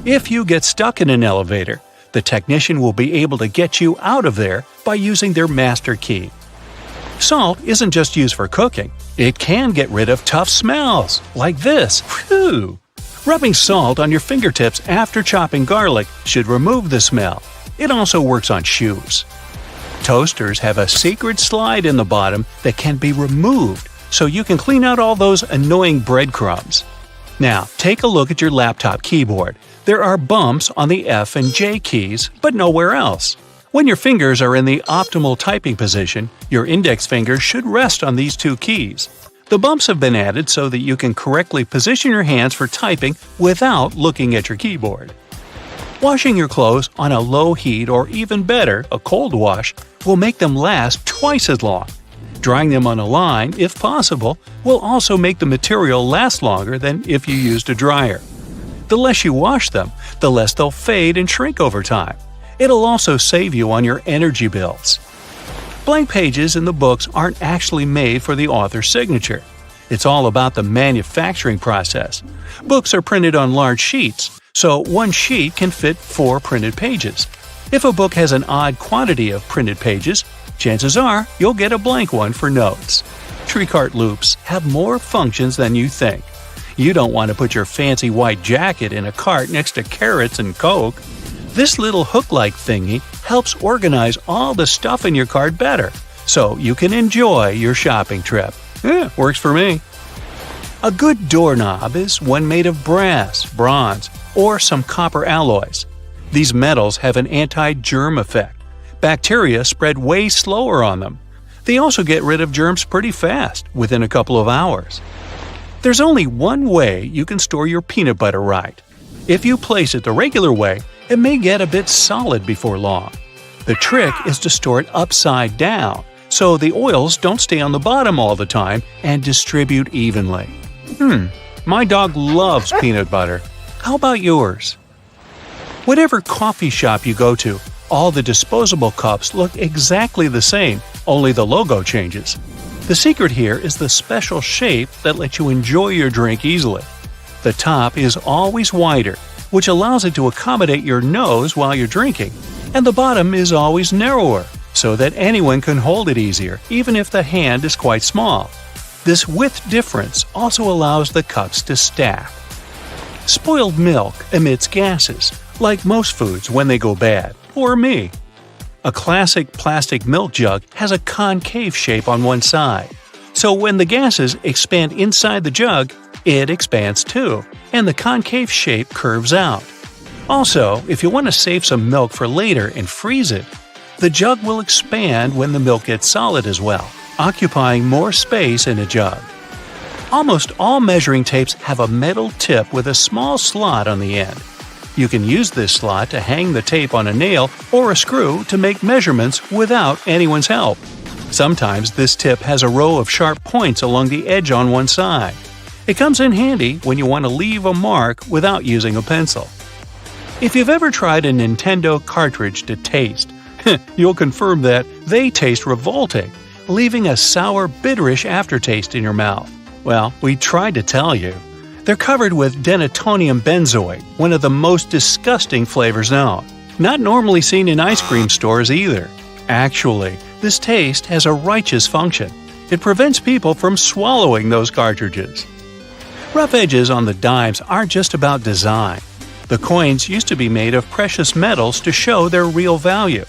If you get stuck in an elevator, the technician will be able to get you out of there by using their master key. Salt isn't just used for cooking. It can get rid of tough smells, like this. Whew! Rubbing salt on your fingertips after chopping garlic should remove the smell. It also works on shoes. Toasters have a secret slide in the bottom that can be removed so you can clean out all those annoying breadcrumbs. Now, take a look at your laptop keyboard. There are bumps on the F and J keys, but nowhere else. When your fingers are in the optimal typing position, your index finger should rest on these two keys. The bumps have been added so that you can correctly position your hands for typing without looking at your keyboard. Washing your clothes on a low heat or even better, a cold wash, will make them last twice as long. Drying them on a line, if possible, will also make the material last longer than if you used a dryer. The less you wash them, the less they'll fade and shrink over time. It'll also save you on your energy bills. Blank pages in the books aren't actually made for the author's signature. It's all about the manufacturing process. Books are printed on large sheets, so one sheet can fit 4 printed pages. If a book has an odd quantity of printed pages, chances are you'll get a blank one for notes. Tree cart loops have more functions than you think. You don't want to put your fancy white jacket in a cart next to carrots and Coke. This little hook-like thingy helps organize all the stuff in your cart better, so you can enjoy your shopping trip. Works for me. A good doorknob is one made of brass, bronze, or some copper alloys. These metals have an anti-germ effect. Bacteria spread way slower on them. They also get rid of germs pretty fast, within a couple of hours. There's only one way you can store your peanut butter right. If you place it the regular way, it may get a bit solid before long. The trick is to store it upside down, so the oils don't stay on the bottom all the time and distribute evenly. My dog loves peanut butter. How about yours? Whatever coffee shop you go to, all the disposable cups look exactly the same, only the logo changes. The secret here is the special shape that lets you enjoy your drink easily. The top is always wider, which allows it to accommodate your nose while you're drinking, and the bottom is always narrower, so that anyone can hold it easier, even if the hand is quite small. This width difference also allows the cups to stack. Spoiled milk emits gases, like most foods when they go bad, or me. A classic plastic milk jug has a concave shape on one side. So when the gases expand inside the jug, it expands too, and the concave shape curves out. Also, if you want to save some milk for later and freeze it, the jug will expand when the milk gets solid as well, occupying more space in a jug. Almost all measuring tapes have a metal tip with a small slot on the end. You can use this slot to hang the tape on a nail or a screw to make measurements without anyone's help. Sometimes this tip has a row of sharp points along the edge on one side. It comes in handy when you want to leave a mark without using a pencil. If you've ever tried a Nintendo cartridge to taste, you'll confirm that they taste revolting, leaving a sour, bitterish aftertaste in your mouth. Well, we tried to tell you. They're covered with denatonium benzoate, one of the most disgusting flavors known. Not normally seen in ice cream stores either. Actually, this taste has a righteous function. It prevents people from swallowing those cartridges. Rough edges on the dimes aren't just about design. The coins used to be made of precious metals to show their real value.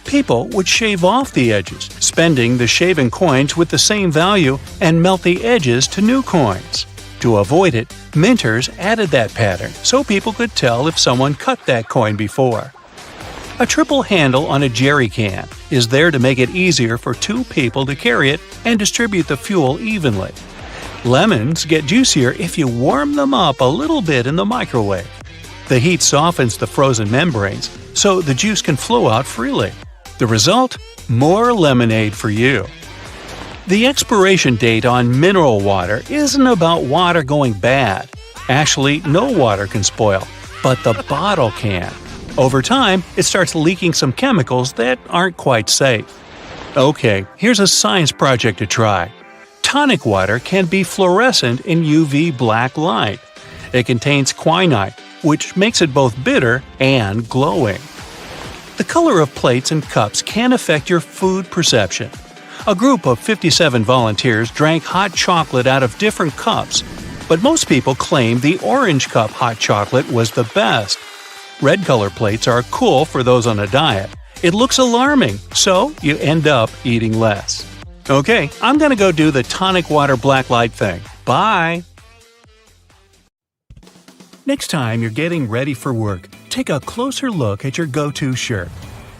People would shave off the edges, spending the shaven coins with the same value and melt the edges to new coins. To avoid it, minters added that pattern so people could tell if someone cut that coin before. A triple handle on a jerry can is there to make it easier for two people to carry it and distribute the fuel evenly. Lemons get juicier if you warm them up a little bit in the microwave. The heat softens the frozen membranes, so the juice can flow out freely. The result? More lemonade for you. The expiration date on mineral water isn't about water going bad. Actually, no water can spoil, but the bottle can. Over time, it starts leaking some chemicals that aren't quite safe. Okay, here's a science project to try. Tonic water can be fluorescent in UV black light. It contains quinine, which makes it both bitter and glowing. The color of plates and cups can affect your food perception. A group of 57 volunteers drank hot chocolate out of different cups, but most people claim the orange cup hot chocolate was the best. Red color plates are cool for those on a diet. It looks alarming, so you end up eating less. Okay, I'm gonna go do the tonic water black light thing. Bye! Next time you're getting ready for work, take a closer look at your go-to shirt.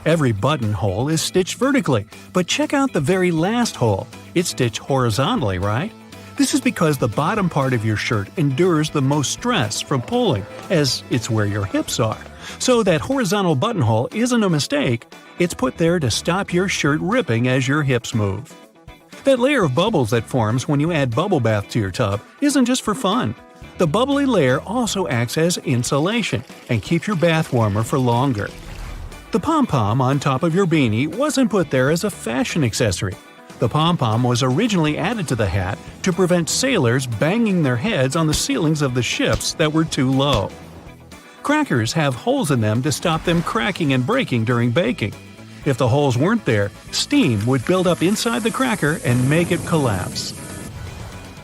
Every buttonhole is stitched vertically, but check out the very last hole. It's stitched horizontally, right? This is because the bottom part of your shirt endures the most stress from pulling, as it's where your hips are. So that horizontal buttonhole isn't a mistake, it's put there to stop your shirt ripping as your hips move. That layer of bubbles that forms when you add bubble bath to your tub isn't just for fun. The bubbly layer also acts as insulation and keeps your bath warmer for longer. The pom-pom on top of your beanie wasn't put there as a fashion accessory. The pom-pom was originally added to the hat to prevent sailors banging their heads on the ceilings of the ships that were too low. Crackers have holes in them to stop them cracking and breaking during baking. If the holes weren't there, steam would build up inside the cracker and make it collapse.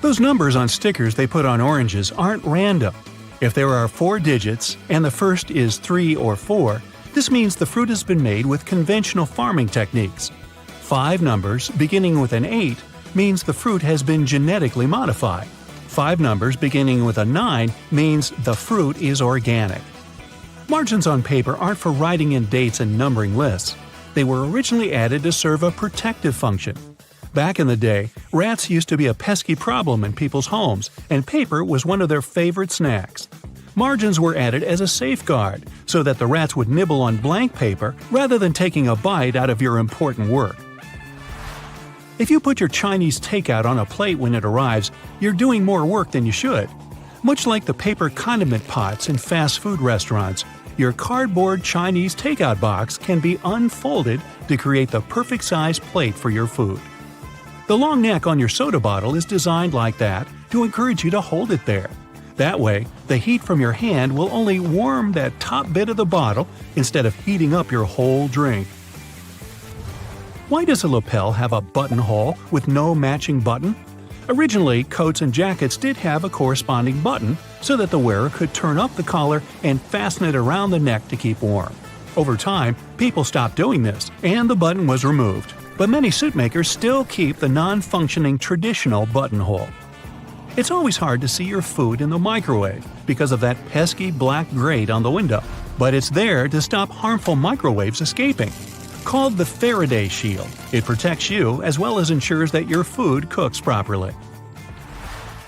Those numbers on stickers they put on oranges aren't random. If there are 4 digits and the first is 3 or 4, this means the fruit has been made with conventional farming techniques. 5 numbers beginning with an 8 means the fruit has been genetically modified. 5 numbers beginning with a 9 means the fruit is organic. Margins on paper aren't for writing in dates and numbering lists. They were originally added to serve a protective function. Back in the day, rats used to be a pesky problem in people's homes, and paper was one of their favorite snacks. Margins were added as a safeguard, so that the rats would nibble on blank paper rather than taking a bite out of your important work. If you put your Chinese takeout on a plate when it arrives, you're doing more work than you should. Much like the paper condiment pots in fast food restaurants, your cardboard Chinese takeout box can be unfolded to create the perfect size plate for your food. The long neck on your soda bottle is designed like that to encourage you to hold it there. That way, the heat from your hand will only warm that top bit of the bottle instead of heating up your whole drink. Why does a lapel have a buttonhole with no matching button? Originally, coats and jackets did have a corresponding button so that the wearer could turn up the collar and fasten it around the neck to keep warm. Over time, people stopped doing this, and the button was removed. But many suit makers still keep the non-functioning traditional buttonhole. It's always hard to see your food in the microwave because of that pesky black grate on the window, but it's there to stop harmful microwaves escaping. Called the Faraday Shield, it protects you as well as ensures that your food cooks properly.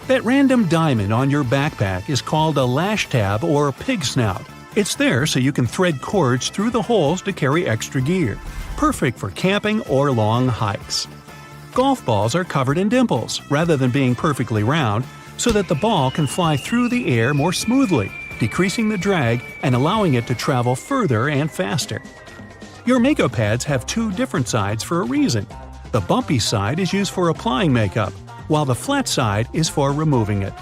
That random diamond on your backpack is called a lash tab or pig snout. It's there so you can thread cords through the holes to carry extra gear. Perfect for camping or long hikes. Golf balls are covered in dimples rather than being perfectly round, so that the ball can fly through the air more smoothly, decreasing the drag and allowing it to travel further and faster. Your makeup pads have two different sides for a reason. The bumpy side is used for applying makeup, while the flat side is for removing it.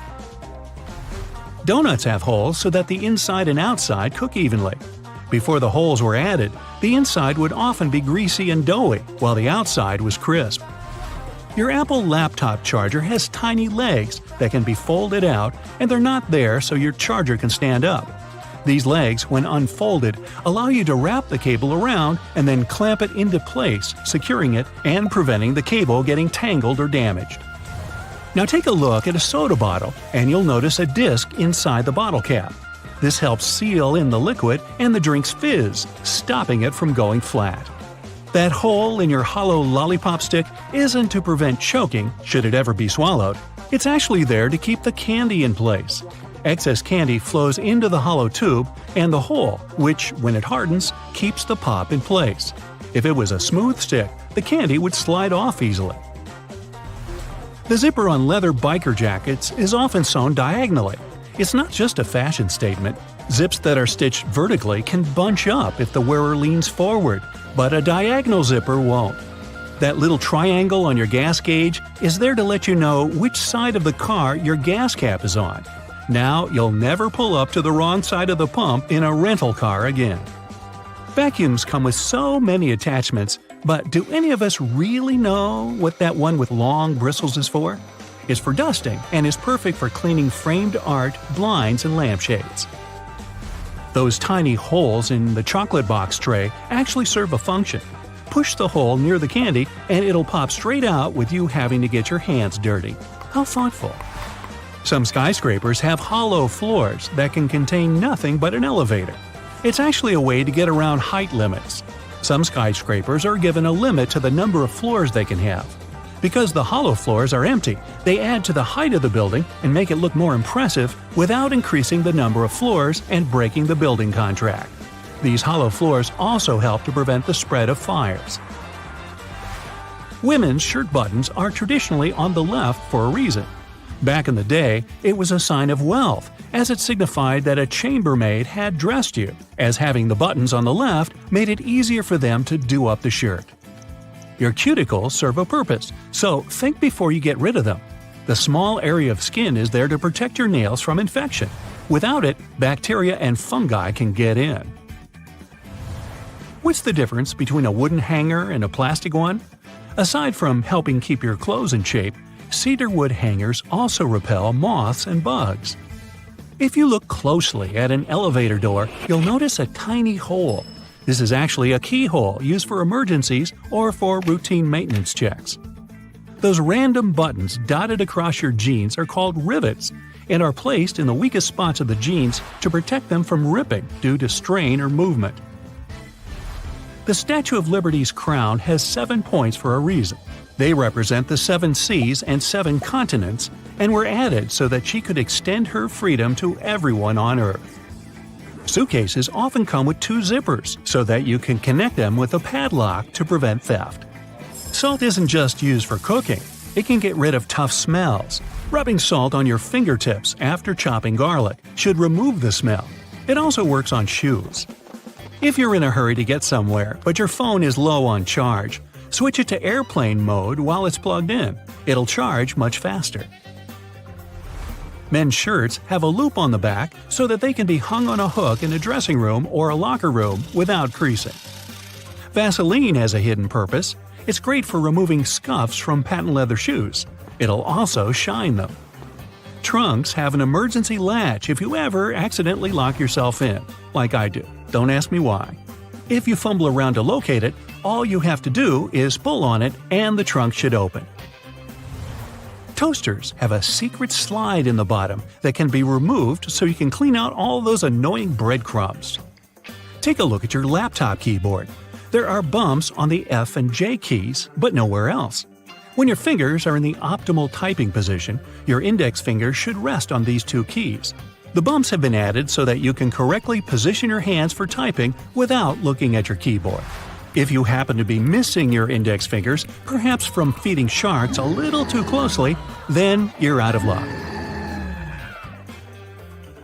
Donuts have holes so that the inside and outside cook evenly. Before the holes were added, the inside would often be greasy and doughy, while the outside was crisp. Your Apple laptop charger has tiny legs that can be folded out, and they're not there so your charger can stand up. These legs, when unfolded, allow you to wrap the cable around and then clamp it into place, securing it and preventing the cable getting tangled or damaged. Now take a look at a soda bottle, and you'll notice a disc inside the bottle cap. This helps seal in the liquid and the drink's fizz, stopping it from going flat. That hole in your hollow lollipop stick isn't to prevent choking, should it ever be swallowed. It's actually there to keep the candy in place. Excess candy flows into the hollow tube and the hole, which, when it hardens, keeps the pop in place. If it was a smooth stick, the candy would slide off easily. The zipper on leather biker jackets is often sewn diagonally. It's not just a fashion statement. Zips that are stitched vertically can bunch up if the wearer leans forward, but a diagonal zipper won't. That little triangle on your gas gauge is there to let you know which side of the car your gas cap is on. Now you'll never pull up to the wrong side of the pump in a rental car again. Vacuums come with so many attachments, but do any of us really know what that one with long bristles is for? It's for dusting and is perfect for cleaning framed art, blinds, and lampshades. Those tiny holes in the chocolate box tray actually serve a function. Push the hole near the candy and it'll pop straight out with you having to get your hands dirty. How thoughtful. Some skyscrapers have hollow floors that can contain nothing but an elevator. It's actually a way to get around height limits. Some skyscrapers are given a limit to the number of floors they can have. Because the hollow floors are empty, they add to the height of the building and make it look more impressive without increasing the number of floors and breaking the building contract. These hollow floors also help to prevent the spread of fires. Women's shirt buttons are traditionally on the left for a reason. Back in the day, it was a sign of wealth, as it signified that a chambermaid had dressed you, as having the buttons on the left made it easier for them to do up the shirt. Your cuticles serve a purpose, so think before you get rid of them. The small area of skin is there to protect your nails from infection. Without it, bacteria and fungi can get in. What's the difference between a wooden hanger and a plastic one? Aside from helping keep your clothes in shape, cedar wood hangers also repel moths and bugs. If you look closely at an elevator door, you'll notice a tiny hole. This is actually a keyhole used for emergencies or for routine maintenance checks. Those random buttons dotted across your jeans are called rivets and are placed in the weakest spots of the jeans to protect them from ripping due to strain or movement. The Statue of Liberty's crown has 7 points for a reason. They represent the 7 seas and 7 continents and were added so that she could extend her freedom to everyone on Earth. Suitcases often come with 2 zippers so that you can connect them with a padlock to prevent theft. Salt isn't just used for cooking. It can get rid of tough smells. Rubbing salt on your fingertips after chopping garlic should remove the smell. It also works on shoes. If you're in a hurry to get somewhere, but your phone is low on charge, switch it to airplane mode while it's plugged in. It'll charge much faster. Men's shirts have a loop on the back so that they can be hung on a hook in a dressing room or a locker room without creasing. Vaseline has a hidden purpose. It's great for removing scuffs from patent leather shoes. It'll also shine them. Trunks have an emergency latch if you ever accidentally lock yourself in, like I do. Don't ask me why. If you fumble around to locate it, all you have to do is pull on it and the trunk should open. Toasters have a secret slide in the bottom that can be removed so you can clean out all those annoying breadcrumbs. Take a look at your laptop keyboard. There are bumps on the F and J keys, but nowhere else. When your fingers are in the optimal typing position, your index finger should rest on these two keys. The bumps have been added so that you can correctly position your hands for typing without looking at your keyboard. If you happen to be missing your index fingers, perhaps from feeding sharks a little too closely, then you're out of luck.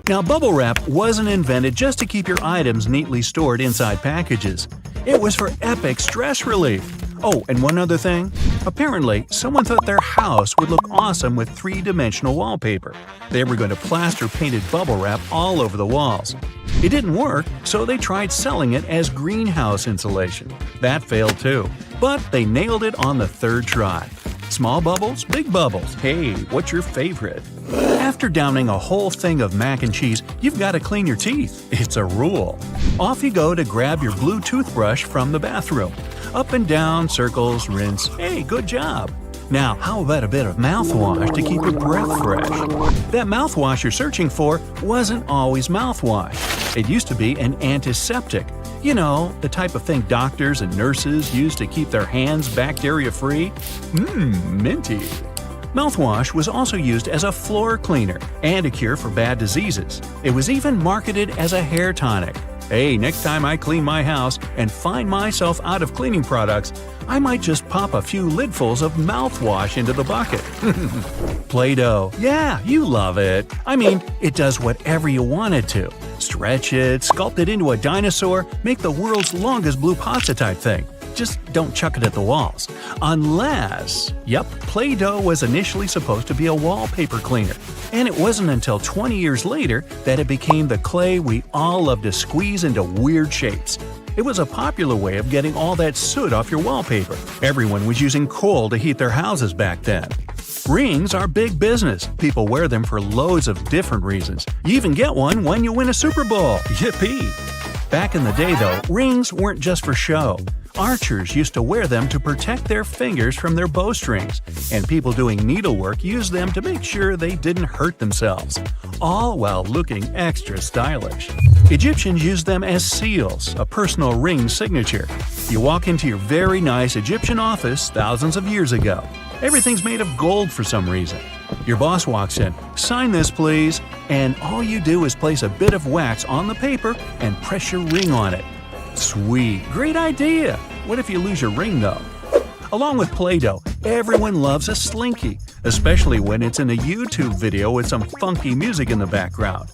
Now, bubble wrap wasn't invented just to keep your items neatly stored inside packages. It was for epic stress relief. Oh, and one other thing. Apparently, someone thought their house would look awesome with three-dimensional wallpaper. They were going to plaster painted bubble wrap all over the walls. It didn't work, so they tried selling it as greenhouse insulation. That failed too, but they nailed it on the third try. Small bubbles, big bubbles. Hey, what's your favorite? After downing a whole thing of mac and cheese, you've got to clean your teeth. It's a rule. Off you go to grab your blue toothbrush from the bathroom. Up and down, circles, rinse. Hey, good job. Now, how about a bit of mouthwash to keep your breath fresh? That mouthwash you're searching for wasn't always mouthwash. It used to be an antiseptic. You know, the type of thing doctors and nurses use to keep their hands bacteria-free. Minty. Mouthwash was also used as a floor cleaner and a cure for bad diseases. It was even marketed as a hair tonic. Hey, next time I clean my house and find myself out of cleaning products, I might just pop a few lidfuls of mouthwash into the bucket. Play-Doh. Yeah, you love it. I mean, it does whatever you want it to. Stretch it, sculpt it into a dinosaur, make the world's longest blue pasta type thing. Just don't chuck it at the walls. Unless… Yep, Play-Doh was initially supposed to be a wallpaper cleaner. And it wasn't until 20 years later that it became the clay we all love to squeeze into weird shapes. It was a popular way of getting all that soot off your wallpaper. Everyone was using coal to heat their houses back then. Rings are big business. People wear them for loads of different reasons. You even get one when you win a Super Bowl. Yippee! Back in the day, though, rings weren't just for show. Archers used to wear them to protect their fingers from their bowstrings, and people doing needlework used them to make sure they didn't hurt themselves, all while looking extra stylish. Egyptians used them as seals, a personal ring signature. You walk into your very nice Egyptian office thousands of years ago. Everything's made of gold for some reason. Your boss walks in, "Sign this, please," and all you do is place a bit of wax on the paper and press your ring on it. Sweet. Great idea. What if you lose your ring, though? Along with Play-Doh, everyone loves a Slinky, especially when it's in a YouTube video with some funky music in the background.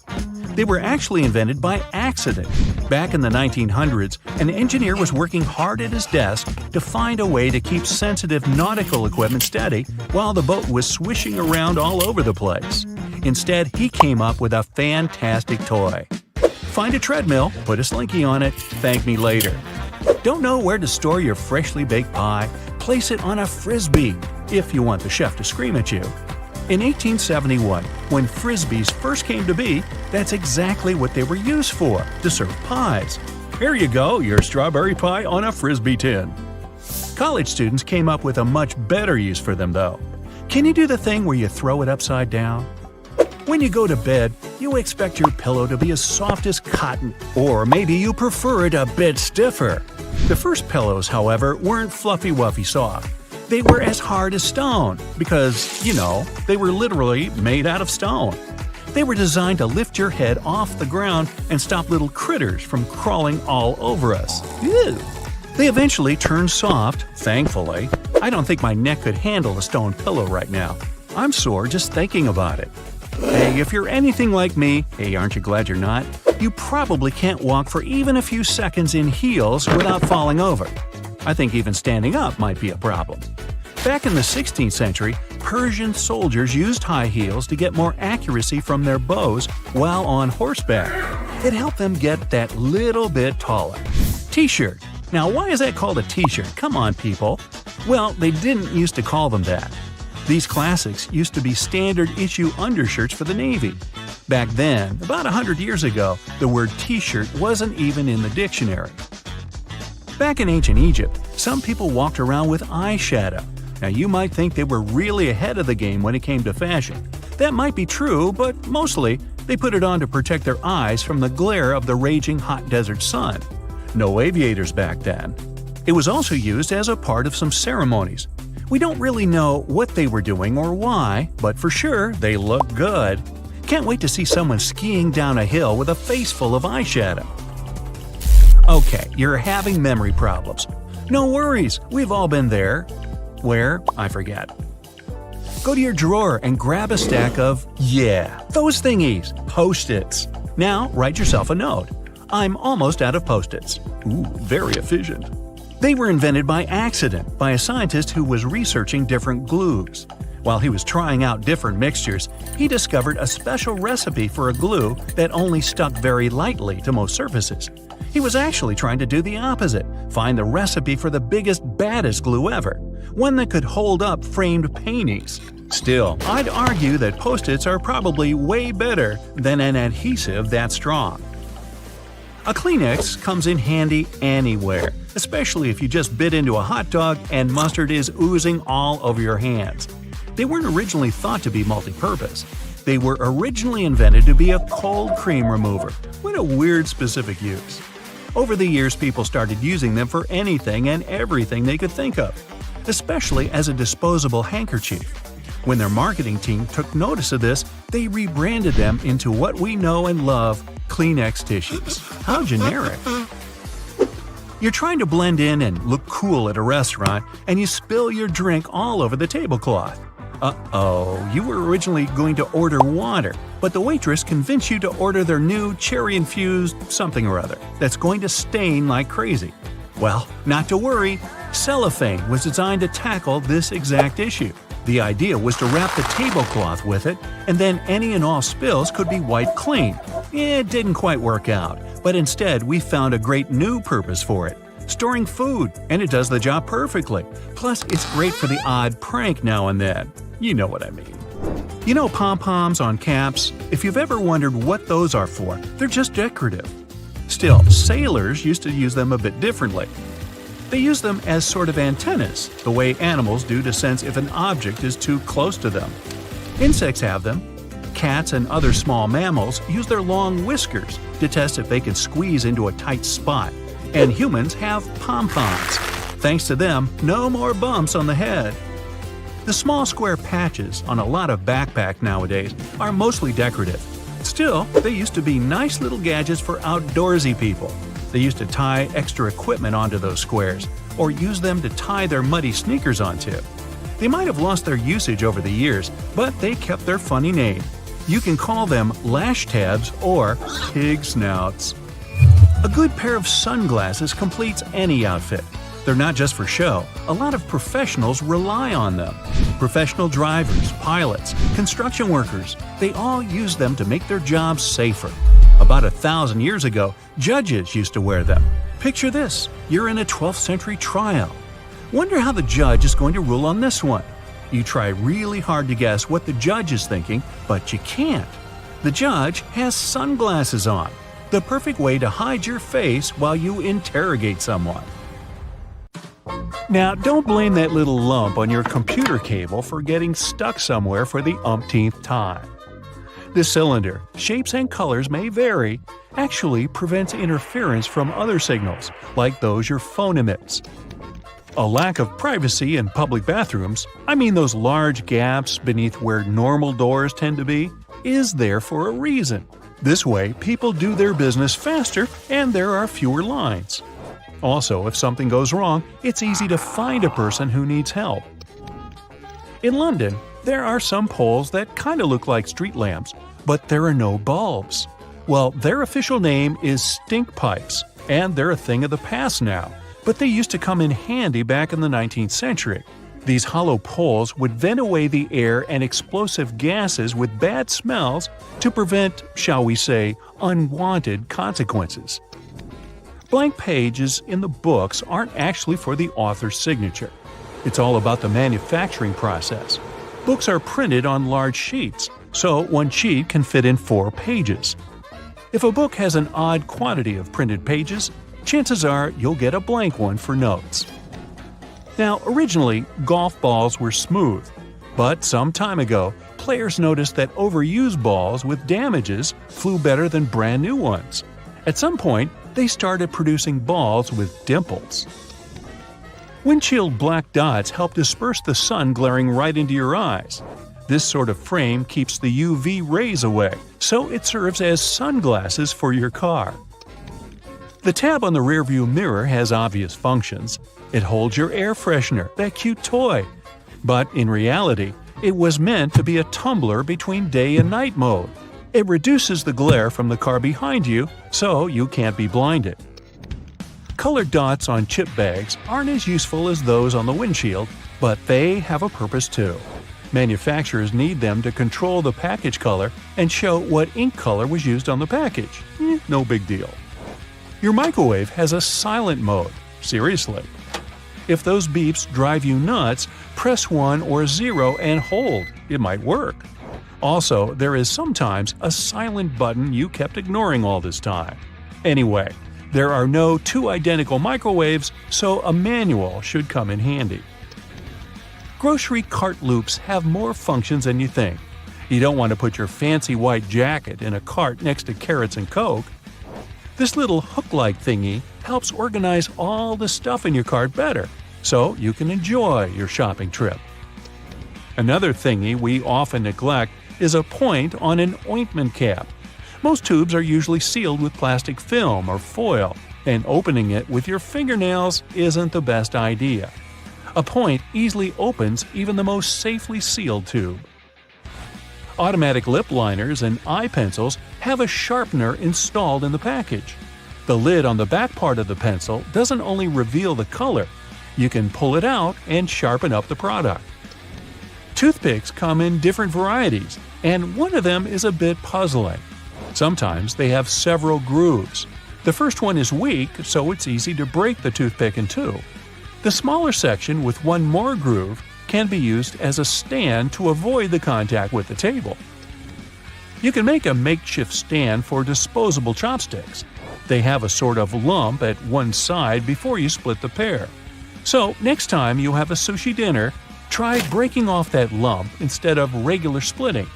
They were actually invented by accident. Back in the 1900s, an engineer was working hard at his desk to find a way to keep sensitive nautical equipment steady while the boat was swishing around all over the place. Instead, he came up with a fantastic toy. Find a treadmill, put a Slinky on it, thank me later. Don't know where to store your freshly baked pie? Place it on a Frisbee, if you want the chef to scream at you. In 1871, when Frisbees first came to be, that's exactly what they were used for, to serve pies. Here you go, your strawberry pie on a Frisbee tin. College students came up with a much better use for them, though. Can you do the thing where you throw it upside down? When you go to bed, you expect your pillow to be as soft as cotton, or maybe you prefer it a bit stiffer. The first pillows, however, weren't fluffy-wuffy soft. They were as hard as stone, because, you know, they were literally made out of stone. They were designed to lift your head off the ground and stop little critters from crawling all over us. Ew. They eventually turned soft, thankfully. I don't think my neck could handle a stone pillow right now. I'm sore just thinking about it. Hey, if you're anything like me, hey, aren't you glad you're not? You probably can't walk for even a few seconds in heels without falling over. I think even standing up might be a problem. Back in the 16th century, Persian soldiers used high heels to get more accuracy from their bows while on horseback. It helped them get that little bit taller. T-shirt. Now, why is that called a t-shirt? Come on, people. Well, they didn't used to call them that. These classics used to be standard issue undershirts for the Navy. Back then, about 100 years ago, the word t-shirt wasn't even in the dictionary. Back in ancient Egypt, some people walked around with eyeshadow. Now you might think they were really ahead of the game when it came to fashion. That might be true, but mostly they put it on to protect their eyes from the glare of the raging hot desert sun. No aviators back then. It was also used as a part of some ceremonies. We don't really know what they were doing or why, but for sure they look good. Can't wait to see someone skiing down a hill with a face full of eyeshadow. Okay, you're having memory problems. No worries, we've all been there. Where? I forget. Go to your drawer and grab a stack of, those thingies, Post-its. Now write yourself a note. I'm almost out of Post-its. Ooh, very efficient. They were invented by accident by a scientist who was researching different glues. While he was trying out different mixtures, he discovered a special recipe for a glue that only stuck very lightly to most surfaces. He was actually trying to do the opposite, find the recipe for the biggest, baddest glue ever, one that could hold up framed paintings. Still, I'd argue that Post-its are probably way better than an adhesive that strong. A Kleenex comes in handy anywhere, especially if you just bit into a hot dog and mustard is oozing all over your hands. They weren't originally thought to be multi-purpose. They were originally invented to be a cold cream remover. What a weird specific use. Over the years, people started using them for anything and everything they could think of, especially as a disposable handkerchief. When their marketing team took notice of this, they rebranded them into what we know and love, Kleenex tissues. How generic. You're trying to blend in and look cool at a restaurant, and you spill your drink all over the tablecloth. Uh-oh, you were originally going to order water, but the waitress convinced you to order their new cherry-infused something or other that's going to stain like crazy. Well, not to worry, cellophane was designed to tackle this exact issue. The idea was to wrap the tablecloth with it, and then any and all spills could be wiped clean. It didn't quite work out, but instead we found a great new purpose for it. Storing food, and it does the job perfectly. Plus, it's great for the odd prank now and then. You know what I mean. You know pom-poms on caps? If you've ever wondered what those are for, they're just decorative. Still, sailors used to use them a bit differently. They use them as sort of antennas, the way animals do to sense if an object is too close to them. Insects have them. Cats and other small mammals use their long whiskers to test if they can squeeze into a tight spot. And humans have pom-poms. Thanks to them, no more bumps on the head. The small square patches on a lot of backpacks nowadays are mostly decorative. Still, they used to be nice little gadgets for outdoorsy people. They used to tie extra equipment onto those squares, or use them to tie their muddy sneakers onto. They might have lost their usage over the years, but they kept their funny name. You can call them lash tabs or pig snouts. A good pair of sunglasses completes any outfit. They're not just for show. A lot of professionals rely on them. Professional drivers, pilots, construction workers, they all use them to make their jobs safer. About 1,000 years ago, judges used to wear them. Picture this, you're in a 12th century trial. Wonder how the judge is going to rule on this one. You try really hard to guess what the judge is thinking, but you can't. The judge has sunglasses on, the perfect way to hide your face while you interrogate someone. Now, don't blame that little lump on your computer cable for getting stuck somewhere for the umpteenth time. The cylinder, shapes and colors may vary, actually prevents interference from other signals, like those your phone emits. A lack of privacy in public bathrooms, I mean those large gaps beneath where normal doors tend to be, is there for a reason. This way, people do their business faster and there are fewer lines. Also, if something goes wrong, it's easy to find a person who needs help. In London, there are some poles that kind of look like street lamps, but there are no bulbs. Well, their official name is stink pipes, and they're a thing of the past now, but they used to come in handy back in the 19th century. These hollow poles would vent away the air and explosive gases with bad smells to prevent, shall we say, unwanted consequences. Blank pages in the books aren't actually for the author's signature. It's all about the manufacturing process. Books are printed on large sheets, so one sheet can fit in 4 pages. If a book has an odd quantity of printed pages, chances are you'll get a blank one for notes. Now, originally, golf balls were smooth, but some time ago, players noticed that overused balls with damages flew better than brand new ones. At some point, they started producing balls with dimples. Windshield black dots help disperse the sun glaring right into your eyes. This sort of frame keeps the UV rays away, so it serves as sunglasses for your car. The tab on the rearview mirror has obvious functions. It holds your air freshener, that cute toy. But in reality, it was meant to be a tumbler between day and night mode. It reduces the glare from the car behind you, so you can't be blinded. Colored dots on chip bags aren't as useful as those on the windshield, but they have a purpose too. Manufacturers need them to control the package color and show what ink color was used on the package. No big deal. Your microwave has a silent mode. Seriously. If those beeps drive you nuts, press 1 or 0 and hold. It might work. Also, there is sometimes a silent button you kept ignoring all this time. Anyway, there are no 2 identical microwaves, so a manual should come in handy. Grocery cart loops have more functions than you think. You don't want to put your fancy white jacket in a cart next to carrots and Coke. This little hook-like thingy helps organize all the stuff in your cart better, so you can enjoy your shopping trip. Another thingy we often neglect is a point on an ointment cap. Most tubes are usually sealed with plastic film or foil, and opening it with your fingernails isn't the best idea. A point easily opens even the most safely sealed tube. Automatic lip liners and eye pencils have a sharpener installed in the package. The lid on the back part of the pencil doesn't only reveal the color, you can pull it out and sharpen up the product. Toothpicks come in different varieties, and one of them is a bit puzzling. Sometimes they have several grooves. The first one is weak, so it's easy to break the toothpick in two. The smaller section with one more groove can be used as a stand to avoid the contact with the table. You can make a makeshift stand for disposable chopsticks. They have a sort of lump at one side before you split the pair. So next time you have a sushi dinner, try breaking off that lump instead of regular splitting.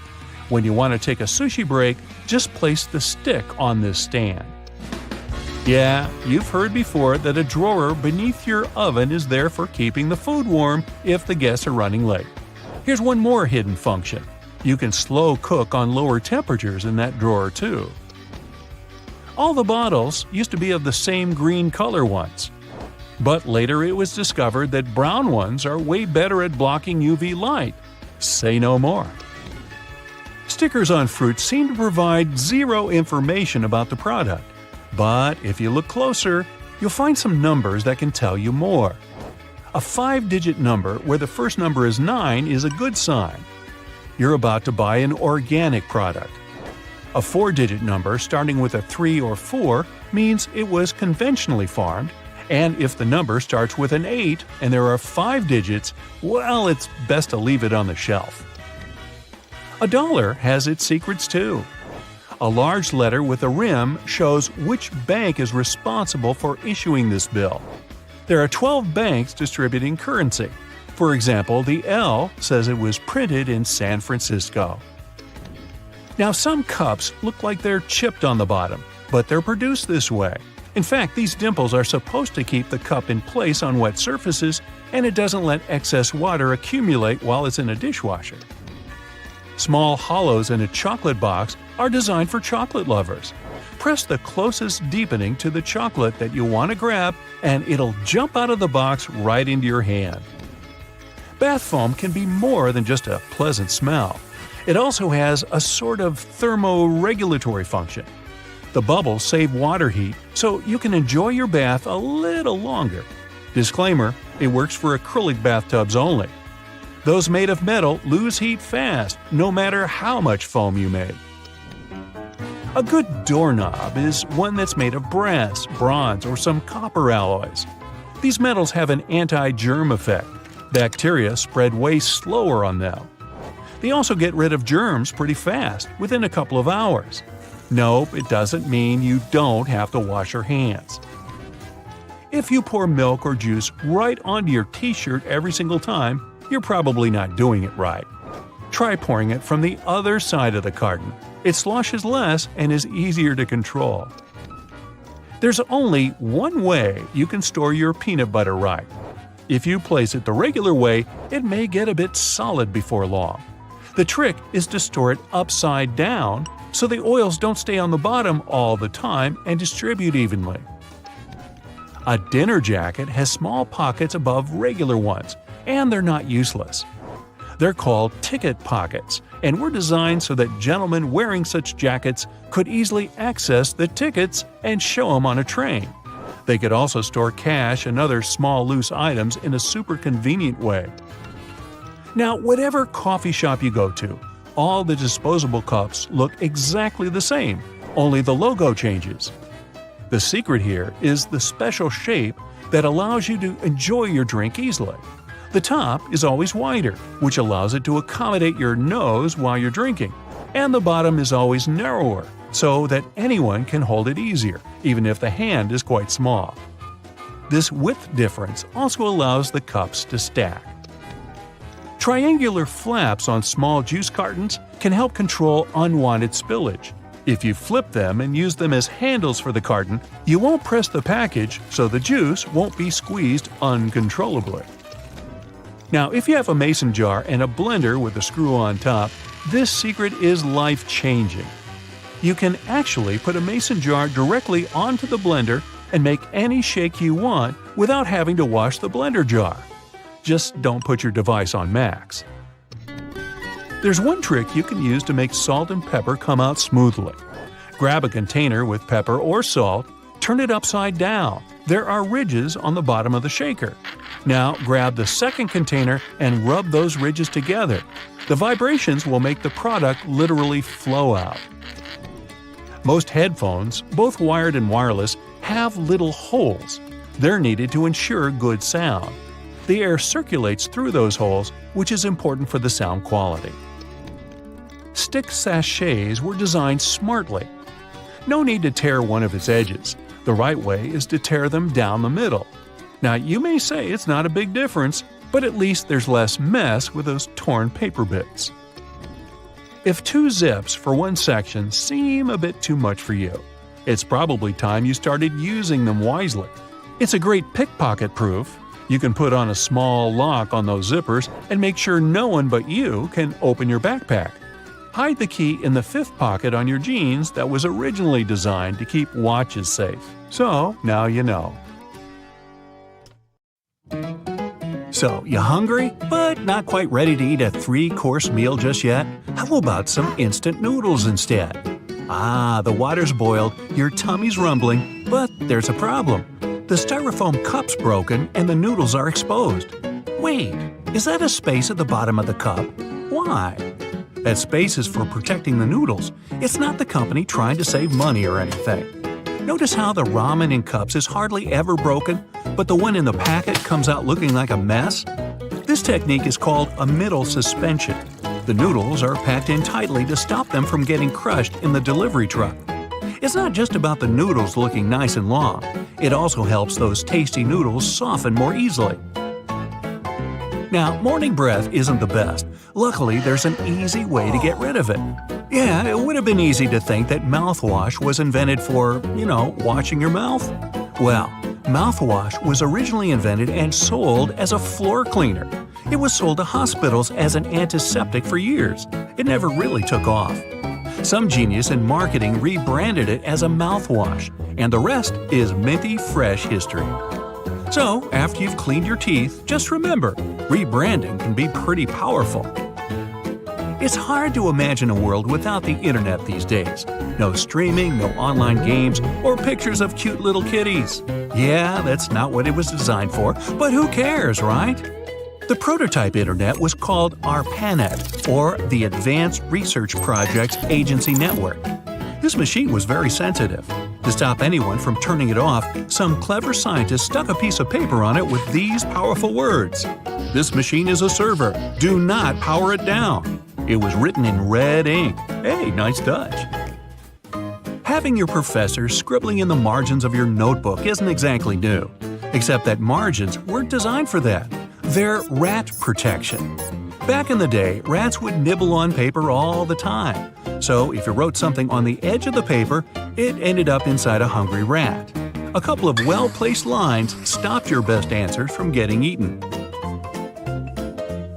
When you want to take a sushi break, just place the stick on this stand. Yeah, you've heard before that a drawer beneath your oven is there for keeping the food warm if the guests are running late. Here's one more hidden function. You can slow cook on lower temperatures in that drawer too. All the bottles used to be of the same green color once. But later it was discovered that brown ones are way better at blocking UV light. Say no more. Stickers on fruit seem to provide zero information about the product. But if you look closer, you'll find some numbers that can tell you more. A 5-digit number where the first number is 9 is a good sign. You're about to buy an organic product. A 4-digit number starting with a 3 or 4 means it was conventionally farmed, and if the number starts with an 8 and there are 5 digits, well, it's best to leave it on the shelf. A dollar has its secrets too. A large letter with a rim shows which bank is responsible for issuing this bill. There are 12 banks distributing currency. For example, the L says it was printed in San Francisco. Now, some cups look like they're chipped on the bottom, but they're produced this way. In fact, these dimples are supposed to keep the cup in place on wet surfaces, and it doesn't let excess water accumulate while it's in a dishwasher. Small hollows in a chocolate box are designed for chocolate lovers. Press the closest deepening to the chocolate that you want to grab, and it'll jump out of the box right into your hand. Bath foam can be more than just a pleasant smell. It also has a sort of thermoregulatory function. The bubbles save water heat, so you can enjoy your bath a little longer. Disclaimer: it works for acrylic bathtubs only. Those made of metal lose heat fast, no matter how much foam you make. A good doorknob is one that's made of brass, bronze, or some copper alloys. These metals have an anti-germ effect. Bacteria spread way slower on them. They also get rid of germs pretty fast, within a couple of hours. Nope, it doesn't mean you don't have to wash your hands. If you pour milk or juice right onto your t-shirt every single time, you're probably not doing it right. Try pouring it from the other side of the carton. It sloshes less and is easier to control. There's only one way you can store your peanut butter right. If you place it the regular way, it may get a bit solid before long. The trick is to store it upside down so the oils don't stay on the bottom all the time and distribute evenly. A dinner jacket has small pockets above regular ones, and they're not useless. They're called ticket pockets, and were designed so that gentlemen wearing such jackets could easily access the tickets and show them on a train. They could also store cash and other small loose items in a super convenient way. Now, whatever coffee shop you go to, all the disposable cups look exactly the same, only the logo changes. The secret here is the special shape that allows you to enjoy your drink easily. The top is always wider, which allows it to accommodate your nose while you're drinking, and the bottom is always narrower, so that anyone can hold it easier, even if the hand is quite small. This width difference also allows the cups to stack. Triangular flaps on small juice cartons can help control unwanted spillage. If you flip them and use them as handles for the carton, you won't press the package, so the juice won't be squeezed uncontrollably. Now, if you have a mason jar and a blender with a screw on top, this secret is life-changing. You can actually put a mason jar directly onto the blender and make any shake you want without having to wash the blender jar. Just don't put your device on max. There's one trick you can use to make salt and pepper come out smoothly. Grab a container with pepper or salt, turn it upside down. There are ridges on the bottom of the shaker. Now grab the second container and rub those ridges together. The vibrations will make the product literally flow out. Most headphones, both wired and wireless, have little holes. They're needed to ensure good sound. The air circulates through those holes, which is important for the sound quality. Stick sachets were designed smartly. No need to tear one of its edges. The right way is to tear them down the middle. Now, you may say it's not a big difference, but at least there's less mess with those torn paper bits. If 2 zips for one section seem a bit too much for you, it's probably time you started using them wisely. It's a great pickpocket proof. You can put on a small lock on those zippers and make sure no one but you can open your backpack. Hide the key in the 5th pocket on your jeans that was originally designed to keep watches safe. So, now you know. So, you hungry, but not quite ready to eat a 3-course meal just yet? How about some instant noodles instead? The water's boiled, your tummy's rumbling, but there's a problem. The styrofoam cup's broken and the noodles are exposed. Wait, is that a space at the bottom of the cup? Why? That space is for protecting the noodles. It's not the company trying to save money or anything. Notice how the ramen in cups is hardly ever broken, but the one in the packet comes out looking like a mess? This technique is called a middle suspension. The noodles are packed in tightly to stop them from getting crushed in the delivery truck. It's not just about the noodles looking nice and long. It also helps those tasty noodles soften more easily. Now, morning breath isn't the best. Luckily, there's an easy way to get rid of it. Yeah, it would have been easy to think that mouthwash was invented for, washing your mouth. Well, mouthwash was originally invented and sold as a floor cleaner. It was sold to hospitals as an antiseptic for years. It never really took off. Some genius in marketing rebranded it as a mouthwash, and the rest is minty fresh history. So, after you've cleaned your teeth, just remember, rebranding can be pretty powerful. It's hard to imagine a world without the internet these days. No streaming, no online games, or pictures of cute little kitties. Yeah, that's not what it was designed for, but who cares, right? The prototype internet was called ARPANET, or the Advanced Research Projects Agency Network. This machine was very sensitive. To stop anyone from turning it off, some clever scientists stuck a piece of paper on it with these powerful words: "This machine is a server. Do not power it down." It was written in red ink. Hey, nice touch. Having your professor scribbling in the margins of your notebook isn't exactly new, except that margins weren't designed for that. They're rat protection. Back in the day, rats would nibble on paper all the time. So if you wrote something on the edge of the paper, it ended up inside a hungry rat. A couple of well-placed lines stopped your best answers from getting eaten.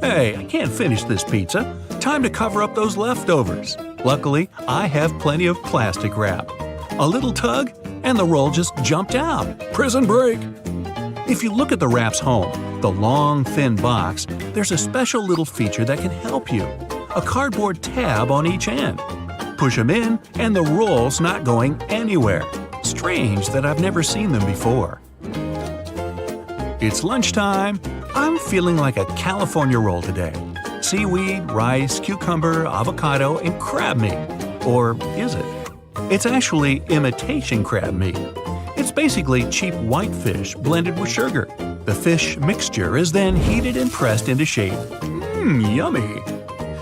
Hey, I can't finish this pizza. Time to cover up those leftovers. Luckily, I have plenty of plastic wrap. A little tug, and the roll just jumped out. Prison break! If you look at the wrap's home, the long, thin box, there's a special little feature that can help you. A cardboard tab on each end. Push them in, and the roll's not going anywhere. Strange that I've never seen them before. It's lunchtime. I'm feeling like a California roll today. Seaweed, rice, cucumber, avocado, and crab meat. Or is it? It's actually imitation crab meat. It's basically cheap white fish blended with sugar. The fish mixture is then heated and pressed into shape. Yummy!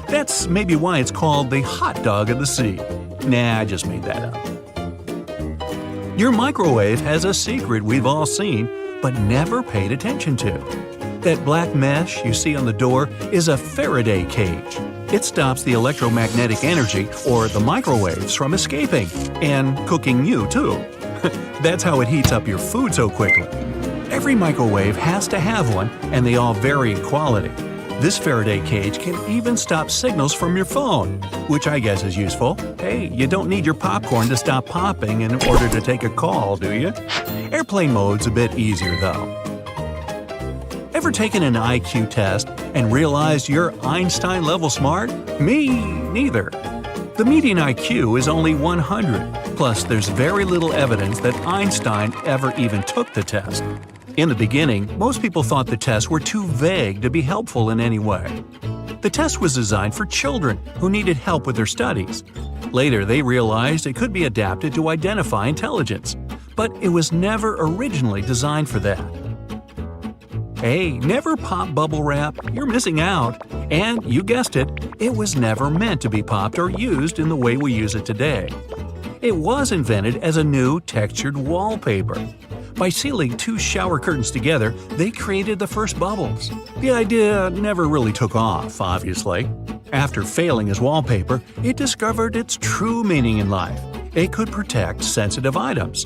That's maybe why it's called the hot dog of the sea. Nah, I just made that up. Your microwave has a secret we've all seen, but never paid attention to. That black mesh you see on the door is a Faraday cage. It stops the electromagnetic energy, or the microwaves, from escaping. And cooking you, too. That's how it heats up your food so quickly. Every microwave has to have one, and they all vary in quality. This Faraday cage can even stop signals from your phone, which I guess is useful. Hey, you don't need your popcorn to stop popping in order to take a call, do you? Airplane mode's a bit easier, though. Ever taken an IQ test and realized you're Einstein-level smart? Me neither. The median IQ is only 100, plus there's very little evidence that Einstein ever even took the test. In the beginning, most people thought the tests were too vague to be helpful in any way. The test was designed for children who needed help with their studies. Later, they realized it could be adapted to identify intelligence, but it was never originally designed for that. Hey, never pop bubble wrap, you're missing out. And, you guessed it, it was never meant to be popped or used in the way we use it today. It was invented as a new textured wallpaper. By sealing two shower curtains together, they created the first bubbles. The idea never really took off, obviously. After failing as wallpaper, it discovered its true meaning in life. It could protect sensitive items.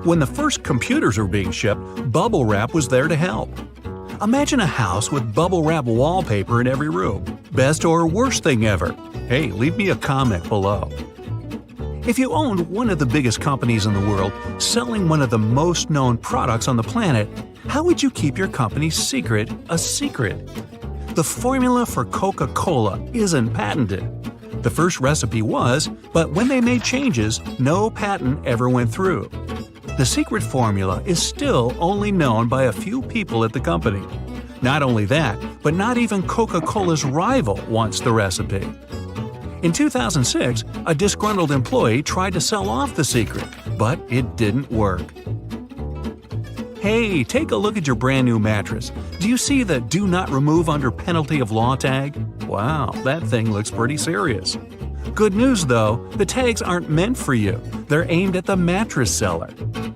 When the first computers were being shipped, bubble wrap was there to help. Imagine a house with bubble wrap wallpaper in every room. Best or worst thing ever? Hey, leave me a comment below. If you owned one of the biggest companies in the world, selling one of the most known products on the planet, how would you keep your company's secret a secret? The formula for Coca-Cola isn't patented. The first recipe was, but when they made changes, no patent ever went through. The secret formula is still only known by a few people at the company. Not only that, but not even Coca-Cola's rival wants the recipe. In 2006, a disgruntled employee tried to sell off the secret, but it didn't work. Hey, take a look at your brand new mattress. Do you see the "Do Not Remove Under Penalty of Law" tag? Wow, that thing looks pretty serious. Good news though, the tags aren't meant for you. They're aimed at the mattress seller.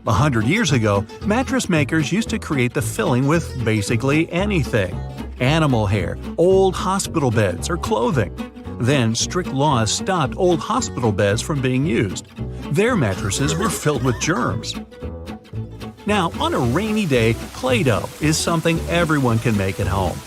100 years ago, mattress makers used to create the filling with basically anything. Animal hair, old hospital beds, or clothing. Then strict laws stopped old hospital beds from being used. Their mattresses were filled with germs. Now, on a rainy day, Play-Doh is something everyone can make at home.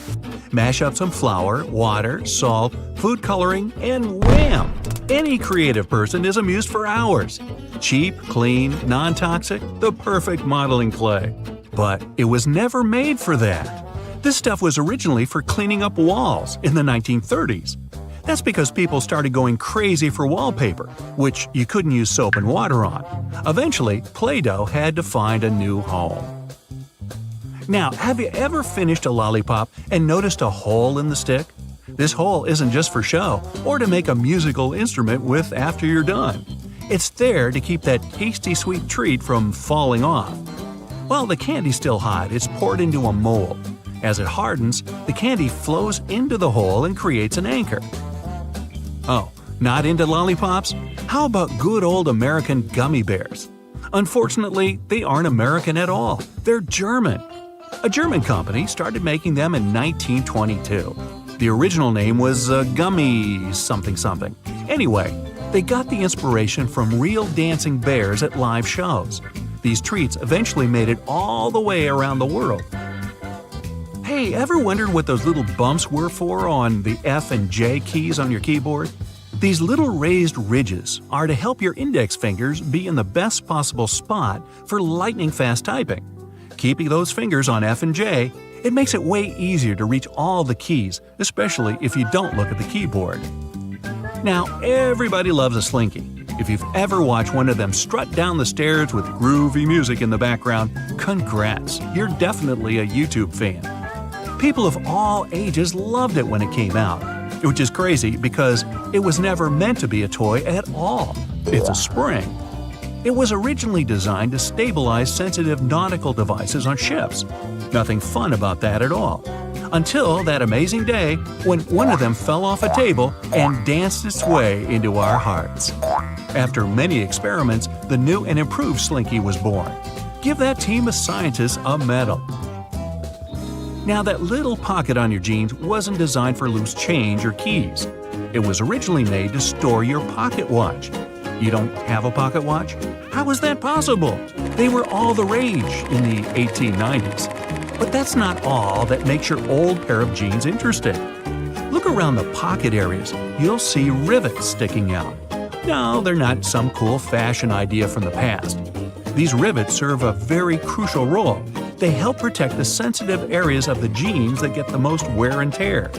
Mash up some flour, water, salt, food coloring, and wham! Any creative person is amused for hours. Cheap, clean, non-toxic, the perfect modeling clay. But it was never made for that. This stuff was originally for cleaning up walls in the 1930s. That's because people started going crazy for wallpaper, which you couldn't use soap and water on. Eventually, Play-Doh had to find a new home. Now, have you ever finished a lollipop and noticed a hole in the stick? This hole isn't just for show or to make a musical instrument with after you're done. It's there to keep that tasty sweet treat from falling off. While the candy's still hot, it's poured into a mold. As it hardens, the candy flows into the hole and creates an anchor. Oh, not into lollipops? How about good old American gummy bears? Unfortunately, they aren't American at all. They're German. A German company started making them in 1922. The original name was Gummy something something. Anyway, they got the inspiration from real dancing bears at live shows. These treats eventually made it all the way around the world. Hey, ever wondered what those little bumps were for on the F and J keys on your keyboard? These little raised ridges are to help your index fingers be in the best possible spot for lightning-fast typing. Keeping those fingers on F and J, it makes it way easier to reach all the keys, especially if you don't look at the keyboard. Now, everybody loves a Slinky. If you've ever watched one of them strut down the stairs with groovy music in the background, congrats, you're definitely a YouTube fan. People of all ages loved it when it came out, which is crazy because it was never meant to be a toy at all. It's a spring. It was originally designed to stabilize sensitive nautical devices on ships. Nothing fun about that at all. Until that amazing day when one of them fell off a table and danced its way into our hearts. After many experiments, the new and improved Slinky was born. Give that team of scientists a medal. Now, that little pocket on your jeans wasn't designed for loose change or keys. It was originally made to store your pocket watch. You don't have a pocket watch? How is that possible? They were all the rage in the 1890s. But that's not all that makes your old pair of jeans interesting. Look around the pocket areas. You'll see rivets sticking out. No, they're not some cool fashion idea from the past. These rivets serve a very crucial role. They help protect the sensitive areas of the jeans that get the most wear and tear.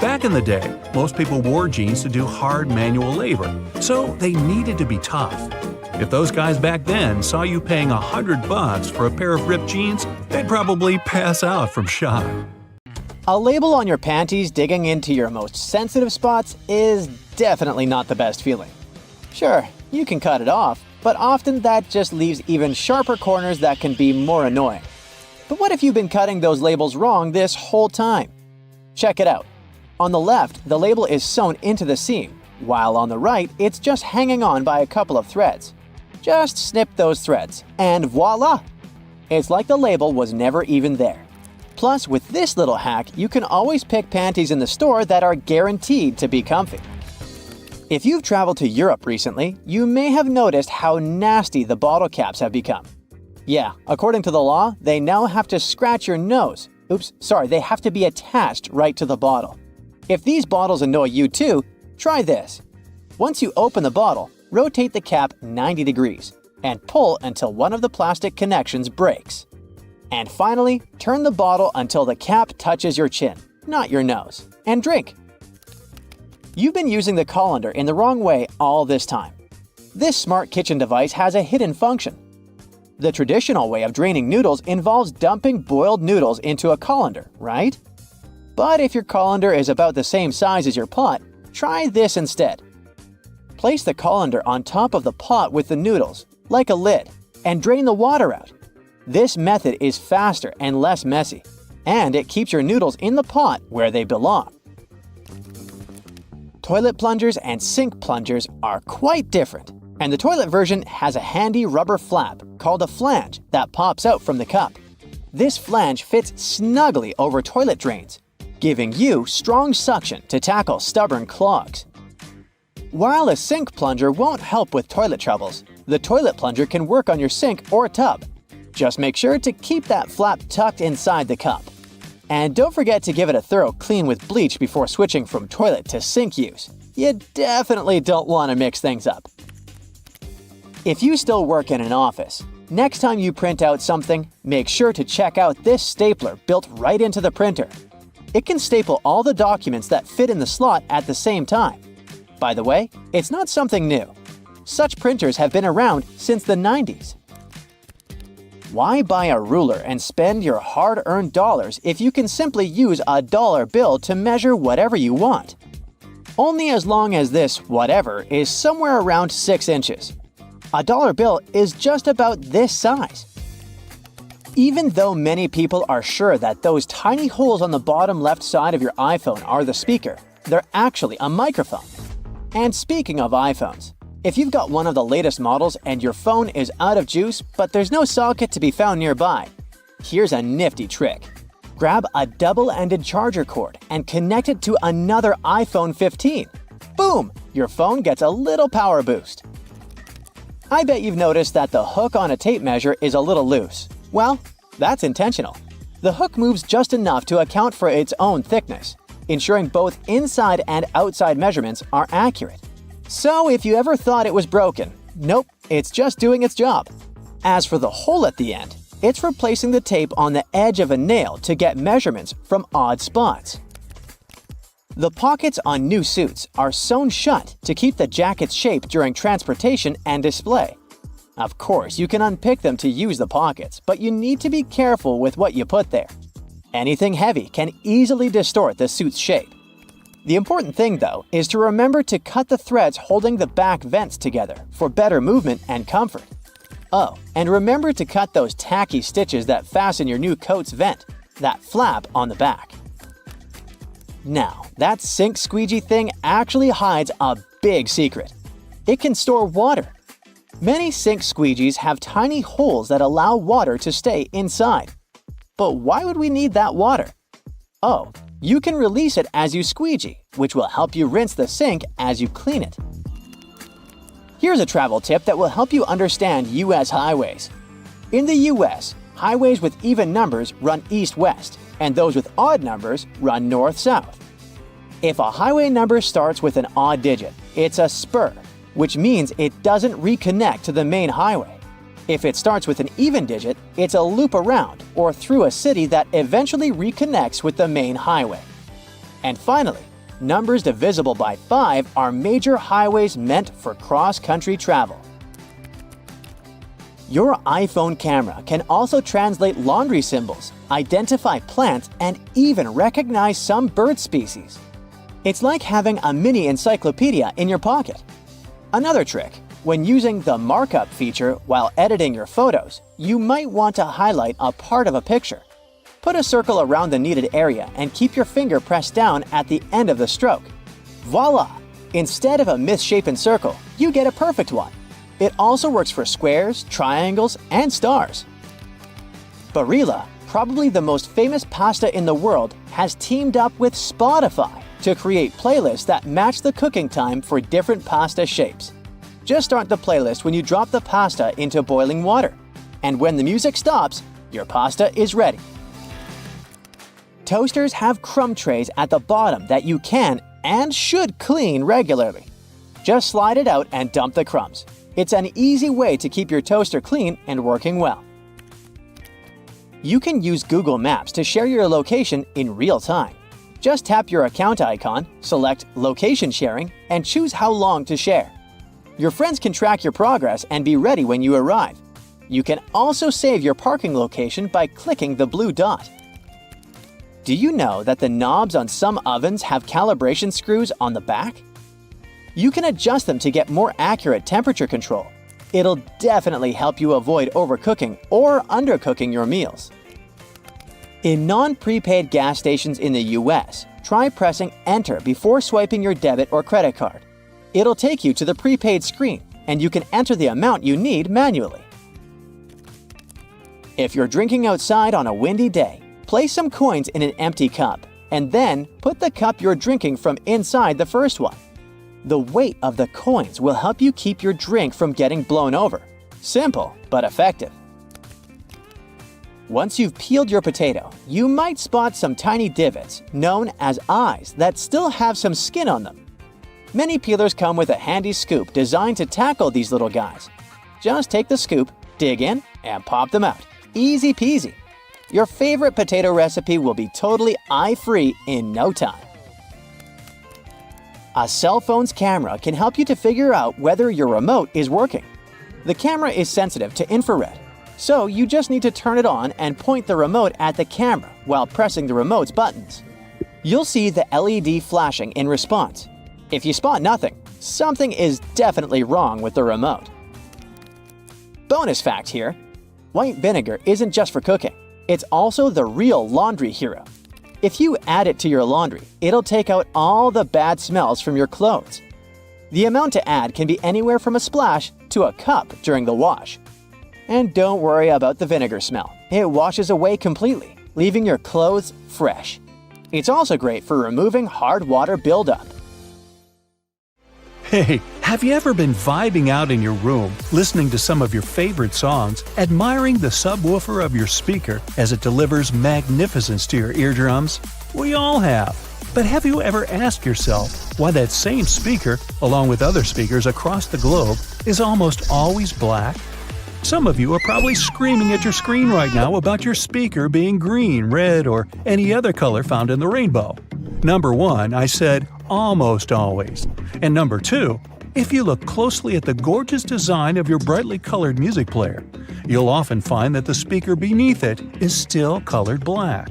Back in the day, most people wore jeans to do hard manual labor, so they needed to be tough. If those guys back then saw you paying $100 for a pair of ripped jeans, they'd probably pass out from shock. A label on your panties digging into your most sensitive spots is definitely not the best feeling. Sure, you can cut it off, but often that just leaves even sharper corners that can be more annoying. But what if you've been cutting those labels wrong this whole time? Check it out. On the left, the label is sewn into the seam, while on the right, it's just hanging on by a couple of threads. Just snip those threads, and voila! It's like the label was never even there. Plus, with this little hack, you can always pick panties in the store that are guaranteed to be comfy. If you've traveled to Europe recently, you may have noticed how nasty the bottle caps have become. Yeah, according to the law, they now have to scratch your nose. They have to be attached right to the bottle. If these bottles annoy you too, try this. Once you open the bottle, rotate the cap 90 degrees and pull until one of the plastic connections breaks. And finally, turn the bottle until the cap touches your chin, not your nose, and drink. You've been using the colander in the wrong way all this time. This smart kitchen device has a hidden function. The traditional way of draining noodles involves dumping boiled noodles into a colander, right? But if your colander is about the same size as your pot, try this instead. Place the colander on top of the pot with the noodles, like a lid, and drain the water out. This method is faster and less messy, and it keeps your noodles in the pot where they belong. Toilet plungers and sink plungers are quite different, and the toilet version has a handy rubber flap called a flange that pops out from the cup. This flange fits snugly over toilet drains, giving you strong suction to tackle stubborn clogs. While a sink plunger won't help with toilet troubles, the toilet plunger can work on your sink or tub. Just make sure to keep that flap tucked inside the cup. And don't forget to give it a thorough clean with bleach before switching from toilet to sink use. You definitely don't want to mix things up. If you still work in an office, next time you print out something, make sure to check out this stapler built right into the printer. It can staple all the documents that fit in the slot at the same time. By the way, it's not something new. Such printers have been around since the 90s. Why buy a ruler and spend your hard-earned dollars if you can simply use a dollar bill to measure whatever you want? Only as long as this whatever is somewhere around 6 inches. A dollar bill is just about this size. Even though many people are sure that those tiny holes on the bottom left side of your iPhone are the speaker, they're actually a microphone. And speaking of iPhones, if you've got one of the latest models and your phone is out of juice but there's no socket to be found nearby, here's a nifty trick. Grab a double-ended charger cord and connect it to another iPhone 15. Boom! Your phone gets a little power boost. I bet you've noticed that the hook on a tape measure is a little loose. Well, that's intentional. The hook moves just enough to account for its own thickness, ensuring both inside and outside measurements are accurate. So if you ever thought it was broken, nope, it's just doing its job. As for the hole at the end, it's replacing the tape on the edge of a nail to get measurements from odd spots. The pockets on new suits are sewn shut to keep the jacket's shape during transportation and display. Of course, you can unpick them to use the pockets, but you need to be careful with what you put there. Anything heavy can easily distort the suit's shape. The important thing, though, is to remember to cut the threads holding the back vents together for better movement and comfort. Oh, and remember to cut those tacky stitches that fasten your new coat's vent, that flap on the back. Now, that sink squeegee thing actually hides a big secret. It can store water. Many sink squeegees have tiny holes that allow water to stay inside. But why would we need that water? Oh, you can release it as you squeegee, which will help you rinse the sink as you clean it. Here's a travel tip that will help you understand US highways. In the US, highways with even numbers run east-west, and those with odd numbers run north-south. If a highway number starts with an odd digit, it's a spur, which means it doesn't reconnect to the main highway. If it starts with an even digit, it's a loop around or through a city that eventually reconnects with the main highway. And finally, numbers divisible by 5 are major highways meant for cross-country travel. Your iPhone camera can also translate laundry symbols, identify plants, and even recognize some bird species. It's like having a mini encyclopedia in your pocket. Another trick, when using the markup feature while editing your photos, you might want to highlight a part of a picture. Put a circle around the needed area and keep your finger pressed down at the end of the stroke. Voila! Instead of a misshapen circle, you get a perfect one. It also works for squares, triangles, and stars. Barilla, probably the most famous pasta in the world, has teamed up with Spotify to create playlists that match the cooking time for different pasta shapes. Just start the playlist when you drop the pasta into boiling water. And when the music stops, your pasta is ready. Toasters have crumb trays at the bottom that you can and should clean regularly. Just slide it out and dump the crumbs. It's an easy way to keep your toaster clean and working well. You can use Google Maps to share your location in real time. Just tap your account icon, select Location Sharing, and choose how long to share. Your friends can track your progress and be ready when you arrive. You can also save your parking location by clicking the blue dot. Do you know that the knobs on some ovens have calibration screws on the back? You can adjust them to get more accurate temperature control. It'll definitely help you avoid overcooking or undercooking your meals. In non-prepaid gas stations in the US, try pressing Enter before swiping your debit or credit card. It'll take you to the prepaid screen, and you can enter the amount you need manually. If you're drinking outside on a windy day, place some coins in an empty cup, and then put the cup you're drinking from inside the first one. The weight of the coins will help you keep your drink from getting blown over. Simple, but effective. Once you've peeled your potato, you might spot some tiny divots, known as eyes, that still have some skin on them. Many peelers come with a handy scoop designed to tackle these little guys. Just take the scoop, dig in, and pop them out. Easy peasy. Your favorite potato recipe will be totally eye-free in no time. A cell phone's camera can help you to figure out whether your remote is working. The camera is sensitive to infrared, so you just need to turn it on and point the remote at the camera while pressing the remote's buttons. You'll see the LED flashing in response. If you spot nothing, something is definitely wrong with the remote. Bonus fact here: white vinegar isn't just for cooking, it's also the real laundry hero. If you add it to your laundry, it'll take out all the bad smells from your clothes. The amount to add can be anywhere from a splash to a cup during the wash. And don't worry about the vinegar smell. It washes away completely, leaving your clothes fresh. It's also great for removing hard water buildup. Hey, have you ever been vibing out in your room, listening to some of your favorite songs, admiring the subwoofer of your speaker as it delivers magnificence to your eardrums? We all have. But have you ever asked yourself why that same speaker, along with other speakers across the globe, is almost always black? Some of you are probably screaming at your screen right now about your speaker being green, red, or any other color found in the rainbow. Number 1, I said almost always. And number 2, if you look closely at the gorgeous design of your brightly colored music player, you'll often find that the speaker beneath it is still colored black.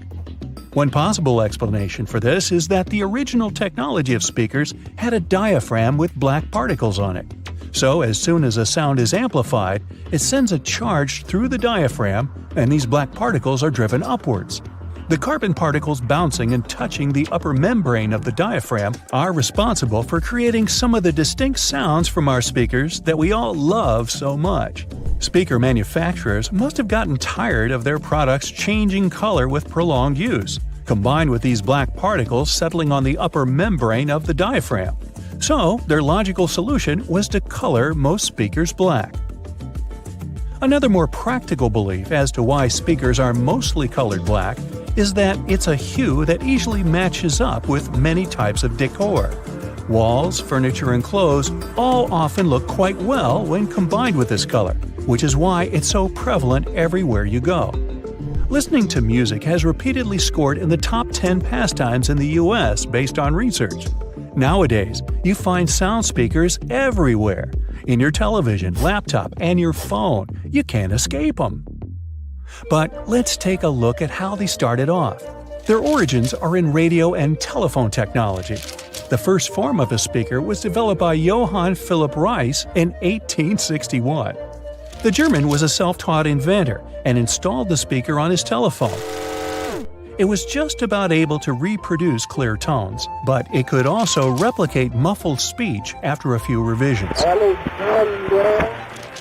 One possible explanation for this is that the original technology of speakers had a diaphragm with black particles on it. So as soon as a sound is amplified, it sends a charge through the diaphragm, and these black particles are driven upwards. The carbon particles bouncing and touching the upper membrane of the diaphragm are responsible for creating some of the distinct sounds from our speakers that we all love so much. Speaker manufacturers must have gotten tired of their products changing color with prolonged use, combined with these black particles settling on the upper membrane of the diaphragm. So, their logical solution was to color most speakers black. Another more practical belief as to why speakers are mostly colored black is that it's a hue that easily matches up with many types of decor. Walls, furniture, and clothes all often look quite well when combined with this color, which is why it's so prevalent everywhere you go. Listening to music has repeatedly scored in the top 10 pastimes in the US based on research. Nowadays, you find sound speakers everywhere. In your television, laptop, and your phone. You can't escape them. But let's take a look at how they started off. Their origins are in radio and telephone technology. The first form of a speaker was developed by Johann Philipp Reis in 1861. The German was a self-taught inventor and installed the speaker on his telephone. It was just about able to reproduce clear tones, but it could also replicate muffled speech after a few revisions.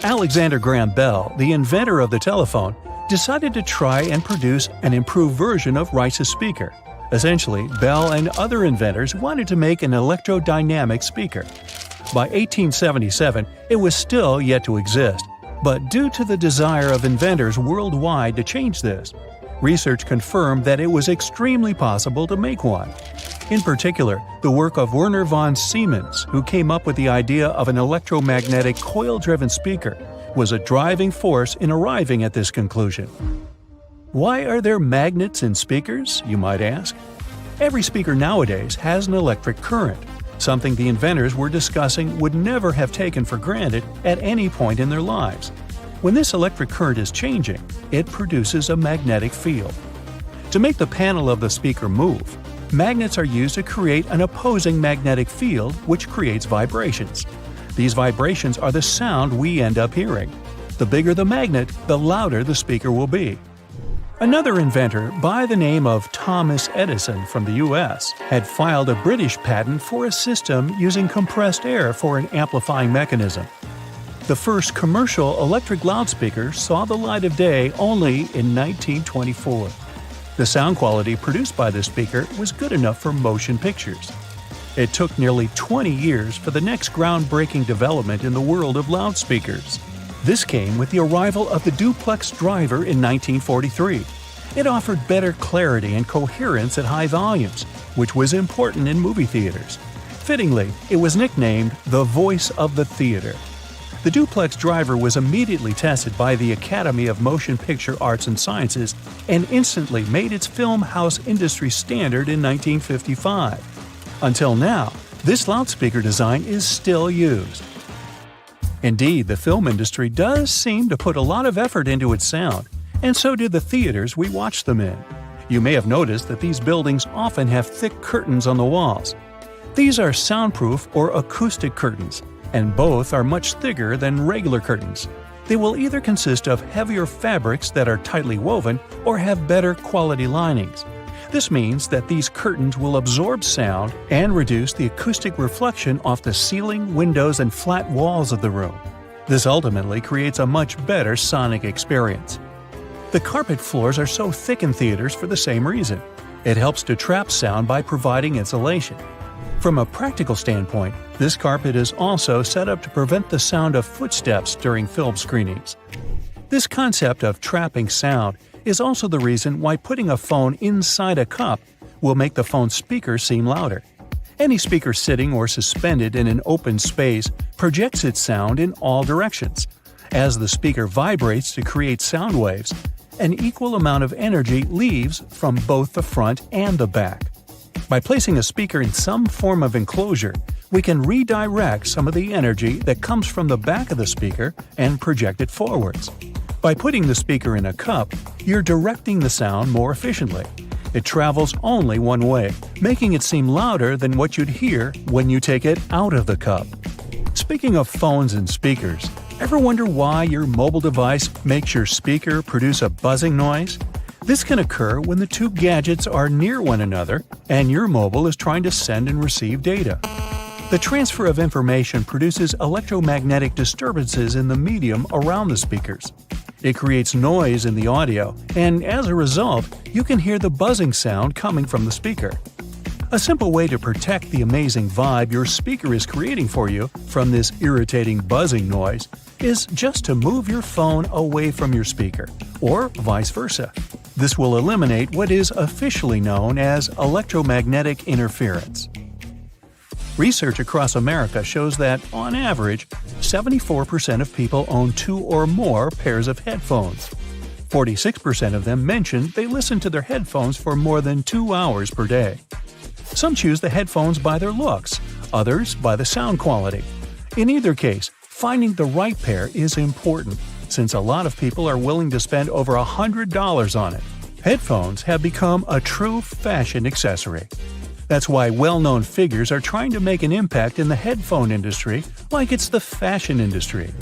Alexander Graham Bell, the inventor of the telephone, decided to try and produce an improved version of Reis's speaker. Essentially, Bell and other inventors wanted to make an electrodynamic speaker. By 1877, it was still yet to exist, but due to the desire of inventors worldwide to change this, research confirmed that it was extremely possible to make one. In particular, the work of Werner von Siemens, who came up with the idea of an electromagnetic coil-driven speaker, was a driving force in arriving at this conclusion. Why are there magnets in speakers, you might ask? Every speaker nowadays has an electric current, something the inventors were discussing would never have taken for granted at any point in their lives. When this electric current is changing, it produces a magnetic field. To make the panel of the speaker move, magnets are used to create an opposing magnetic field which creates vibrations. These vibrations are the sound we end up hearing. The bigger the magnet, the louder the speaker will be. Another inventor by the name of Thomas Edison from the US had filed a British patent for a system using compressed air for an amplifying mechanism. The first commercial electric loudspeaker saw the light of day only in 1924. The sound quality produced by this speaker was good enough for motion pictures. It took nearly 20 years for the next groundbreaking development in the world of loudspeakers. This came with the arrival of the duplex driver in 1943. It offered better clarity and coherence at high volumes, which was important in movie theaters. Fittingly, it was nicknamed the voice of the theater. The duplex driver was immediately tested by the Academy of Motion Picture Arts and Sciences and instantly made its film house industry standard in 1955. Until now, this loudspeaker design is still used. Indeed, the film industry does seem to put a lot of effort into its sound, and so do the theaters we watch them in. You may have noticed that these buildings often have thick curtains on the walls. These are soundproof or acoustic curtains, and both are much thicker than regular curtains. They will either consist of heavier fabrics that are tightly woven or have better quality linings. This means that these curtains will absorb sound and reduce the acoustic reflection off the ceiling, windows, and flat walls of the room. This ultimately creates a much better sonic experience. The carpet floors are so thick in theaters for the same reason. It helps to trap sound by providing insulation. From a practical standpoint, this carpet is also set up to prevent the sound of footsteps during film screenings. This concept of trapping sound is also the reason why putting a phone inside a cup will make the phone's speaker seem louder. Any speaker sitting or suspended in an open space projects its sound in all directions. As the speaker vibrates to create sound waves, an equal amount of energy leaves from both the front and the back. By placing a speaker in some form of enclosure, we can redirect some of the energy that comes from the back of the speaker and project it forwards. By putting the speaker in a cup, you're directing the sound more efficiently. It travels only one way, making it seem louder than what you'd hear when you take it out of the cup. Speaking of phones and speakers, ever wonder why your mobile device makes your speaker produce a buzzing noise? This can occur when the two gadgets are near one another and your mobile is trying to send and receive data. The transfer of information produces electromagnetic disturbances in the medium around the speakers. It creates noise in the audio, and as a result, you can hear the buzzing sound coming from the speaker. A simple way to protect the amazing vibe your speaker is creating for you from this irritating buzzing noise is just to move your phone away from your speaker, or vice versa. This will eliminate what is officially known as electromagnetic interference. Research across America shows that, on average, 74% of people own 2 or more pairs of headphones. 46% of them mention they listen to their headphones for more than 2 hours per day. Some choose the headphones by their looks, others by the sound quality. In either case, finding the right pair is important, since a lot of people are willing to spend over $100 on it. Headphones have become a true fashion accessory. That's why well-known figures are trying to make an impact in the headphone industry like it's the fashion industry.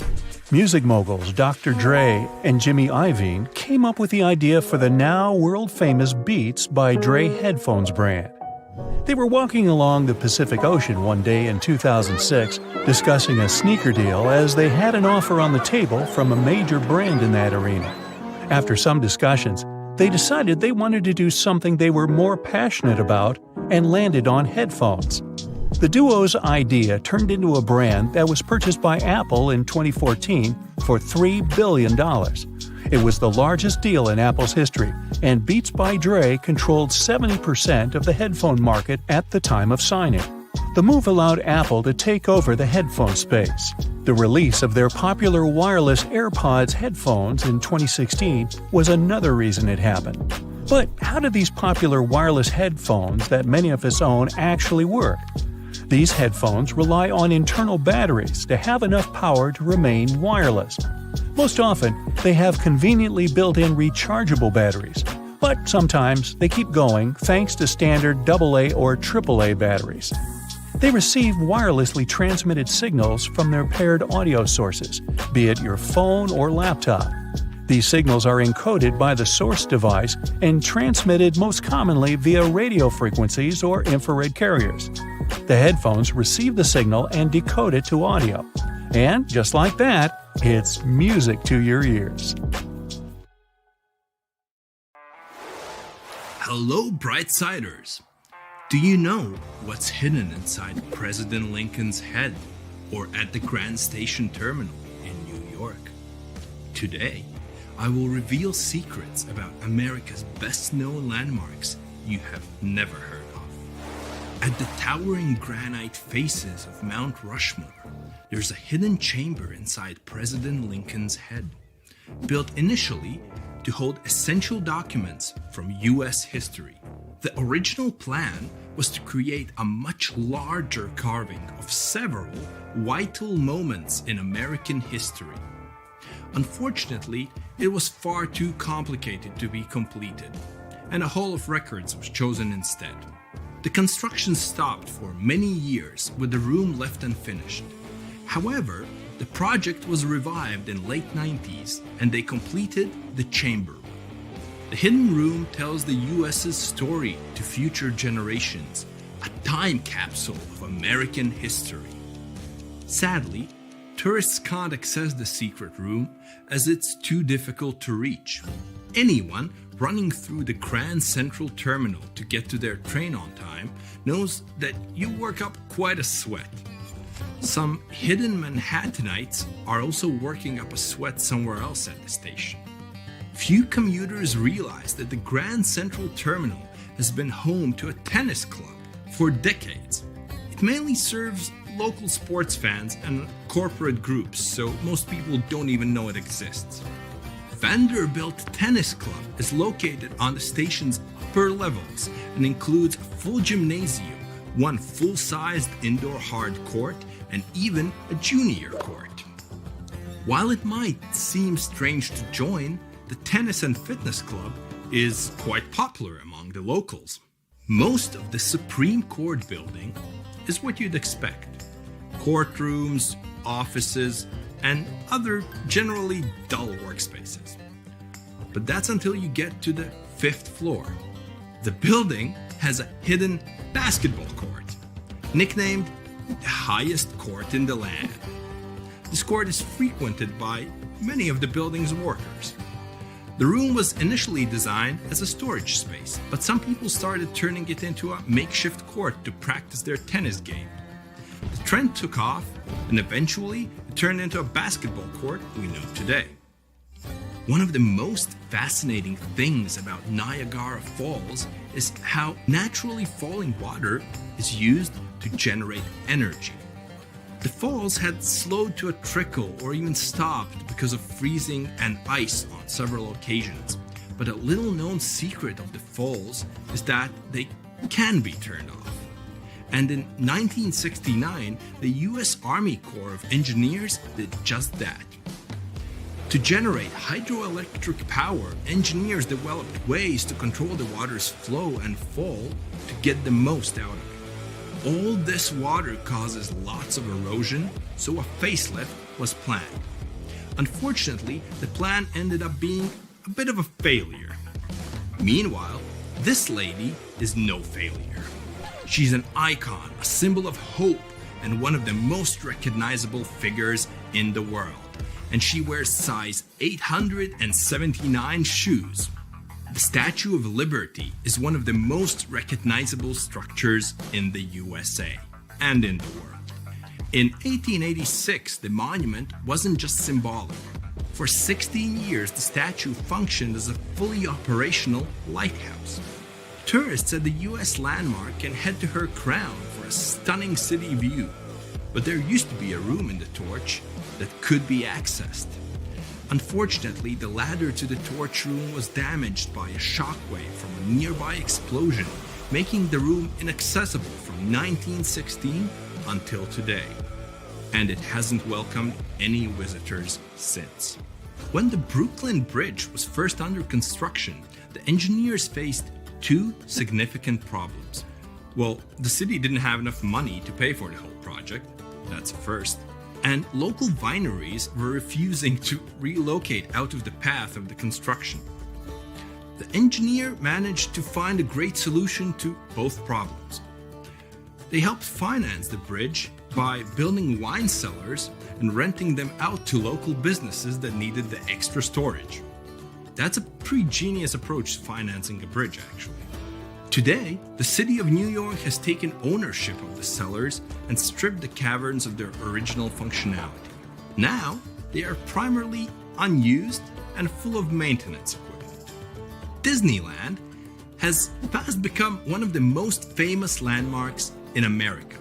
Music moguls Dr. Dre and Jimmy Iovine came up with the idea for the now world-famous Beats by Dre headphones brand. They were walking along the Pacific Ocean one day in 2006 discussing a sneaker deal as they had an offer on the table from a major brand in that arena. After some discussions, they decided they wanted to do something they were more passionate about and landed on headphones. The duo's idea turned into a brand that was purchased by Apple in 2014 for $3 billion. It was the largest deal in Apple's history, and Beats by Dre controlled 70% of the headphone market at the time of signing. The move allowed Apple to take over the headphone space. The release of their popular wireless AirPods headphones in 2016 was another reason it happened. But how do these popular wireless headphones that many of us own actually work? These headphones rely on internal batteries to have enough power to remain wireless. Most often, they have conveniently built-in rechargeable batteries, but sometimes they keep going thanks to standard AA or AAA batteries. They receive wirelessly transmitted signals from their paired audio sources, be it your phone or laptop. These signals are encoded by the source device and transmitted most commonly via radio frequencies or infrared carriers. The headphones receive the signal and decode it to audio. And just like that, it's music to your ears. Hello, Brightsiders! Do you know what's hidden inside President Lincoln's head or at the Grand Station Terminal in New York? Today, I will reveal secrets about America's best-known landmarks you have never heard of. At the towering granite faces of Mount Rushmore, there's a hidden chamber inside President Lincoln's head, built initially to hold essential documents from U.S. history. The original plan was to create a much larger carving of several vital moments in American history. Unfortunately, it was far too complicated to be completed, and a Hall of Records was chosen instead. The construction stopped for many years with the room left unfinished. However, the project was revived in late 90s and they completed the chamber. The Hidden Room tells the US's story to future generations, a time capsule of American history. Sadly, tourists can't access the secret room as it's too difficult to reach. Anyone running through the Grand Central Terminal to get to their train on time knows that you work up quite a sweat. Some hidden Manhattanites are also working up a sweat somewhere else at the station. Few commuters realize that the Grand Central Terminal has been home to a tennis club for decades. It mainly serves local sports fans and corporate groups, so most people don't even know it exists. Vanderbilt Tennis Club is located on the station's upper levels and includes a full gymnasium, one full-sized indoor hard court, and even a junior court. While it might seem strange to join, the Tennis and Fitness Club is quite popular among the locals. Most of the Supreme Court building is what you'd expect: courtrooms, offices, and other generally dull workspaces. But that's until you get to the 5th floor. The building has a hidden basketball court, nicknamed the highest court in the land. This court is frequented by many of the building's workers. The room was initially designed as a storage space, but some people started turning it into a makeshift court to practice their tennis game. The trend took off, and eventually it turned into a basketball court we know today. One of the most fascinating things about Niagara Falls is how naturally falling water is used to generate energy. The falls had slowed to a trickle or even stopped because of freezing and ice on several occasions. But a little known secret of the falls is that they can be turned off. And in 1969, the US Army Corps of Engineers did just that. To generate hydroelectric power, engineers developed ways to control the water's flow and fall to get the most out of it. All this water causes lots of erosion, so a facelift was planned. Unfortunately, the plan ended up being a bit of a failure. Meanwhile, this lady is no failure. She's an icon, a symbol of hope, and one of the most recognizable figures in the world. And she wears size 879 shoes. The Statue of Liberty is one of the most recognizable structures in the USA and in the world. In 1886, the monument wasn't just symbolic. For 16 years, the statue functioned as a fully operational lighthouse. Tourists at the US landmark can head to her crown for a stunning city view, but there used to be a room in the torch that could be accessed. Unfortunately, the ladder to the torch room was damaged by a shockwave from a nearby explosion, making the room inaccessible from 1916 until today. And it hasn't welcomed any visitors since. When the Brooklyn Bridge was first under construction, the engineers faced two significant problems. Well, the city didn't have enough money to pay for the whole project. That's a first. And local wineries were refusing to relocate out of the path of the construction. The engineer managed to find a great solution to both problems. They helped finance the bridge by building wine cellars and renting them out to local businesses that needed the extra storage. That's a pretty genius approach to financing a bridge, actually. Today, the city of New York has taken ownership of the cellars and stripped the caverns of their original functionality. Now, they are primarily unused and full of maintenance equipment. Disneyland has fast become one of the most famous landmarks in America.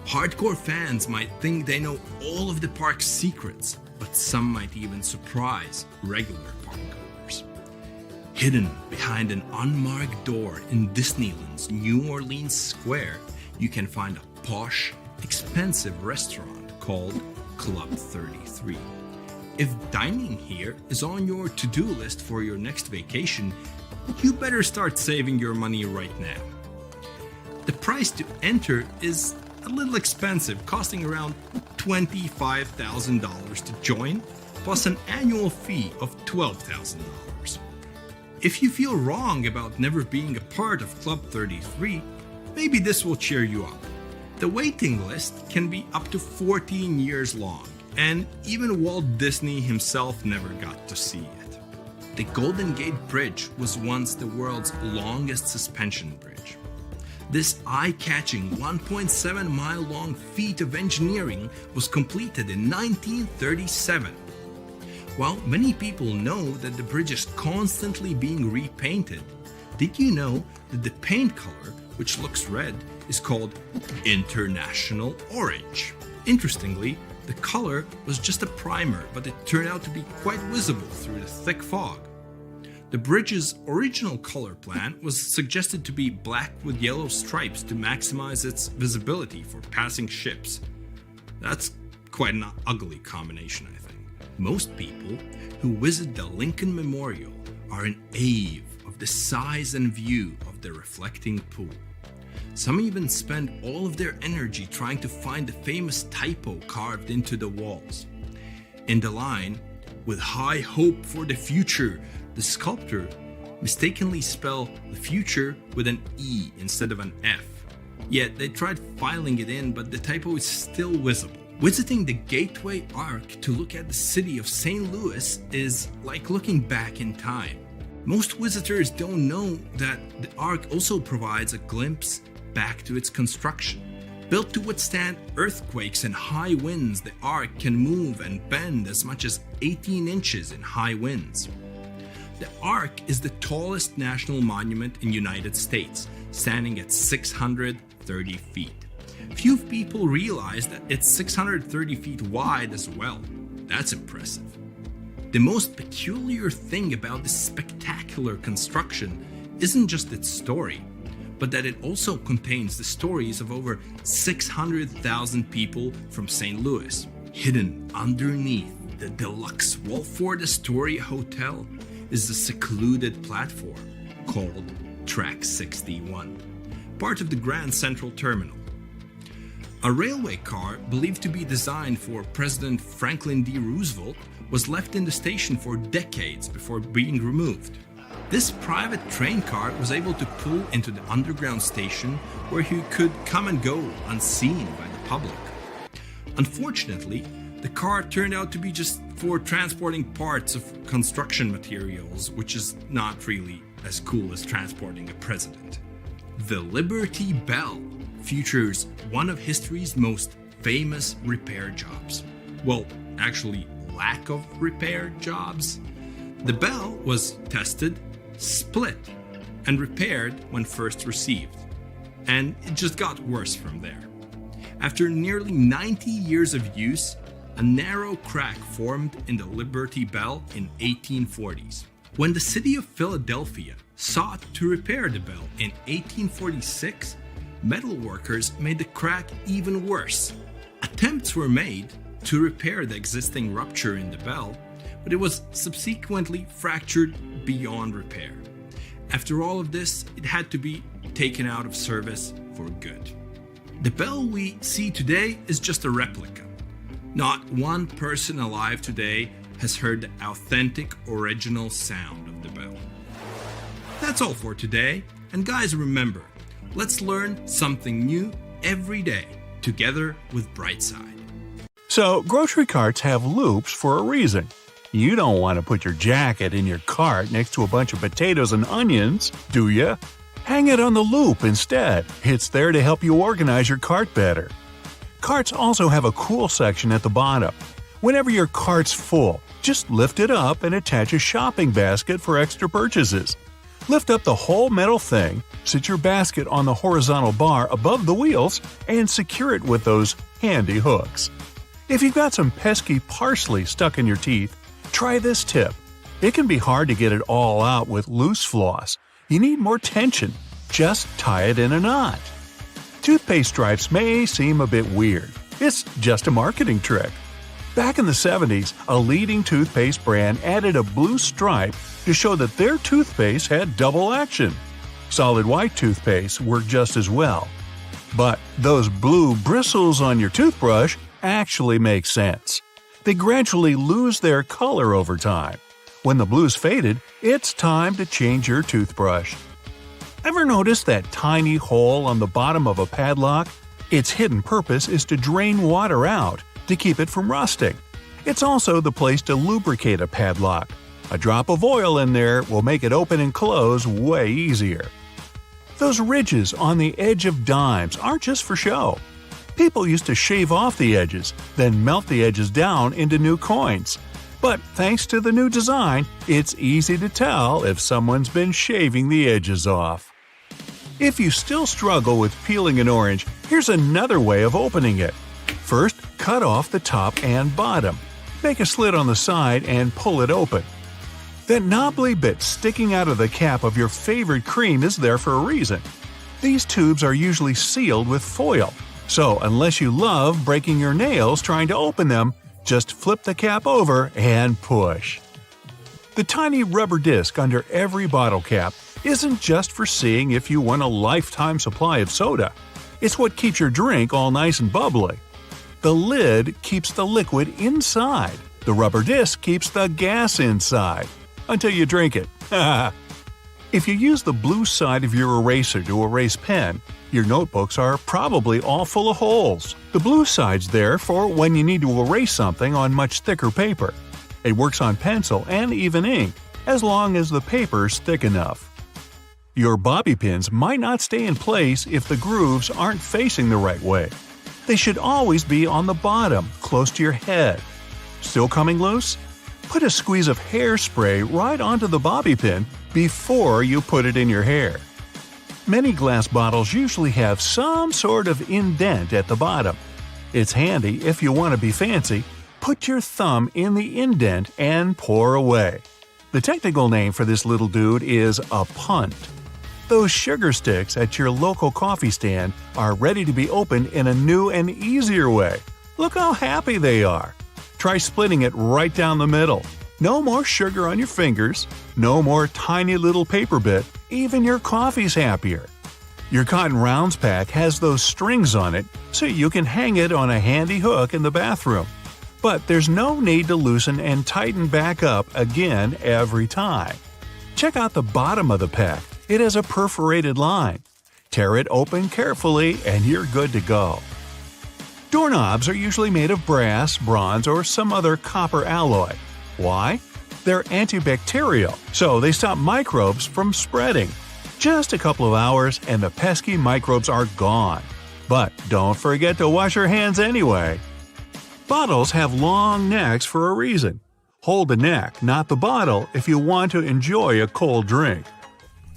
Hardcore fans might think they know all of the park's secrets, but some might even surprise regular parkgoers. Hidden behind an unmarked door in Disneyland's New Orleans Square, you can find a posh, expensive restaurant called Club 33. If dining here is on your to-do list for your next vacation, you better start saving your money right now. The price to enter is a little expensive, costing around $25,000 to join, plus an annual fee of $12,000. If you feel wrong about never being a part of Club 33, maybe this will cheer you up. The waiting list can be up to 14 years long, and even Walt Disney himself never got to see it. The Golden Gate Bridge was once the world's longest suspension bridge. This eye-catching 1.7-mile-long feat of engineering was completed in 1937. While many people know that the bridge is constantly being repainted, did you know that the paint color, which looks red, is called International Orange? Interestingly, the color was just a primer, but it turned out to be quite visible through the thick fog. The bridge's original color plan was suggested to be black with yellow stripes to maximize its visibility for passing ships. That's quite an ugly combination, I think. Most people who visit the Lincoln Memorial are in awe of the size and view of the reflecting pool. Some even spend all of their energy trying to find the famous typo carved into the walls. In the line, "With high hope for the future," the sculptor mistakenly spelled the future with an E instead of an F. Yet they tried filing it in, but the typo is still visible. Visiting the Gateway Arc to look at the city of St. Louis is like looking back in time. Most visitors don't know that the Arc also provides a glimpse back to its construction. Built to withstand earthquakes and high winds, the Arc can move and bend as much as 18 inches in high winds. The Arc is the tallest national monument in the United States, standing at 630 feet. Few people realize that it's 630 feet wide as well. That's impressive. The most peculiar thing about this spectacular construction isn't just its story, but that it also contains the stories of over 600,000 people from St. Louis. Hidden underneath the deluxe Wolford Astoria Hotel is a secluded platform called Track 61, part of the Grand Central Terminal. A railway car believed to be designed for President Franklin D. Roosevelt was left in the station for decades before being removed. This private train car was able to pull into the underground station where he could come and go unseen by the public. Unfortunately, the car turned out to be just for transporting parts of construction materials, which is not really as cool as transporting a president. The Liberty Bell features one of history's most famous repair jobs. Well, actually, lack of repair jobs. The bell was tested, split, and repaired when first received. And it just got worse from there. After nearly 90 years of use, a narrow crack formed in the Liberty Bell in 1840s. When the city of Philadelphia sought to repair the bell in 1846, metal workers made the crack even worse. Attempts were made to repair the existing rupture in the bell, but it was subsequently fractured beyond repair. After all of this, it had to be taken out of service for good. The bell we see today is just a replica. Not one person alive today has heard the authentic original sound of the bell. That's all for today, and guys, remember, let's learn something new every day together with Brightside. So, grocery carts have loops for a reason. You don't want to put your jacket in your cart next to a bunch of potatoes and onions, do you? Hang it on the loop instead. It's there to help you organize your cart better. Carts also have a cool section at the bottom. Whenever your cart's full, just lift it up and attach a shopping basket for extra purchases. Lift up the whole metal thing, sit your basket on the horizontal bar above the wheels, and secure it with those handy hooks. If you've got some pesky parsley stuck in your teeth, try this tip. It can be hard to get it all out with loose floss. You need more tension. Just tie it in a knot. Toothpaste stripes may seem a bit weird. It's just a marketing trick. Back in the 70s, a leading toothpaste brand added a blue stripe to show that their toothpaste had double action. Solid white toothpaste worked just as well. But those blue bristles on your toothbrush actually make sense. They gradually lose their color over time. When the blue's faded, it's time to change your toothbrush. Ever notice that tiny hole on the bottom of a padlock? Its hidden purpose is to drain water out to keep it from rusting. It's also the place to lubricate a padlock. A drop of oil in there will make it open and close way easier. Those ridges on the edge of dimes aren't just for show. People used to shave off the edges, then melt the edges down into new coins. But thanks to the new design, it's easy to tell if someone's been shaving the edges off. If you still struggle with peeling an orange, here's another way of opening it. First, cut off the top and bottom. Make a slit on the side and pull it open. That knobbly bit sticking out of the cap of your favorite cream is there for a reason. These tubes are usually sealed with foil, so unless you love breaking your nails trying to open them, just flip the cap over and push. The tiny rubber disc under every bottle cap isn't just for seeing if you want a lifetime supply of soda. It's what keeps your drink all nice and bubbly. The lid keeps the liquid inside. The rubber disc keeps the gas inside. Until you drink it. If you use the blue side of your eraser to erase pen, your notebooks are probably all full of holes. The blue side's there for when you need to erase something on much thicker paper. It works on pencil and even ink, as long as the paper's thick enough. Your bobby pins might not stay in place if the grooves aren't facing the right way. They should always be on the bottom, close to your head. Still coming loose? Put a squeeze of hairspray right onto the bobby pin before you put it in your hair. Many glass bottles usually have some sort of indent at the bottom. It's handy if you want to be fancy. Put your thumb in the indent and pour away. The technical name for this little dude is a punt. Those sugar sticks at your local coffee stand are ready to be opened in a new and easier way. Look how happy they are. Try splitting it right down the middle. No more sugar on your fingers, no more tiny little paper bit, even your coffee's happier. Your Cotton Rounds pack has those strings on it so you can hang it on a handy hook in the bathroom. But there's no need to loosen and tighten back up again every time. Check out the bottom of the pack. It has a perforated line. Tear it open carefully and you're good to go. Doorknobs are usually made of brass, bronze, or some other copper alloy. Why? They're antibacterial, so they stop microbes from spreading. Just a couple of hours and the pesky microbes are gone. But don't forget to wash your hands anyway. Bottles have long necks for a reason. Hold the neck, not the bottle, if you want to enjoy a cold drink.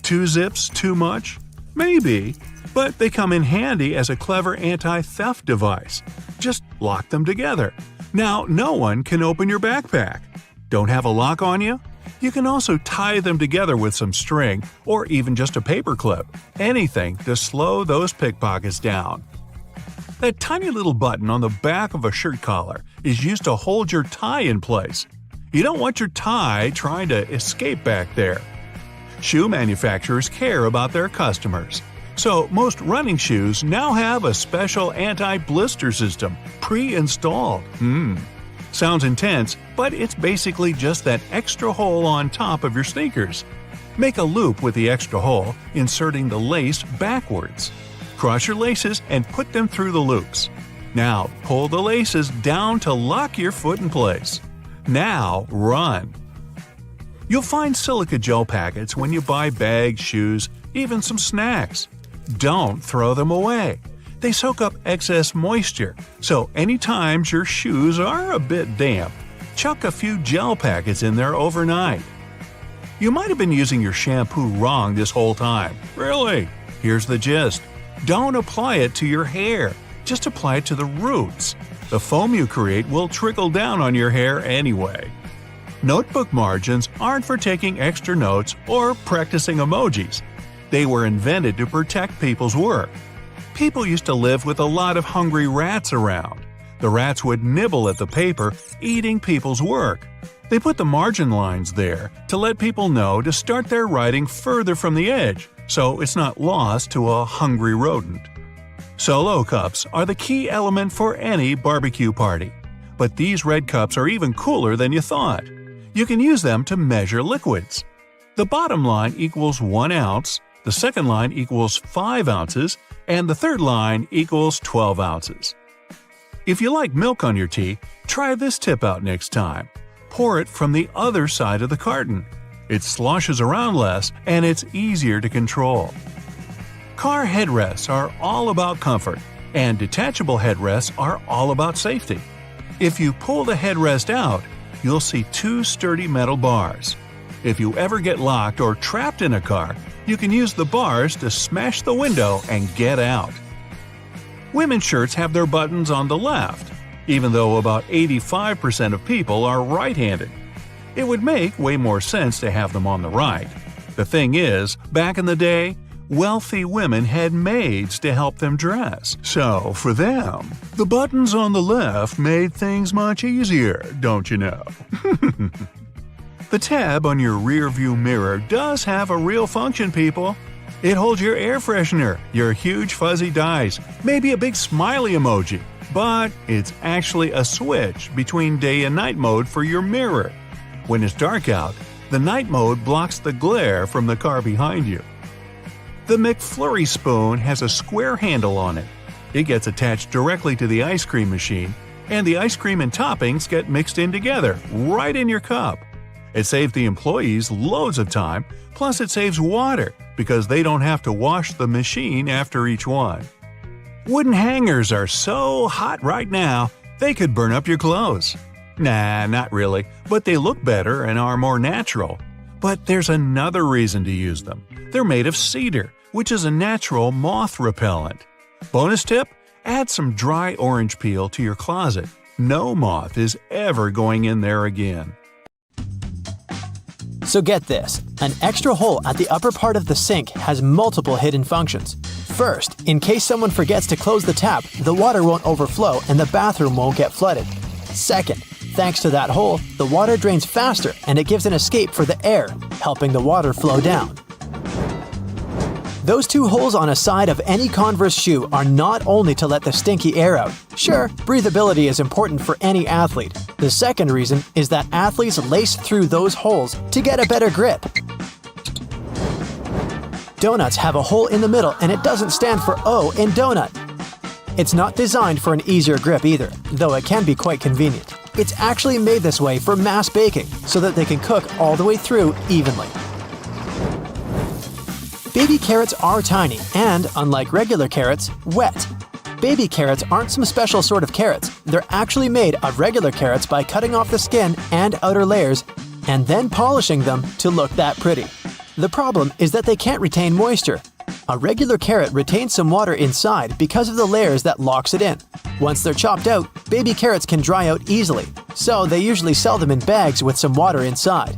2 zips too much? Maybe. But they come in handy as a clever anti-theft device. Just lock them together. Now no one can open your backpack. Don't have a lock on you? You can also tie them together with some string or even just a paper clip. Anything to slow those pickpockets down. That tiny little button on the back of a shirt collar is used to hold your tie in place. You don't want your tie trying to escape back there. Shoe manufacturers care about their customers. So most running shoes now have a special anti-blister system pre-installed. Sounds intense, but it's basically just that extra hole on top of your sneakers. Make a loop with the extra hole, inserting the lace backwards. Cross your laces and put them through the loops. Now pull the laces down to lock your foot in place. Now run. You'll find silica gel packets when you buy bags, shoes, even some snacks. Don't throw them away. They soak up excess moisture, so anytime your shoes are a bit damp, chuck a few gel packets in there overnight. You might have been using your shampoo wrong this whole time. Really? Here's the gist. Don't apply it to your hair. Just apply it to the roots. The foam you create will trickle down on your hair anyway. Notebook margins aren't for taking extra notes or practicing emojis. They were invented to protect people's work. People used to live with a lot of hungry rats around. The rats would nibble at the paper, eating people's work. They put the margin lines there to let people know to start their writing further from the edge, so it's not lost to a hungry rodent. Solo cups are the key element for any barbecue party. But these red cups are even cooler than you thought. You can use them to measure liquids. The bottom line equals 1 ounce, the second line equals 5 ounces, and the third line equals 12 ounces. If you like milk on your tea, try this tip out next time. Pour it from the other side of the carton. It sloshes around less and it's easier to control. Car headrests are all about comfort, and detachable headrests are all about safety. If you pull the headrest out, you'll see 2 sturdy metal bars. If you ever get locked or trapped in a car, you can use the bars to smash the window and get out. Women's shirts have their buttons on the left, even though about 85% of people are right-handed. It would make way more sense to have them on the right. The thing is, back in the day, wealthy women had maids to help them dress. So, for them, the buttons on the left made things much easier, don't you know? The tab on your rearview mirror does have a real function, people. It holds your air freshener, your huge fuzzy dice, maybe a big smiley emoji, but it's actually a switch between day and night mode for your mirror. When it's dark out, the night mode blocks the glare from the car behind you. The McFlurry spoon has a square handle on it. It gets attached directly to the ice cream machine, and the ice cream and toppings get mixed in together, right in your cup. It saves the employees loads of time, plus it saves water because they don't have to wash the machine after each one. Wooden hangers are so hot right now, they could burn up your clothes. Nah, not really, but they look better and are more natural. But there's another reason to use them. They're made of cedar, which is a natural moth repellent. Bonus tip? Add some dry orange peel to your closet. No moth is ever going in there again. So get this, an extra hole at the upper part of the sink has multiple hidden functions. First, in case someone forgets to close the tap, the water won't overflow and the bathroom won't get flooded. Second, thanks to that hole, the water drains faster and it gives an escape for the air, helping the water flow down. Those 2 holes on a side of any Converse shoe are not only to let the stinky air out. Sure, breathability is important for any athlete. The second reason is that athletes lace through those holes to get a better grip. Donuts have a hole in the middle and it doesn't stand for O in donut. It's not designed for an easier grip either, though it can be quite convenient. It's actually made this way for mass baking, so that they can cook all the way through evenly. Baby carrots are tiny and, unlike regular carrots, wet. Baby carrots aren't some special sort of carrots. They're actually made of regular carrots by cutting off the skin and outer layers and then polishing them to look that pretty. The problem is that they can't retain moisture. A regular carrot retains some water inside because of the layers that locks it in. Once they're chopped out, baby carrots can dry out easily, so they usually sell them in bags with some water inside.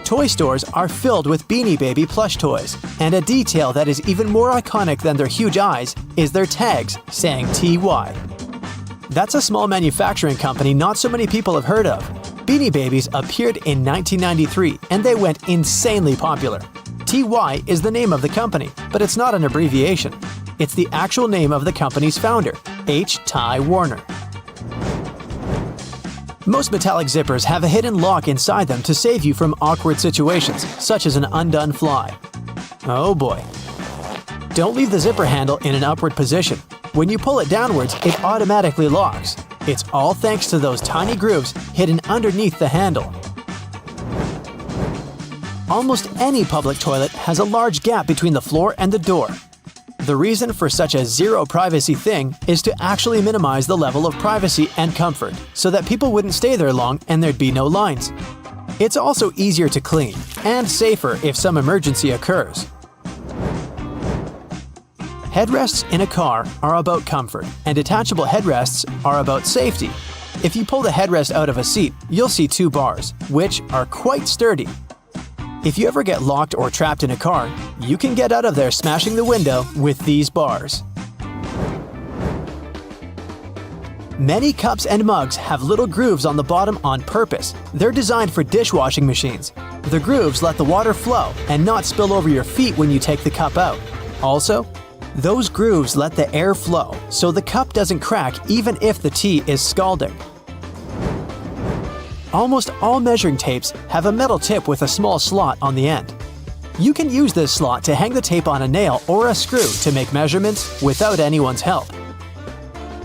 Toy stores are filled with Beanie Baby plush toys, and a detail that is even more iconic than their huge eyes is their tags saying TY. That's a small manufacturing company not so many people have heard of. Beanie Babies appeared in 1993 and they went insanely popular. TY is the name of the company, but it's not an abbreviation. It's the actual name of the company's founder, H. Ty Warner. Most metallic zippers have a hidden lock inside them to save you from awkward situations, such as an undone fly. Oh boy. Don't leave the zipper handle in an upward position. When you pull it downwards, it automatically locks. It's all thanks to those tiny grooves hidden underneath the handle. Almost any public toilet has a large gap between the floor and the door. The reason for such a zero privacy thing is to actually minimize the level of privacy and comfort, so that people wouldn't stay there long and there'd be no lines. It's also easier to clean, and safer if some emergency occurs. Headrests in a car are about comfort, and detachable headrests are about safety. If you pull the headrest out of a seat, you'll see 2 bars, which are quite sturdy. If you ever get locked or trapped in a car, you can get out of there smashing the window with these bars. Many cups and mugs have little grooves on the bottom on purpose. They're designed for dishwashing machines. The grooves let the water flow and not spill over your feet when you take the cup out. Also, those grooves let the air flow, so the cup doesn't crack even if the tea is scalding. almost all measuring tapes have a metal tip with a small slot on the end. You can use this slot to hang the tape on a nail or a screw to make measurements without anyone's help.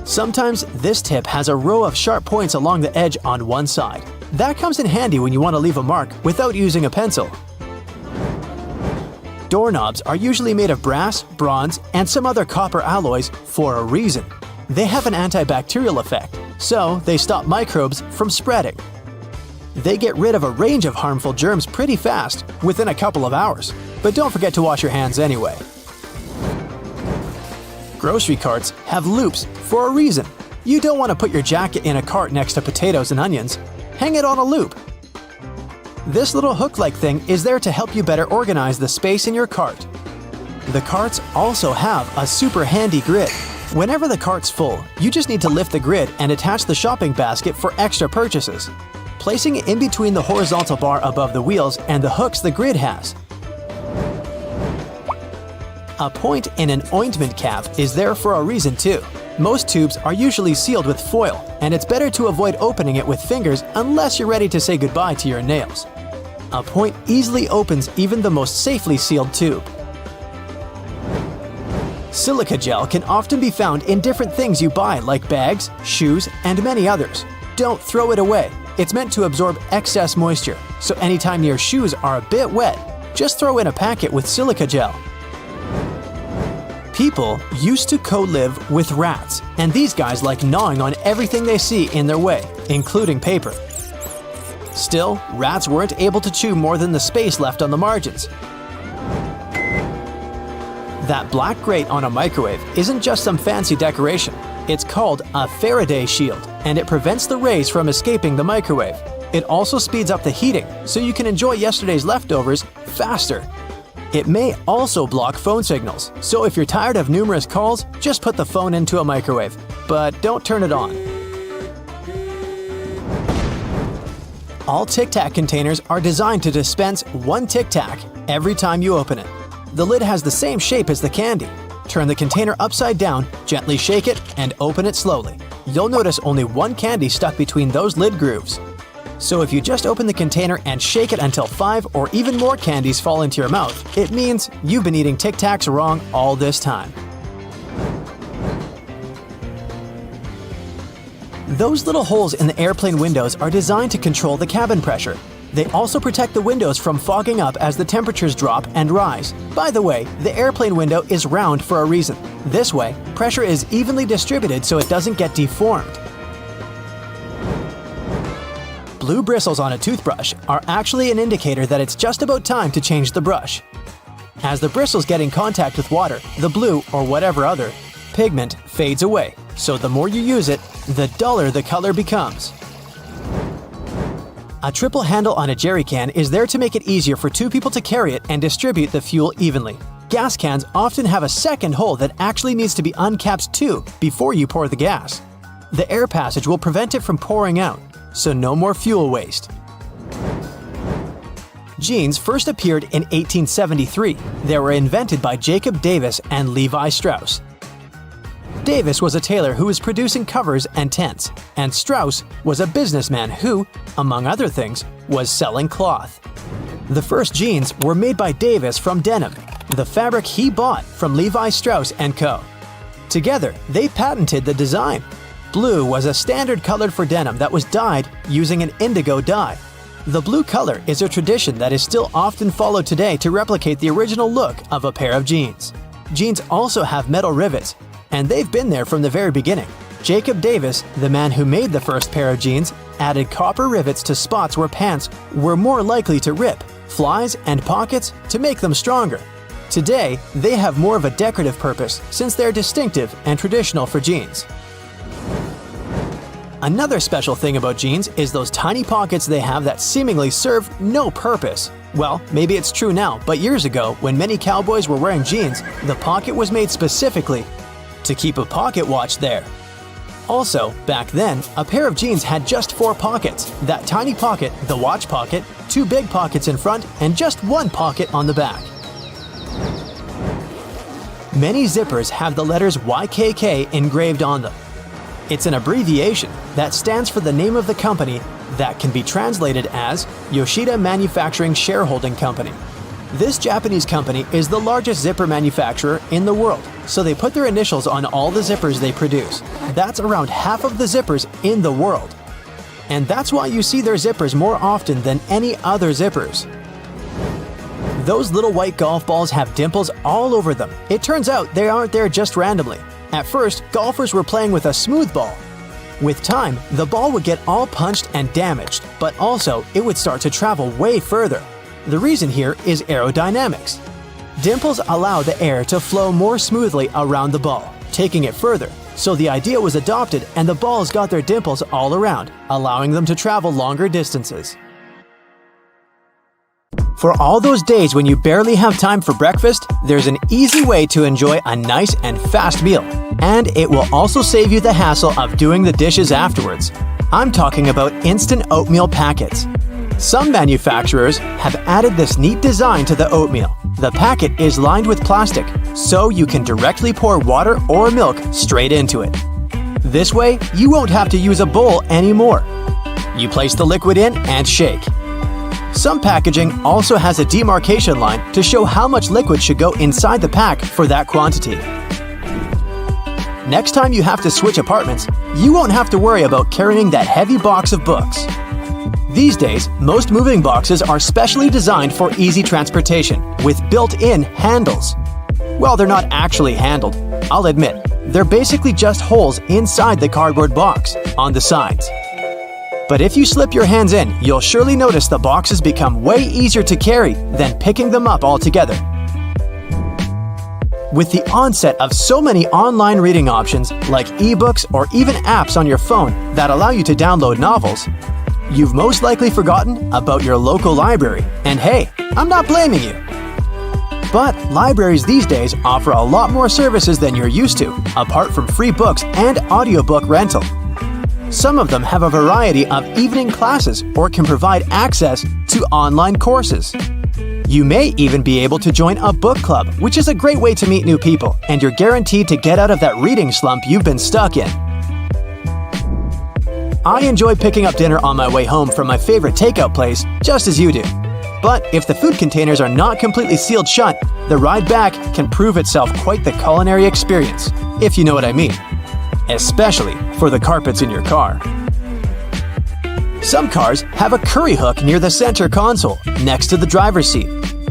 Sometimes this tip has a row of sharp points along the edge on one side. That comes in handy when you want to leave a mark without using a pencil. Doorknobs are usually made of brass, bronze, and some other copper alloys for a reason. They have an antibacterial effect, so they stop microbes from spreading. They get rid of a range of harmful germs pretty fast, within a couple of hours, but don't forget to wash your hands anyway. Grocery carts have loops for a reason. You don't want to put your jacket in a cart next to potatoes and onions. Hang it on a loop. This little hook-like thing is there to help you better organize the space in your cart. The carts also have a super handy grid. Whenever the cart's full, you just need to lift the grid and attach the shopping basket for extra purchases, placing it in between the horizontal bar above the wheels and the hooks the grid has. A point in an ointment cap is there for a reason too. Most tubes are usually sealed with foil, and it's better to avoid opening it with fingers unless you're ready to say goodbye to your nails. A point easily opens even the most safely sealed tube. Silica gel can often be found in different things you buy like bags, shoes, and many others. Don't throw it away. It's meant to absorb excess moisture, so anytime your shoes are a bit wet, just throw in a packet with silica gel. People used to co-live with rats, and these guys like gnawing on everything they see in their way, including paper. Still, rats weren't able to chew more than the space left on the margins. That black grate on a microwave isn't just some fancy decoration. It's called a Faraday shield, and it prevents the rays from escaping the microwave. It also speeds up the heating, so you can enjoy yesterday's leftovers faster. It may also block phone signals, so if you're tired of numerous calls, just put the phone into a microwave, but don't turn it on. All Tic Tac containers are designed to dispense one Tic Tac every time you open it. The lid has the same shape as the candy. Turn the container upside down, gently shake it, and open it slowly. You'll notice only one candy stuck between those lid grooves. So if you just open the container and shake it until 5 or even more candies fall into your mouth, it means you've been eating Tic Tacs wrong all this time. Those little holes in the airplane windows are designed to control the cabin pressure. They also protect the windows from fogging up as the temperatures drop and rise. By the way, the airplane window is round for a reason. This way, pressure is evenly distributed so it doesn't get deformed. Blue bristles on a toothbrush are actually an indicator that it's just about time to change the brush. As the bristles get in contact with water, the blue, or whatever other, pigment fades away, so the more you use it, the duller the color becomes. A triple handle on a jerry can is there to make it easier for two people to carry it and distribute the fuel evenly. Gas cans often have a second hole that actually needs to be uncapped too before you pour the gas. The air passage will prevent it from pouring out, so no more fuel waste. Jeans first appeared in 1873. They were invented by Jacob Davis and Levi Strauss. Davis was a tailor who was producing covers and tents, and Strauss was a businessman who, among other things, was selling cloth. The first jeans were made by Davis from denim, the fabric he bought from Levi Strauss & Co. Together, they patented the design. Blue was a standard color for denim that was dyed using an indigo dye. The blue color is a tradition that is still often followed today to replicate the original look of a pair of jeans. Jeans also have metal rivets, and they've been there from the very beginning. Jacob Davis, the man who made the first pair of jeans, added copper rivets to spots where pants were more likely to rip, flies, and pockets to make them stronger. Today, they have more of a decorative purpose since they're distinctive and traditional for jeans. Another special thing about jeans is those tiny pockets they have that seemingly serve no purpose. Well, maybe it's true now, but years ago, when many cowboys were wearing jeans, the pocket was made specifically to keep a pocket watch there. Also, back then, a pair of jeans had just 4 pockets. That tiny pocket, the watch pocket, 2 big pockets in front, and just 1 pocket on the back. Many zippers have the letters YKK engraved on them. It's an abbreviation that stands for the name of the company that can be translated as Yoshida Manufacturing Shareholding Company. This Japanese company is the largest zipper manufacturer in the world, so they put their initials on all the zippers they produce. That's around half of the zippers in the world. And that's why you see their zippers more often than any other zippers. Those little white golf balls have dimples all over them. It turns out they aren't there just randomly. At first, golfers were playing with a smooth ball. With time, the ball would get all punched and damaged, but also it would start to travel way further. The reason here is aerodynamics. Dimples allow the air to flow more smoothly around the ball, taking it further. So the idea was adopted and the balls got their dimples all around, allowing them to travel longer distances. For all those days when you barely have time for breakfast, there's an easy way to enjoy a nice and fast meal. And it will also save you the hassle of doing the dishes afterwards. I'm talking about instant oatmeal packets. Some manufacturers have added this neat design to the oatmeal. The packet is lined with plastic, so you can directly pour water or milk straight into it. This way, you won't have to use a bowl anymore. You place the liquid in and shake. Some packaging also has a demarcation line to show how much liquid should go inside the pack for that quantity. Next time you have to switch apartments, you won't have to worry about carrying that heavy box of books. These days, most moving boxes are specially designed for easy transportation with built-in handles. Well, they're not actually handled. I'll admit, they're basically just holes inside the cardboard box on the sides. But if you slip your hands in, you'll surely notice the boxes become way easier to carry than picking them up altogether. With the onset of so many online reading options like ebooks or even apps on your phone that allow you to download novels, you've most likely forgotten about your local library. And hey, I'm not blaming you. But libraries these days offer a lot more services than you're used to, apart from free books and audiobook rental. Some of them have a variety of evening classes or can provide access to online courses. You may even be able to join a book club, which is a great way to meet new people, and you're guaranteed to get out of that reading slump you've been stuck in. I enjoy picking up dinner on my way home from my favorite takeout place, just as you do. But if the food containers are not completely sealed shut, the ride back can prove itself quite the culinary experience, if you know what I mean. Especially for the carpets in your car. Some cars have a curry hook near the center console, next to the driver's seat.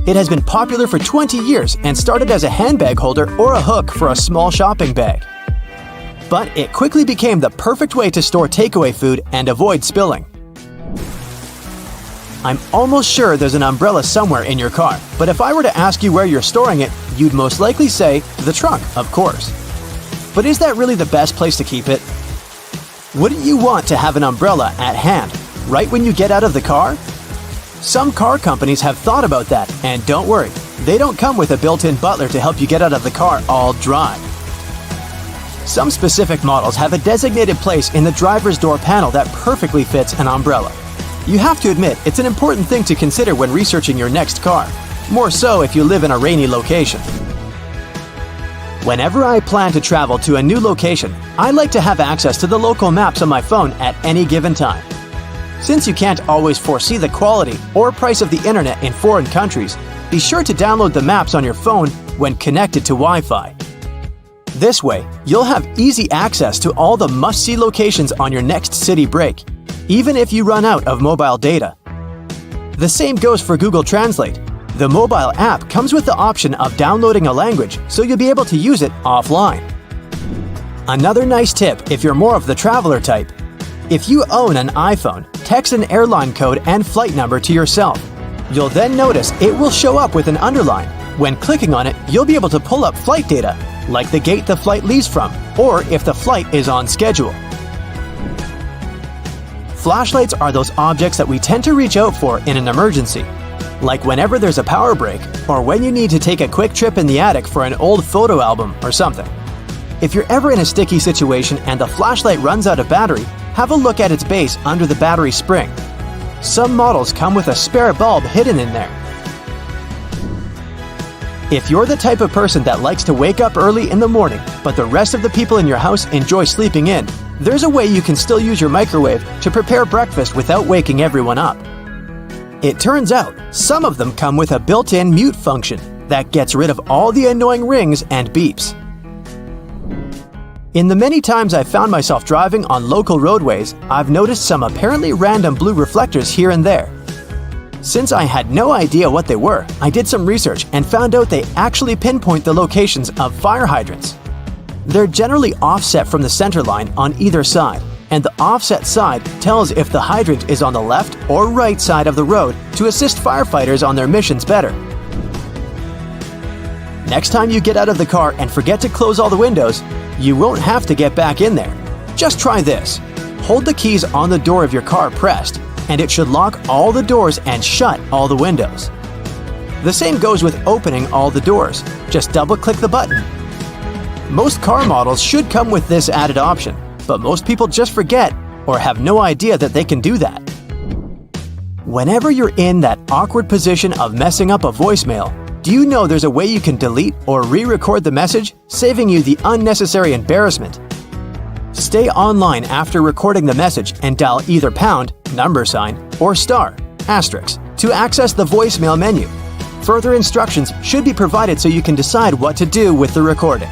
It has been popular for 20 years and started as a handbag holder or a hook for a small shopping bag. But it quickly became the perfect way to store takeaway food and avoid spilling. I'm almost sure there's an umbrella somewhere in your car, but if I were to ask you where you're storing it, you'd most likely say the trunk, of course. But is that really the best place to keep it? Wouldn't you want to have an umbrella at hand, right when you get out of the car? Some car companies have thought about that, and don't worry, they don't come with a built-in butler to help you get out of the car all dry. Some specific models have a designated place in the driver's door panel that perfectly fits an umbrella. You have to admit, it's an important thing to consider when researching your next car, more so if you live in a rainy location. Whenever I plan to travel to a new location, I like to have access to the local maps on my phone at any given time. Since you can't always foresee the quality or price of the internet in foreign countries, be sure to download the maps on your phone when connected to Wi-Fi. This way, you'll have easy access to all the must-see locations on your next city break, even if you run out of mobile data. The same goes for Google Translate. The mobile app comes with the option of downloading a language, so you'll be able to use it offline. Another nice tip if you're more of the traveler type. If you own an iPhone, text an airline code and flight number to yourself. You'll then notice it will show up with an underline. When clicking on it, you'll be able to pull up flight data, like the gate the flight leaves from, or if the flight is on schedule. Flashlights are those objects that we tend to reach out for in an emergency, like whenever there's a power break or when you need to take a quick trip in the attic for an old photo album or something. If you're ever in a sticky situation and the flashlight runs out of battery, have a look at its base under the battery spring. Some models come with a spare bulb hidden in there. If you're the type of person that likes to wake up early in the morning, but the rest of the people in your house enjoy sleeping in, there's a way you can still use your microwave to prepare breakfast without waking everyone up. It turns out, some of them come with a built-in mute function that gets rid of all the annoying rings and beeps. In the many times I've found myself driving on local roadways, I've noticed some apparently random blue reflectors here and there. Since I had no idea what they were, I did some research and found out they actually pinpoint the locations of fire hydrants. They're generally offset from the center line on either side, and the offset side tells if the hydrant is on the left or right side of the road to assist firefighters on their missions better. Next time you get out of the car and forget to close all the windows, you won't have to get back in there. Just try this. Hold the keys on the door of your car pressed, and it should lock all the doors and shut all the windows. The same goes with opening all the doors. Just double-click the button. Most car models should come with this added option, but most people just forget or have no idea that they can do that. Whenever you're in that awkward position of messing up a voicemail, do you know there's a way you can delete or re-record the message, saving you the unnecessary embarrassment? Stay online after recording the message and dial either pound, number sign, or star, asterisk, to access the voicemail menu. Further instructions should be provided so you can decide what to do with the recording.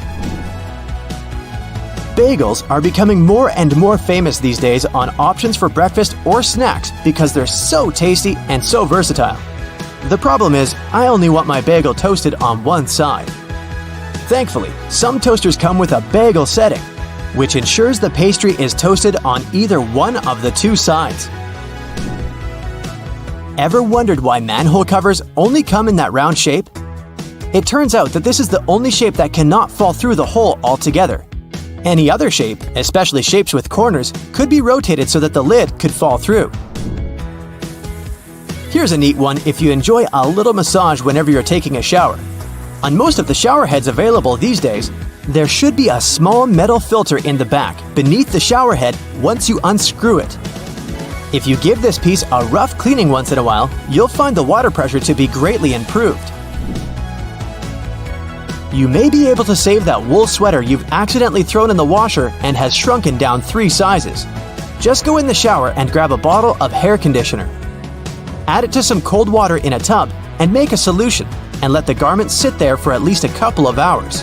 Bagels are becoming more and more famous these days on options for breakfast or snacks because they're so tasty and so versatile. The problem is, I only want my bagel toasted on one side. Thankfully, some toasters come with a bagel setting, which ensures the pastry is toasted on either one of the two sides. Ever wondered why manhole covers only come in that round shape? It turns out that this is the only shape that cannot fall through the hole altogether. Any other shape, especially shapes with corners, could be rotated so that the lid could fall through. Here's a neat one if you enjoy a little massage whenever you're taking a shower. On most of the shower heads available these days, there should be a small metal filter in the back beneath the shower head once you unscrew it. If you give this piece a rough cleaning once in a while, you'll find the water pressure to be greatly improved. You may be able to save that wool sweater you've accidentally thrown in the washer and has shrunken down 3 sizes. Just go in the shower and grab a bottle of hair conditioner. Add it to some cold water in a tub and make a solution, and let the garment sit there for at least a couple of hours.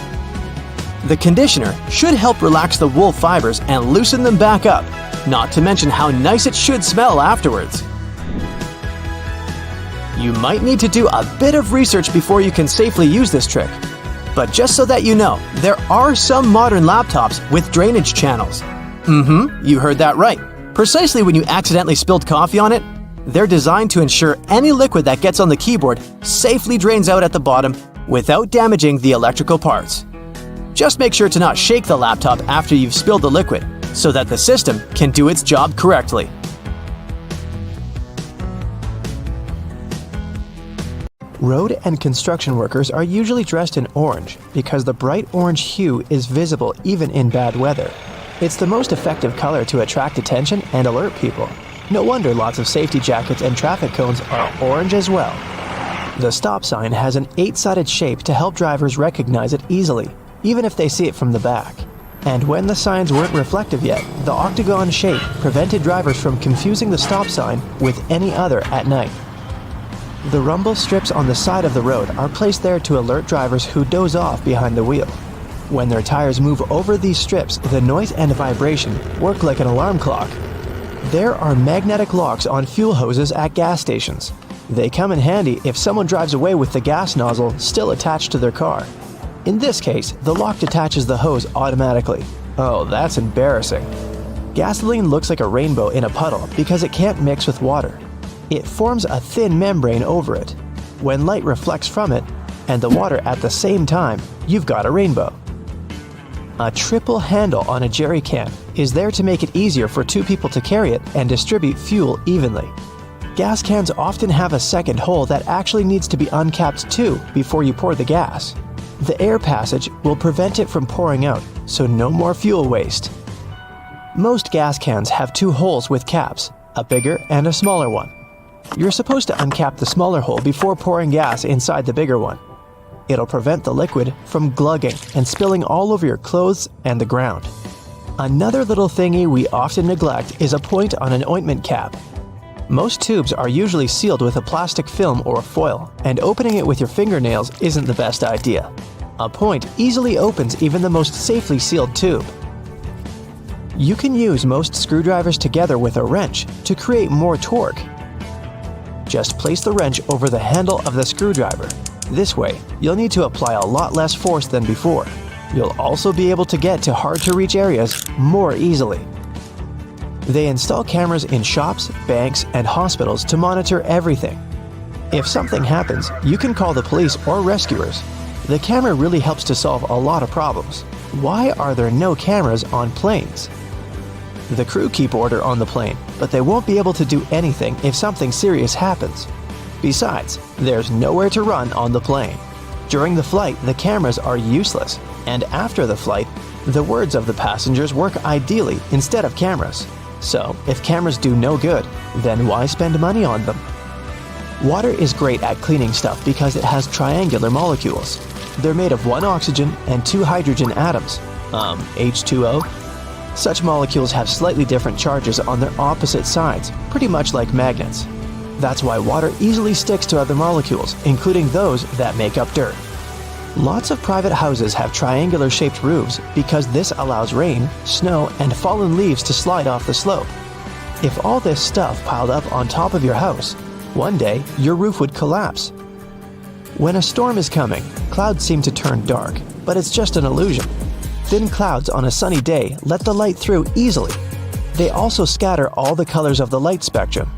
The conditioner should help relax the wool fibers and loosen them back up, not to mention how nice it should smell afterwards. You might need to do a bit of research before you can safely use this trick. But just so that you know, there are some modern laptops with drainage channels. You heard that right. Precisely when you accidentally spilled coffee on it, they're designed to ensure any liquid that gets on the keyboard safely drains out at the bottom without damaging the electrical parts. Just make sure to not shake the laptop after you've spilled the liquid, so that the system can do its job correctly. Road and construction workers are usually dressed in orange because the bright orange hue is visible even in bad weather. It's the most effective color to attract attention and alert people. No wonder lots of safety jackets and traffic cones are orange as well. The stop sign has an 8-sided shape to help drivers recognize it easily, even if they see it from the back. And when the signs weren't reflective yet, the octagon shape prevented drivers from confusing the stop sign with any other at night. The rumble strips on the side of the road are placed there to alert drivers who doze off behind the wheel. When their tires move over these strips, the noise and vibration work like an alarm clock. There are magnetic locks on fuel hoses at gas stations. They come in handy if someone drives away with the gas nozzle still attached to their car. In this case, the lock detaches the hose automatically. Oh, that's embarrassing. Gasoline looks like a rainbow in a puddle because it can't mix with water. It forms a thin membrane over it. When light reflects from it, and the water at the same time, you've got a rainbow. A triple handle on a jerry can is there to make it easier for 2 people to carry it and distribute fuel evenly. Gas cans often have a second hole that actually needs to be uncapped too before you pour the gas. The air passage will prevent it from pouring out, so no more fuel waste. Most gas cans have 2 holes with caps, a bigger and a smaller one. You're supposed to uncap the smaller hole before pouring gas inside the bigger one. It'll prevent the liquid from glugging and spilling all over your clothes and the ground. Another little thingy we often neglect is a point on an ointment cap. Most tubes are usually sealed with a plastic film or foil, and opening it with your fingernails isn't the best idea. A point easily opens even the most safely sealed tube. You can use most screwdrivers together with a wrench to create more torque. Just place the wrench over the handle of the screwdriver. This way, you'll need to apply a lot less force than before. You'll also be able to get to hard-to-reach areas more easily. They install cameras in shops, banks, and hospitals to monitor everything. If something happens, you can call the police or rescuers. The camera really helps to solve a lot of problems. Why are there no cameras on planes? The crew keep order on the plane, but they won't be able to do anything if something serious happens. Besides, there's nowhere to run on the plane. During the flight, the cameras are useless, and after the flight, the words of the passengers work ideally instead of cameras. So, if cameras do no good, then why spend money on them? Water is great at cleaning stuff because it has triangular molecules. They're made of one oxygen and two hydrogen atoms, H2O. Such molecules have slightly different charges on their opposite sides, pretty much like magnets. That's why water easily sticks to other molecules, including those that make up dirt. Lots of private houses have triangular-shaped roofs because this allows rain, snow, and fallen leaves to slide off the slope. If all this stuff piled up on top of your house, one day your roof would collapse. When a storm is coming, clouds seem to turn dark, but it's just an illusion. Thin clouds on a sunny day let the light through easily. They also scatter all the colors of the light spectrum.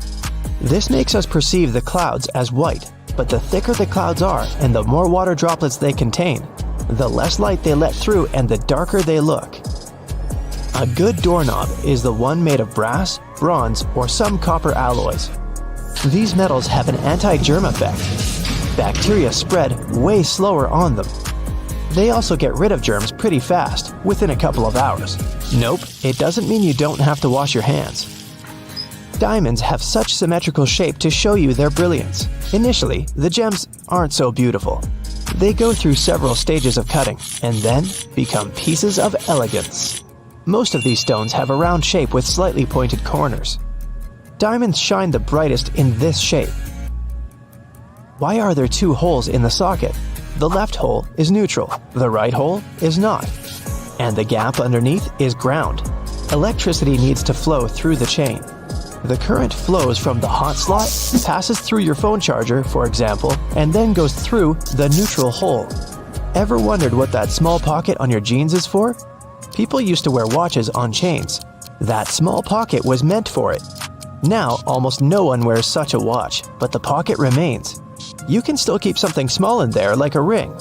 This makes us perceive the clouds as white, but the thicker the clouds are and the more water droplets they contain, the less light they let through and the darker they look. A good doorknob is the one made of brass, bronze, or some copper alloys. These metals have an anti-germ effect. Bacteria spread way slower on them. They also get rid of germs pretty fast, within a couple of hours. Nope, it doesn't mean you don't have to wash your hands. Diamonds have such symmetrical shape to show you their brilliance. Initially, the gems aren't so beautiful. They go through several stages of cutting and then become pieces of elegance. Most of these stones have a round shape with slightly pointed corners. Diamonds shine the brightest in this shape. Why are there two holes in the socket? The left hole is neutral, the right hole is not, and the gap underneath is ground. Electricity needs to flow through the chain. The current flows from the hot slot, passes through your phone charger, for example, and then goes through the neutral hole. Ever wondered what that small pocket on your jeans is for? People used to wear watches on chains. That small pocket was meant for it. Now, almost no one wears such a watch, but the pocket remains. You can still keep something small in there, like a ring.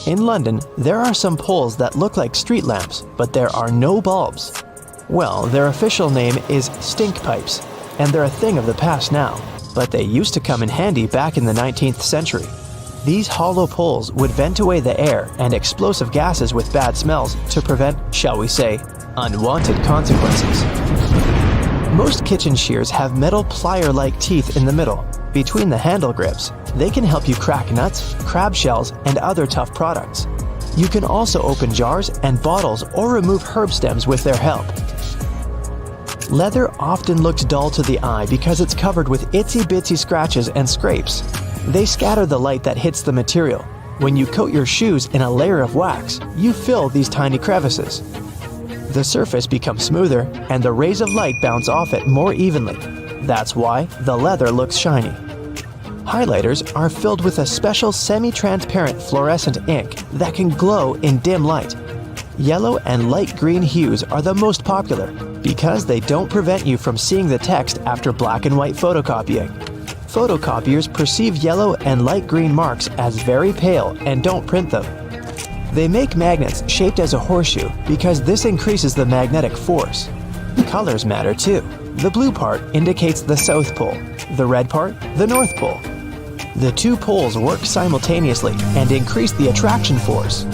In London, there are some poles that look like street lamps, but there are no bulbs. Well, their official name is stink pipes, and they're a thing of the past now, but they used to come in handy back in the 19th century. These hollow poles would vent away the air and explosive gases with bad smells to prevent, shall we say, unwanted consequences. Most kitchen shears have metal plier-like teeth in the middle, between the handle grips. They can help you crack nuts, crab shells, and other tough products. You can also open jars and bottles or remove herb stems with their help. Leather often looks dull to the eye because it's covered with itsy-bitsy scratches and scrapes. They scatter the light that hits the material. When you coat your shoes in a layer of wax, you fill these tiny crevices. The surface becomes smoother and the rays of light bounce off it more evenly. That's why the leather looks shiny. Highlighters are filled with a special semi-transparent fluorescent ink that can glow in dim light. Yellow and light green hues are the most popular because they don't prevent you from seeing the text after black and white photocopying. Photocopiers perceive yellow and light green marks as very pale and don't print them. They make magnets shaped as a horseshoe because this increases the magnetic force. Colors matter too. The blue part indicates the South Pole, the red part, the North Pole. The two poles work simultaneously and increase the attraction force.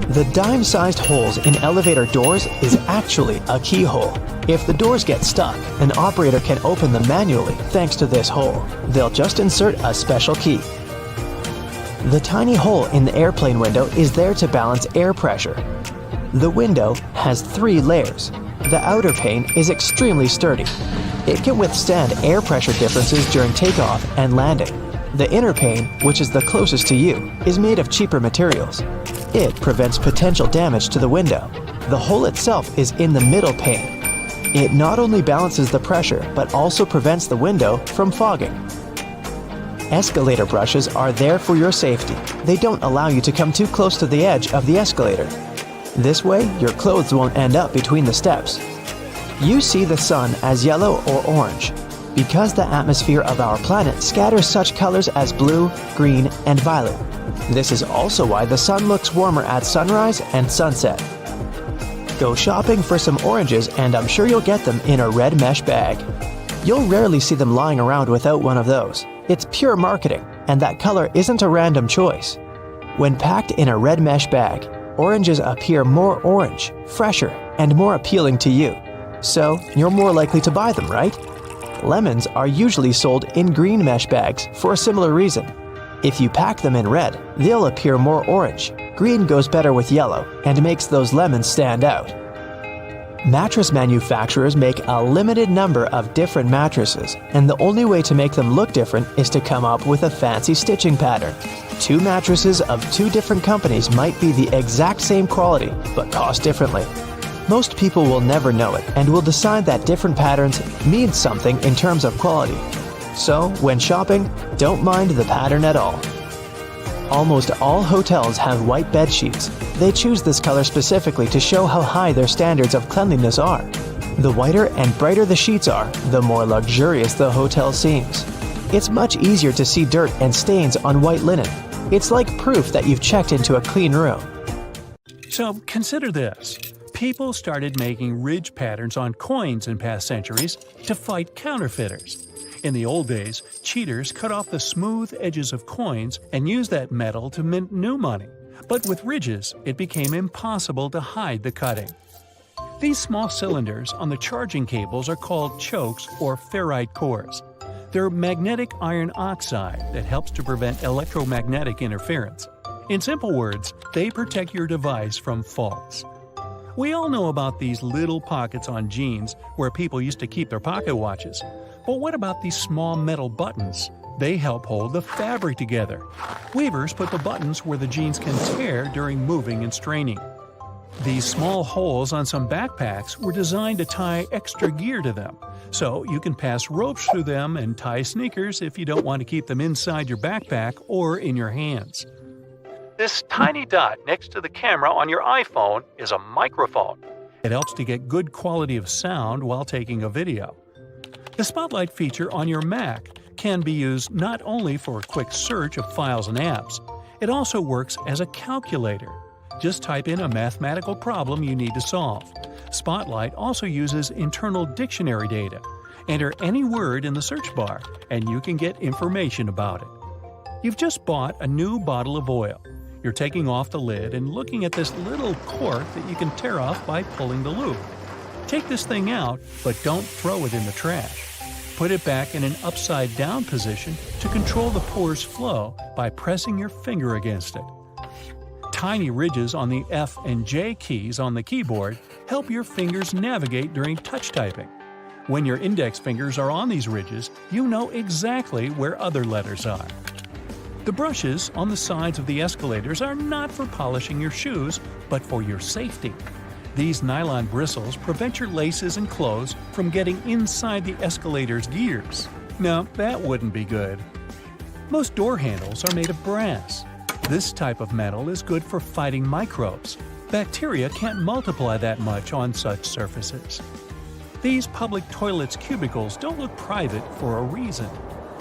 The dime-sized holes in elevator doors is actually a keyhole. If the doors get stuck, an operator can open them manually thanks to this hole. They'll just insert a special key. The tiny hole in the airplane window is there to balance air pressure. The window has 3 layers. The outer pane is extremely sturdy. It can withstand air pressure differences during takeoff and landing. The inner pane, which is the closest to you, is made of cheaper materials. It prevents potential damage to the window. The hole itself is in the middle pane. It not only balances the pressure, but also prevents the window from fogging. Escalator brushes are there for your safety. They don't allow you to come too close to the edge of the escalator. This way, your clothes won't end up between the steps. You see the sun as yellow or orange, because the atmosphere of our planet scatters such colors as blue, green, and violet. This is also why the sun looks warmer at sunrise and sunset. Go shopping for some oranges and I'm sure you'll get them in a red mesh bag. You'll rarely see them lying around without one of those. It's pure marketing, and that color isn't a random choice. When packed in a red mesh bag, oranges appear more orange, fresher, and more appealing to you. So, you're more likely to buy them, right? Lemons are usually sold in green mesh bags for a similar reason. If you pack them in red, they'll appear more orange. Green goes better with yellow and makes those lemons stand out. Mattress manufacturers make a limited number of different mattresses, and the only way to make them look different is to come up with a fancy stitching pattern. 2 mattresses of 2 different companies might be the exact same quality, but cost differently. Most people will never know it and will decide that different patterns mean something in terms of quality. So, when shopping, don't mind the pattern at all. Almost all hotels have white bed sheets. They choose this color specifically to show how high their standards of cleanliness are. The whiter and brighter the sheets are, the more luxurious the hotel seems. It's much easier to see dirt and stains on white linen. It's like proof that you've checked into a clean room. So consider this. People started making ridge patterns on coins in past centuries to fight counterfeiters. In the old days, cheaters cut off the smooth edges of coins and used that metal to mint new money. But with ridges, it became impossible to hide the cutting. These small cylinders on the charging cables are called chokes or ferrite cores. They're magnetic iron oxide that helps to prevent electromagnetic interference. In simple words, they protect your device from faults. We all know about these little pockets on jeans where people used to keep their pocket watches. But what about these small metal buttons? They help hold the fabric together. Weavers put the buttons where the jeans can tear during moving and straining. These small holes on some backpacks were designed to tie extra gear to them, so you can pass ropes through them and tie sneakers if you don't want to keep them inside your backpack or in your hands. This tiny dot next to the camera on your iPhone is a microphone. It helps to get good quality of sound while taking a video. The Spotlight feature on your Mac can be used not only for a quick search of files and apps, it also works as a calculator. Just type in a mathematical problem you need to solve. Spotlight also uses internal dictionary data. Enter any word in the search bar, and you can get information about it. You've just bought a new bottle of oil. You're taking off the lid and looking at this little cork that you can tear off by pulling the loop. Take this thing out, but don't throw it in the trash. Put it back in an upside-down position to control the pour's flow by pressing your finger against it. Tiny ridges on the F and J keys on the keyboard help your fingers navigate during touch typing. When your index fingers are on these ridges, you know exactly where other letters are. The brushes on the sides of the escalators are not for polishing your shoes, but for your safety. These nylon bristles prevent your laces and clothes from getting inside the escalator's gears. Now, that wouldn't be good. Most door handles are made of brass. This type of metal is good for fighting microbes. Bacteria can't multiply that much on such surfaces. These public toilets' cubicles don't look private for a reason.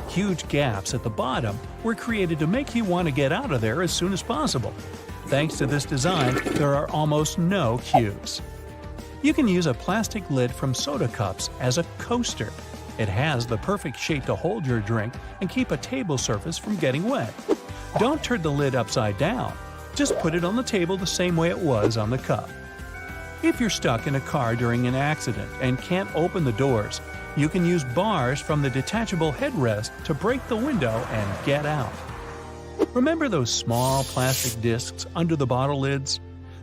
Huge gaps at the bottom were created to make you want to get out of there as soon as possible. Thanks to this design, there are almost no queues. You can use a plastic lid from soda cups as a coaster. It has the perfect shape to hold your drink and keep a table surface from getting wet. Don't turn the lid upside down. Just put it on the table the same way it was on the cup. If you're stuck in a car during an accident and can't open the doors, you can use bars from the detachable headrest to break the window and get out. Remember those small plastic discs under the bottle lids?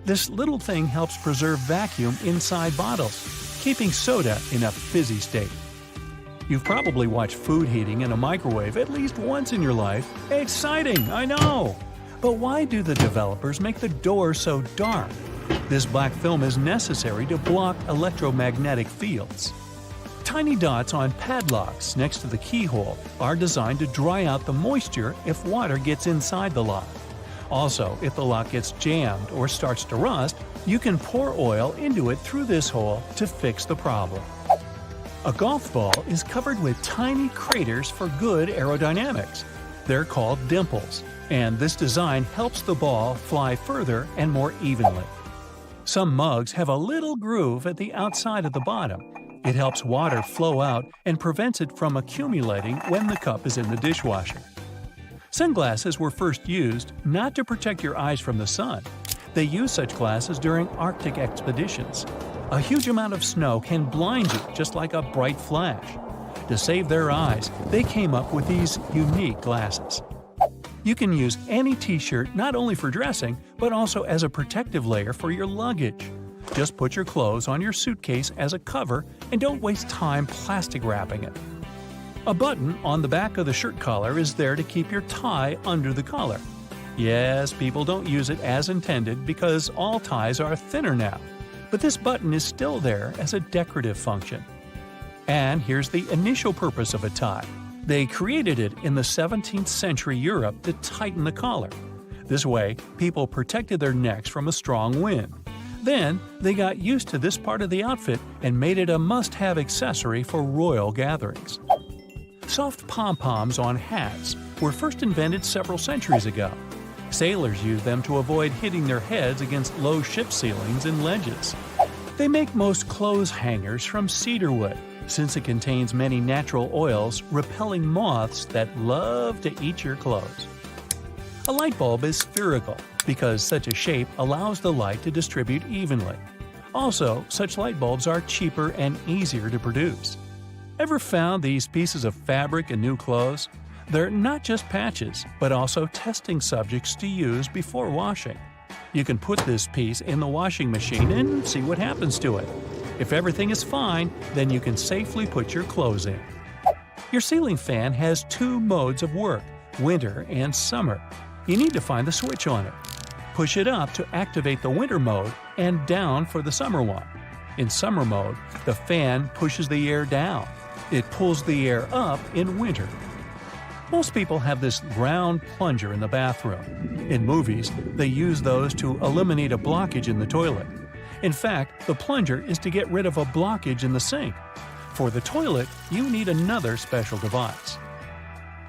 This little thing helps preserve vacuum inside bottles, keeping soda in a fizzy state. You've probably watched food heating in a microwave at least once in your life. Exciting, I know! But why do the developers make the door so dark? This black film is necessary to block electromagnetic fields. Tiny dots on padlocks next to the keyhole are designed to dry out the moisture if water gets inside the lock. Also, if the lock gets jammed or starts to rust, you can pour oil into it through this hole to fix the problem. A golf ball is covered with tiny craters for good aerodynamics. They're called dimples, and this design helps the ball fly further and more evenly. Some mugs have a little groove at the outside of the bottom. It helps water flow out and prevents it from accumulating when the cup is in the dishwasher. Sunglasses were first used not to protect your eyes from the sun. They used such glasses during Arctic expeditions. A huge amount of snow can blind you just like a bright flash. To save their eyes, they came up with these unique glasses. You can use any t-shirt not only for dressing, but also as a protective layer for your luggage. Just put your clothes on your suitcase as a cover and don't waste time plastic wrapping it. A button on the back of the shirt collar is there to keep your tie under the collar. Yes, people don't use it as intended because all ties are thinner now, but this button is still there as a decorative function. And here's the initial purpose of a tie. They created it in the 17th century Europe to tighten the collar. This way, people protected their necks from a strong wind. Then, they got used to this part of the outfit and made it a must-have accessory for royal gatherings. Soft pom-poms on hats were first invented several centuries ago. Sailors used them to avoid hitting their heads against low ship ceilings and ledges. They make most clothes hangers from cedar wood, since it contains many natural oils repelling moths that love to eat your clothes. A light bulb is spherical because such a shape allows the light to distribute evenly. Also, such light bulbs are cheaper and easier to produce. Ever found these pieces of fabric in new clothes? They're not just patches, but also testing subjects to use before washing. You can put this piece in the washing machine and see what happens to it. If everything is fine, then you can safely put your clothes in. Your ceiling fan has two modes of work, winter and summer. You need to find the switch on it. Push it up to activate the winter mode and down for the summer one. In summer mode, the fan pushes the air down. It pulls the air up in winter. Most people have this round plunger in the bathroom. In movies, they use those to eliminate a blockage in the toilet. In fact, the plunger is to get rid of a blockage in the sink. For the toilet, you need another special device.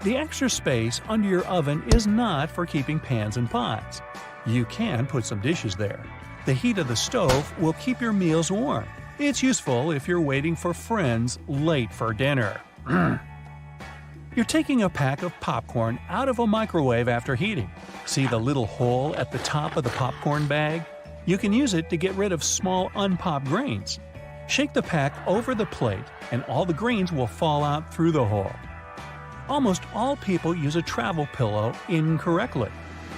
The extra space under your oven is not for keeping pans and pots. You can put some dishes there. The heat of the stove will keep your meals warm. It's useful if you're waiting for friends late for dinner. You're taking a pack of popcorn out of a microwave after heating. See the little hole at the top of the popcorn bag? You can use it to get rid of small unpopped grains. Shake the pack over the plate and all the grains will fall out through the hole. Almost all people use a travel pillow incorrectly.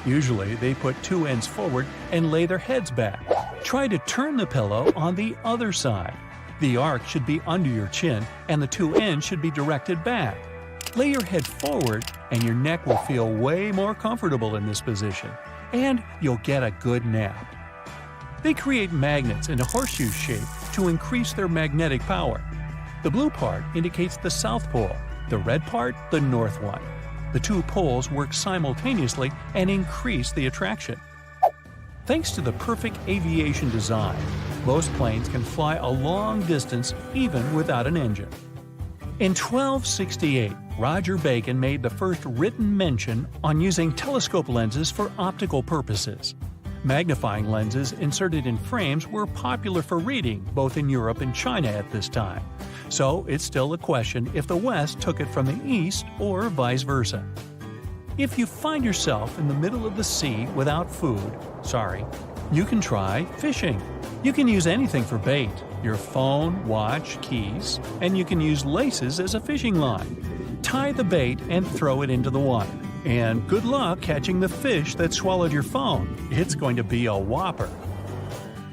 Usually, they put two ends forward and lay their heads back. Try to turn the pillow on the other side. The arc should be under your chin and the two ends should be directed back. Lay your head forward and your neck will feel way more comfortable in this position. And you'll get a good nap. They create magnets in a horseshoe shape to increase their magnetic power. The blue part indicates the South Pole, the red part the North one. The two poles work simultaneously and increase the attraction. Thanks to the perfect aviation design, most planes can fly a long distance even without an engine. In 1268, Roger Bacon made the first written mention on using telescope lenses for optical purposes. Magnifying lenses inserted in frames were popular for reading both in Europe and China at this time, so it's still a question if the West took it from the East or vice versa. If you find yourself in the middle of the sea without food, you can try fishing. You can use anything for bait, your phone, watch, keys, and you can use laces as a fishing line. Tie the bait and throw it into the water. And good luck catching the fish that swallowed your phone. It's going to be a whopper.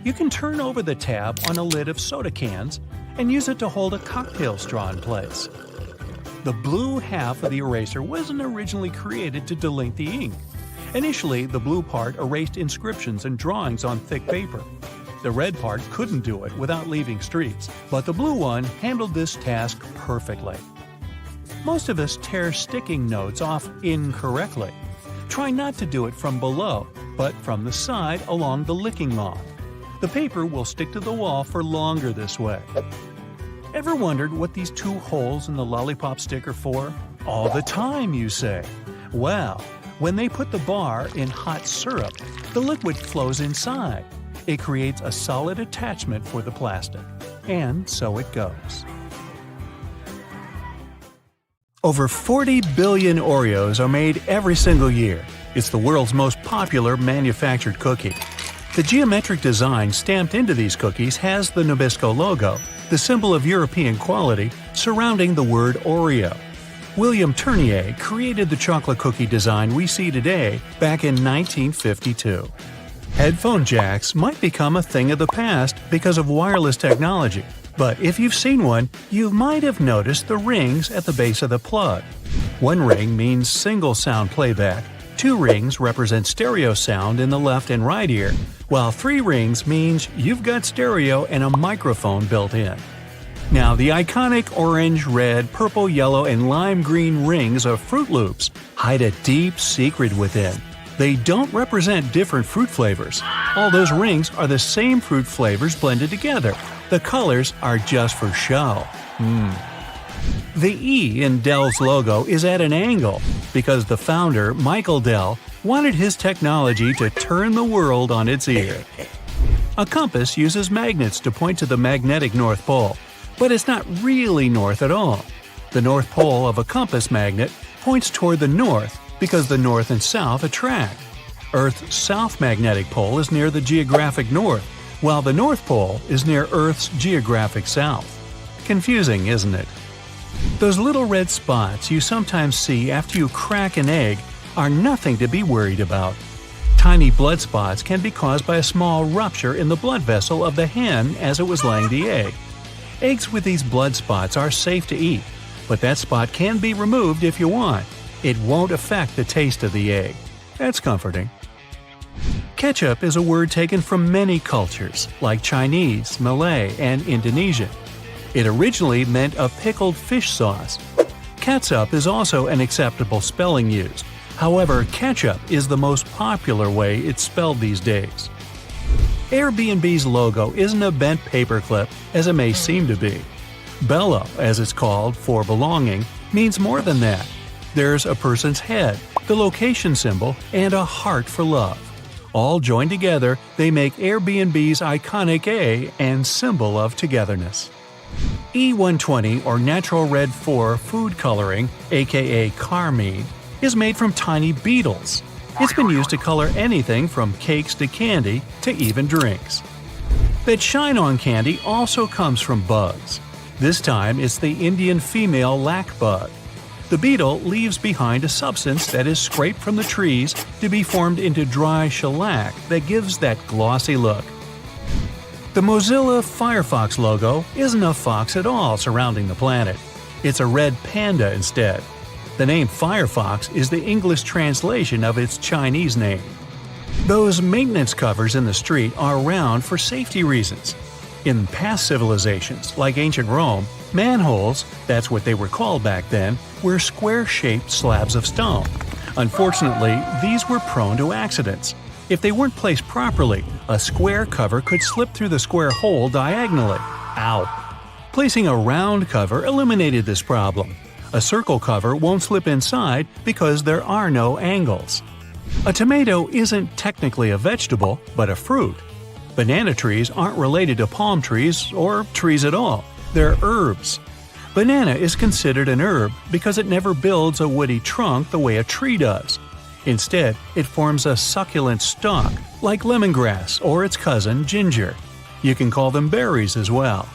You can turn over the tab on a lid of soda cans and use it to hold a cocktail straw in place. The blue half of the eraser wasn't originally created to delink the ink. Initially, the blue part erased inscriptions and drawings on thick paper. The red part couldn't do it without leaving streaks, but the blue one handled this task perfectly. Most of us tear sticking notes off incorrectly. Try not to do it from below, but from the side along the licking log. The paper will stick to the wall for longer this way. Ever wondered what these two holes in the lollipop stick are for? All the time, you say. Well, when they put the bar in hot syrup, the liquid flows inside. It creates a solid attachment for the plastic. And so it goes. Over 40 billion Oreos are made every single year. It's the world's most popular manufactured cookie. The geometric design stamped into these cookies has the Nabisco logo, the symbol of European quality, surrounding the word Oreo. William Tournier created the chocolate cookie design we see today back in 1952. Headphone jacks might become a thing of the past because of wireless technology, but if you've seen one, you might have noticed the rings at the base of the plug. One ring means single sound playback, 2 rings represent stereo sound in the left and right ear, while 3 rings means you've got stereo and a microphone built in. Now, the iconic orange, red, purple, yellow, and lime green rings of Fruit Loops hide a deep secret within. They don't represent different fruit flavors. All those rings are the same fruit flavors blended together. The colors are just for show. The E in Dell's logo is at an angle because the founder, Michael Dell, wanted his technology to turn the world on its ear. A compass uses magnets to point to the magnetic North Pole, but it's not really north at all. The North Pole of a compass magnet points toward the north because the north and south attract. Earth's south magnetic pole is near the geographic north, while the North Pole is near Earth's geographic south. Confusing, isn't it? Those little red spots you sometimes see after you crack an egg are nothing to be worried about. Tiny blood spots can be caused by a small rupture in the blood vessel of the hen as it was laying the egg. Eggs with these blood spots are safe to eat, but that spot can be removed if you want. It won't affect the taste of the egg. That's comforting. Ketchup is a word taken from many cultures, like Chinese, Malay, and Indonesian. It originally meant a pickled fish sauce. Catsup is also an acceptable spelling used. However, ketchup is the most popular way it's spelled these days. Airbnb's logo isn't a bent paperclip, as it may seem to be. Bello, as it's called, for belonging, means more than that. There's a person's head, the location symbol, and a heart for love. All joined together, they make Airbnb's iconic A and symbol of togetherness. E120 or Natural Red 4 food coloring, aka carmine, is made from tiny beetles. It's been used to color anything from cakes to candy to even drinks. That shine on candy also comes from bugs. This time it's the Indian female lac bug. The beetle leaves behind a substance that is scraped from the trees to be formed into dry shellac that gives that glossy look. The Mozilla Firefox logo isn't a fox at all surrounding the planet. It's a red panda instead. The name Firefox is the English translation of its Chinese name. Those maintenance covers in the street are around for safety reasons. In past civilizations, like ancient Rome, manholes, that's what they were called back then, were square-shaped slabs of stone. Unfortunately, these were prone to accidents. If they weren't placed properly, a square cover could slip through the square hole diagonally. Ow! Placing a round cover eliminated this problem. A circle cover won't slip inside because there are no angles. A tomato isn't technically a vegetable, but a fruit. Banana trees aren't related to palm trees or trees at all. They're herbs. Banana is considered an herb because it never builds a woody trunk the way a tree does. Instead, it forms a succulent stalk, like lemongrass or its cousin ginger. You can call them berries as well.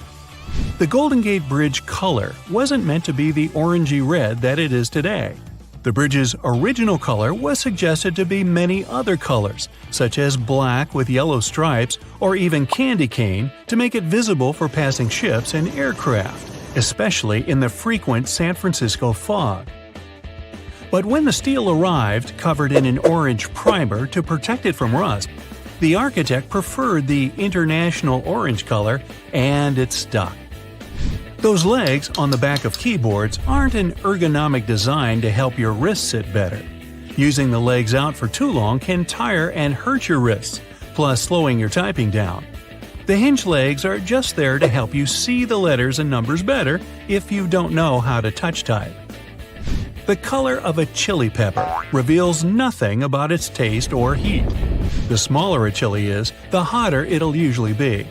The Golden Gate Bridge color wasn't meant to be the orangey red that it is today. The bridge's original color was suggested to be many other colors, such as black with yellow stripes or even candy cane, to make it visible for passing ships and aircraft, especially in the frequent San Francisco fog. But when the steel arrived, covered in an orange primer to protect it from rust, the architect preferred the international orange color, and it stuck. Those legs on the back of keyboards aren't an ergonomic design to help your wrists sit better. Using the legs out for too long can tire and hurt your wrists, plus slowing your typing down. The hinge legs are just there to help you see the letters and numbers better if you don't know how to touch type. The color of a chili pepper reveals nothing about its taste or heat. The smaller a chili is, the hotter it'll usually be.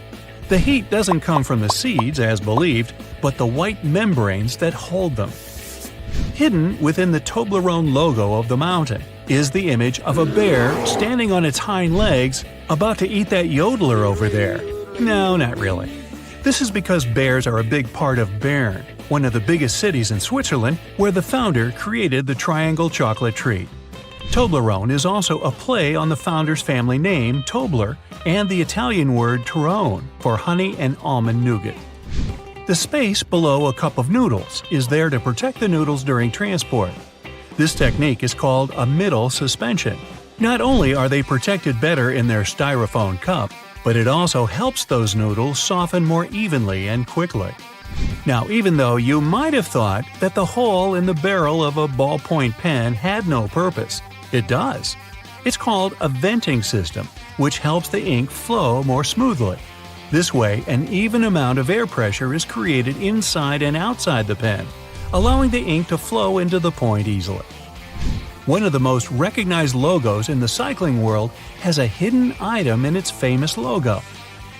The heat doesn't come from the seeds, as believed, but the white membranes that hold them. Hidden within the Toblerone logo of the mountain is the image of a bear standing on its hind legs, about to eat that yodeler over there. No, not really. This is because bears are a big part of Bern, one of the biggest cities in Switzerland, where the founder created the triangle chocolate treat. Toblerone is also a play on the founder's family name, Tobler, and the Italian word Torrone for honey and almond nougat. The space below a cup of noodles is there to protect the noodles during transport. This technique is called a middle suspension. Not only are they protected better in their styrofoam cup, but it also helps those noodles soften more evenly and quickly. Now, even though you might have thought that the hole in the barrel of a ballpoint pen had no purpose, it does. It's called a venting system, which helps the ink flow more smoothly. This way, an even amount of air pressure is created inside and outside the pen, allowing the ink to flow into the point easily. One of the most recognized logos in the cycling world has a hidden item in its famous logo.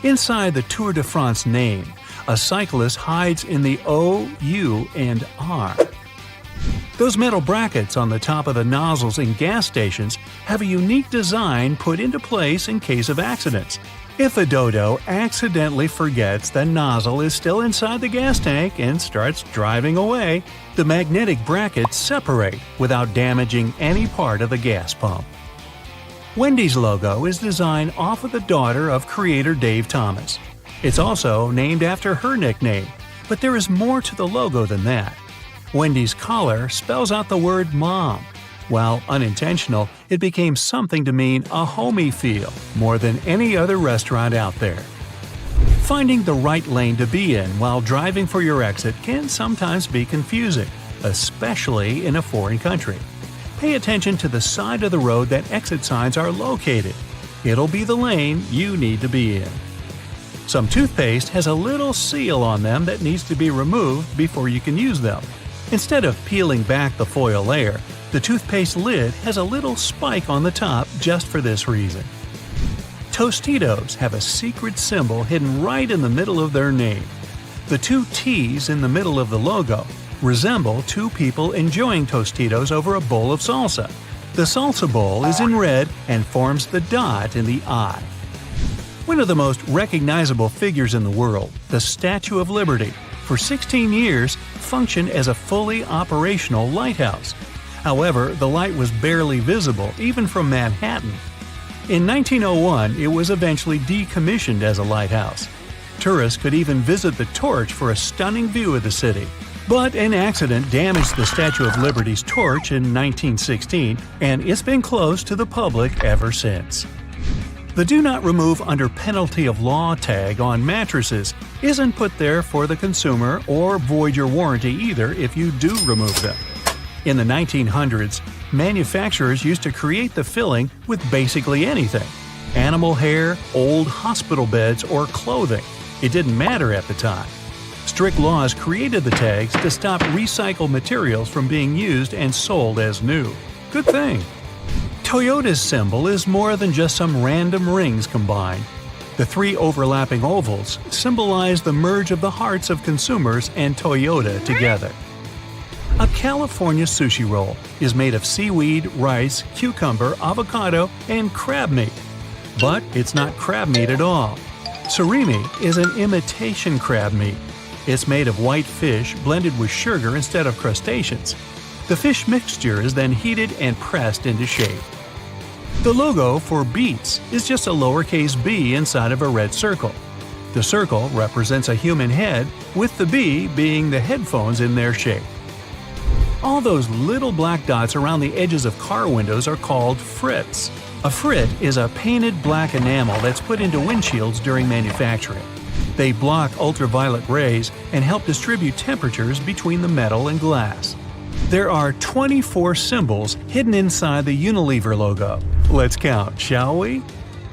Inside the Tour de France name, a cyclist hides in the O, U, and R. Those metal brackets on the top of the nozzles in gas stations have a unique design put into place in case of accidents. If a dodo accidentally forgets the nozzle is still inside the gas tank and starts driving away, the magnetic brackets separate without damaging any part of the gas pump. Wendy's logo is designed off of the daughter of creator Dave Thomas. It's also named after her nickname, but there is more to the logo than that. Wendy's collar spells out the word mom. While unintentional, it became something to mean a homey feel more than any other restaurant out there. Finding the right lane to be in while driving for your exit can sometimes be confusing, especially in a foreign country. Pay attention to the side of the road that exit signs are located. It'll be the lane you need to be in. Some toothpaste has a little seal on them that needs to be removed before you can use them. Instead of peeling back the foil layer, the toothpaste lid has a little spike on the top just for this reason. Tostitos have a secret symbol hidden right in the middle of their name. The two T's in the middle of the logo resemble two people enjoying Tostitos over a bowl of salsa. The salsa bowl is in red and forms the dot in the eye. One of the most recognizable figures in the world, the Statue of Liberty, for 16 years functioned as a fully operational lighthouse. However, the light was barely visible even from Manhattan. In 1901, it was eventually decommissioned as a lighthouse. Tourists could even visit the torch for a stunning view of the city. But an accident damaged the Statue of Liberty's torch in 1916, and it's been closed to the public ever since. The Do Not Remove Under Penalty of Law tag on mattresses isn't put there for the consumer or void your warranty either if you do remove them. In the 1900s, manufacturers used to create the filling with basically anything: animal hair, old hospital beds, or clothing. It didn't matter at the time. Strict laws created the tags to stop recycled materials from being used and sold as new. Good thing. Toyota's symbol is more than just some random rings combined. The three overlapping ovals symbolize the merge of the hearts of consumers and Toyota together. A California sushi roll is made of seaweed, rice, cucumber, avocado, and crab meat. But it's not crab meat at all. Surimi is an imitation crab meat. It's made of white fish blended with sugar instead of crustaceans. The fish mixture is then heated and pressed into shape. The logo for Beats is just a lowercase b inside of a red circle. The circle represents a human head, with the B being the headphones in their shape. All those little black dots around the edges of car windows are called frits. A frit is a painted black enamel that's put into windshields during manufacturing. They block ultraviolet rays and help distribute temperatures between the metal and glass. There are 24 symbols hidden inside the Unilever logo. Let's count, shall we?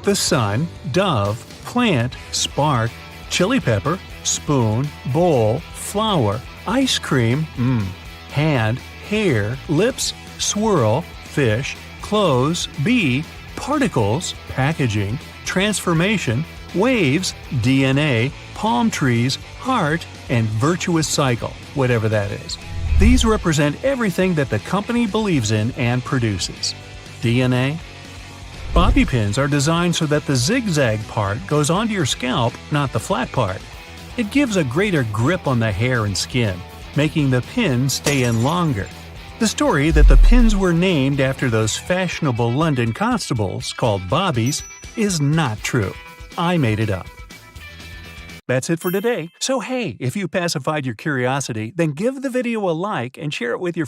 The sun, dove, plant, spark, chili pepper, spoon, bowl, flower, ice cream, hand, hair, lips, swirl, fish, clothes, bee, particles, packaging, transformation, waves, DNA, palm trees, heart, and virtuous cycle, whatever that is. These represent everything that the company believes in and produces. DNA? Bobby pins are designed so that the zigzag part goes onto your scalp, not the flat part. It gives a greater grip on the hair and skin, making the pin stay in longer. The story that the pins were named after those fashionable London constables called Bobbies is not true. I made it up. That's it for today. So hey, if you pacified your curiosity, then give the video a like and share it with your friends.